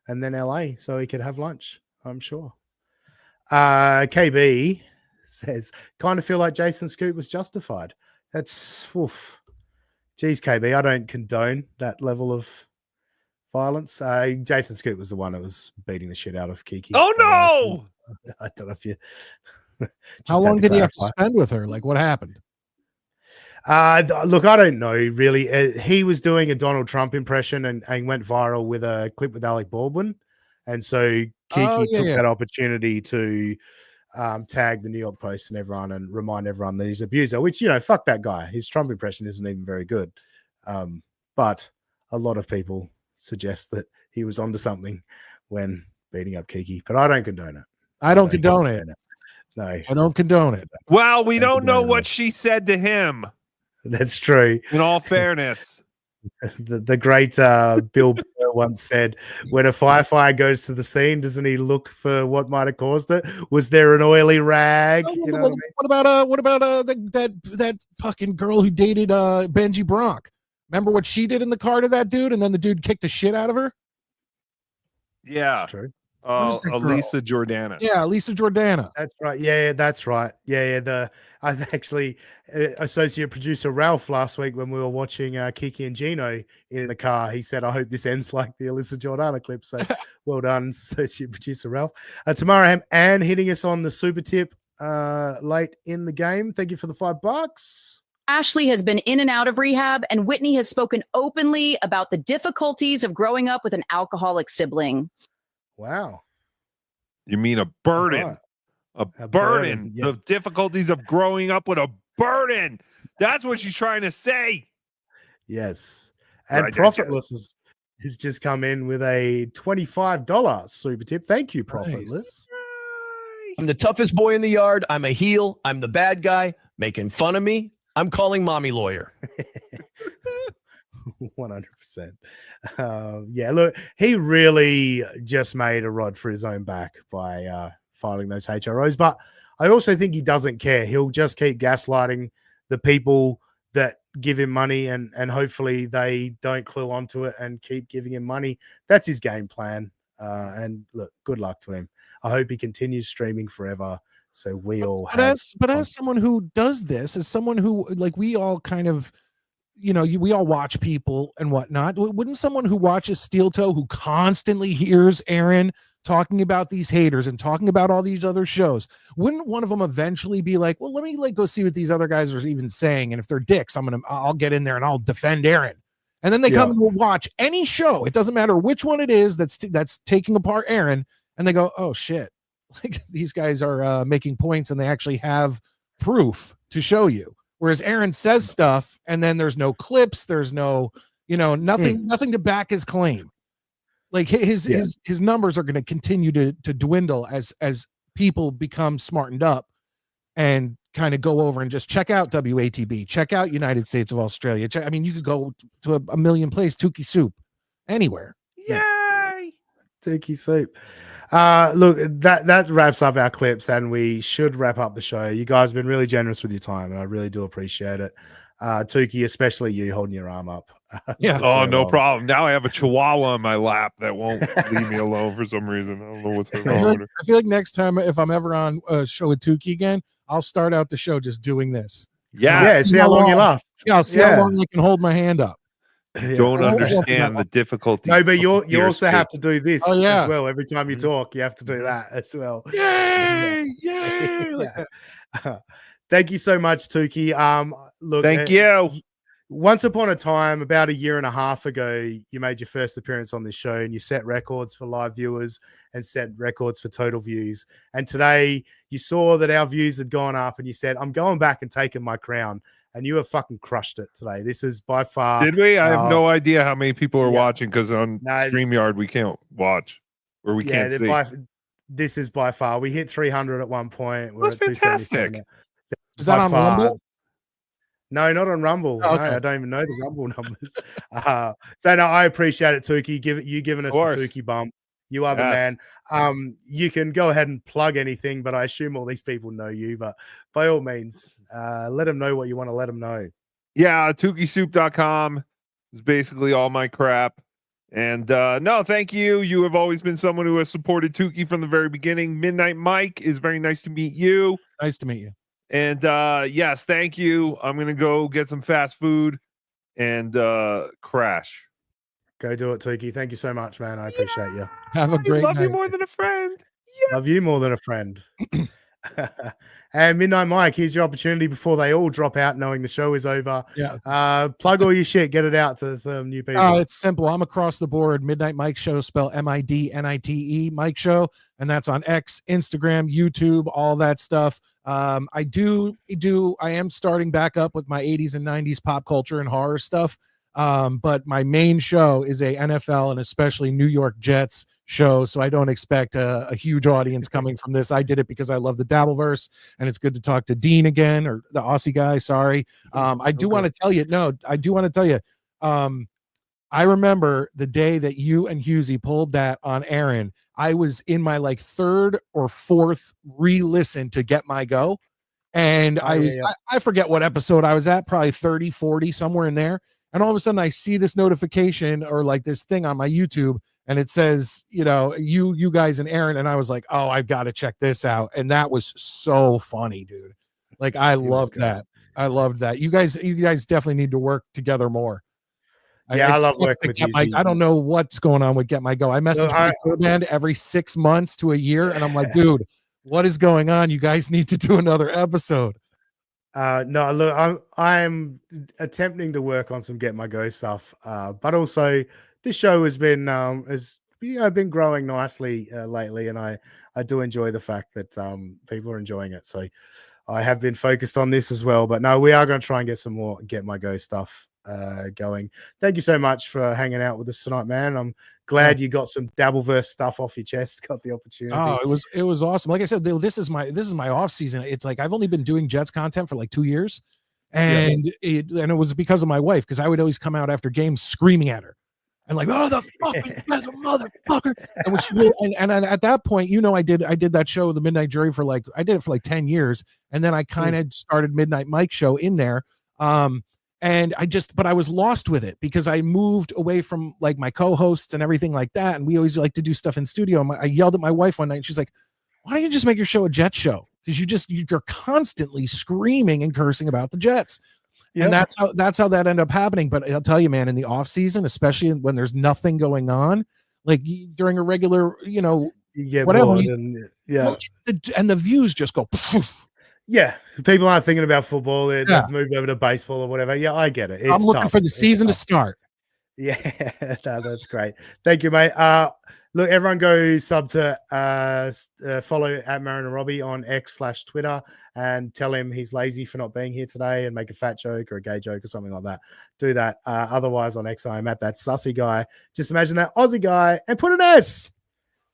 then LA so he could have lunch. I'm sure. KB says, kind of feel like Jason Scoot was justified. That's oof. Geez, KB, I don't condone that level of violence. Jason Scoot was the one that was beating the shit out of Kiki. Oh no! I don't know if you. How long did he have to spend with her? Like, what happened? Look, I don't know really. He was doing a Donald Trump impression and went viral with a clip with Alec Baldwin, and so Kiki took that opportunity to tag the New York Post and everyone and remind everyone that he's an abuser, which, fuck that guy. His Trump impression isn't even very good. But a lot of people suggest that he was onto something when beating up Kiki, but I don't condone it. I don't condone it. No, I don't condone it. Well, we don't know what she said to him. That's true. In all fairness. The great Bill Burr once said, when a firefighter goes to the scene, doesn't he look for what might have caused it? Was there an oily rag? You know what I mean? What about that fucking girl who dated Benji Bronk? Remember what she did in the car to that dude, and then the dude kicked the shit out of her? Yeah. That's true. Elisa Jordana. Yeah, Lisa Jordana. That's right. Yeah, that's right. Yeah. I've actually associate producer Ralph last week when we were watching Kiki and Geno in the car. He said, "I hope this ends like the Elisa Jordana clip." So well done, associate producer Ralph. Tomorrow, Anne hitting us on the super tip late in the game. Thank you for the $5. Ashley has been in and out of rehab, and Whitney has spoken openly about the difficulties of growing up with an alcoholic sibling. Wow. You mean a burden? Right. A burden. Yes. The difficulties of growing up with a burden. That's what she's trying to say. Yes. And Right, Profitless has just come in with a $25 super tip. Thank you, Profitless. I'm the toughest boy in the yard. I'm a heel. I'm the bad guy. Making fun of me. I'm calling mommy lawyer. 100%. Yeah, look, he really just made a rod for his own back by filing those HROs. But I also think he doesn't care. He'll just keep gaslighting the people that give him money, and hopefully they don't clue onto it and keep giving him money. That's his game plan. And look, good luck to him. I hope he continues streaming forever. So we all But as someone who does this, as someone who, like, we all kind of, we all watch people and whatnot. Wouldn't someone who watches Steel Toe, who constantly hears Aaron talking about these haters and talking about all these other shows, wouldn't one of them eventually be like, well, let me go see what these other guys are even saying, and if they're dicks, I'll get in there and I'll defend Aaron. And then they come and will watch any show. It doesn't matter which one it is that's taking apart Aaron, and they go, oh shit, like these guys are making points and they actually have proof to show you. Whereas Aaron says stuff and then there's no clips, there's no, nothing to back his claim. Like his numbers are going to continue to dwindle as people become smartened up and kind of go over and just check out WATB, check out United States of Australia. You could go to a million places, Tookie Soup, anywhere. Yay! Tookie Soup. Look, that wraps up our clips, and we should wrap up the show. You guys have been really generous with your time, and I really do appreciate it. Tookie, especially you holding your arm up. Yeah. Oh, no problem. Now I have a chihuahua on my lap that won't leave me alone for some reason. I don't know what's going on. I feel like next time, if I'm ever on a show with Tuki again, I'll start out the show just doing this. Yeah, see how long you last. Yeah, I'll see how long I can hold my hand up. Don't understand the difficulty. No, but you also have to do this as well. Every time you talk, you have to do that as well. Yay! Yay! Thank you so much, Tookie. Look, thank you. Once upon a time, about a year and a half ago, you made your first appearance on this show, and you set records for live viewers and set records for total views. And today you saw that our views had gone up, and you said, I'm going back and taking my crown. And you have fucking crushed it today. This is by far. Did we? I have no idea how many people are watching, because on StreamYard we can't watch, or we can't see. This is by far. We hit 300 at one point. We're That's at fantastic. Is that on Rumble? No, not on Rumble. Oh, okay. No, I don't even know the Rumble numbers. So no, I appreciate it, Tookie. You giving us the Tookie bump. You are the man. You can go ahead and plug anything, but I assume all these people know you. But by all means, let them know what you want to let them know. Yeah, TookieSoup.com is basically all my crap. And no, thank you. You have always been someone who has supported Tookie from the very beginning. Midnight Mike, is very nice to meet you. Nice to meet you. And yes, thank you. I'm gonna go get some fast food and crash. Go do it, Tookie. Thank you so much, man. I appreciate you. Have a great love night. you more than a friend. Love you more than a friend. And Midnight Mike, here's your opportunity before they all drop out knowing the show is over. Yeah. Plug all your shit. Get it out to some new people. It's simple. I'm across the board. Midnight Mike Show, spell MIDNITE Mike Show. And that's on X, Instagram, YouTube, all that stuff. I am starting back up with my 80s and 90s pop culture and horror stuff. But my main show is a NFL and especially New York Jets show, so I don't expect a huge audience coming from this. I did it because I love the Dabbleverse, and it's good to talk to Dean again, or the Aussie guy. Sorry. I do want to tell you. No, I do want to tell you. I remember the day that you and Husey pulled that on Aaron. I was in my like third or fourth re-listen to Get My Go. And I forget what episode I was at, probably 30, 40, somewhere in there. And all of a sudden I see this notification or like this thing on my YouTube, and it says, you know, you guys and Aaron. And I was like, oh, I've got to check this out. And that was so funny, dude. Like, I loved that. I loved that. You guys definitely need to work together more. Yeah, I love working with you. I don't know what's going on with Get My Go. I message my band every 6 months to a year, and I'm like, dude, what is going on? You guys need to do another episode. No, look, I'm attempting to work on some Get My Go stuff, but also this show has been been growing nicely lately, and I do enjoy the fact that people are enjoying it. So I have been focused on this as well. But no, we are going to try and get some more Get My Go stuff going. Thank you so much for hanging out with us tonight, man. I'm glad you got some Dabbleverse stuff off your chest, got the opportunity. Oh, it was awesome. Like I said, this is my off season. It's like I've only been doing Jets content for like 2 years, and it was because of my wife, because I would always come out after games screaming at her and like, oh, the fucking motherfucker. And when she would, and at that point, you know, I did that show, The Midnight Jury, for like 10 years, and then I kind of started Midnight Mike show in there. And but I was lost with it because I moved away from like my co-hosts and everything like that. And we always like to do stuff in studio. I yelled at my wife one night, and she's like, why don't you just make your show a Jet show? Because you're constantly screaming and cursing about the Jets. And that's how that ended up happening. But I'll tell you, man, in the off season, especially when there's nothing going on, like during a regular, you know, whatever, and the views just go poof. Yeah, people aren't thinking about football. They've moved over to baseball or whatever. Yeah, I get it. I'm looking for the season to start. Yeah, that's great. Thank you, mate. Look, everyone go sub to follow at Marin and Robbie on X/Twitter and tell him he's lazy for not being here today and make a fat joke or a gay joke or something like that. Do that. Otherwise, on X, I'm at that sussy guy. Just imagine that Aussie guy and put an S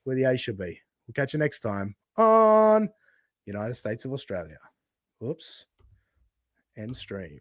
where the A should be. We'll catch you next time on United States of Australia. Whoops. End stream.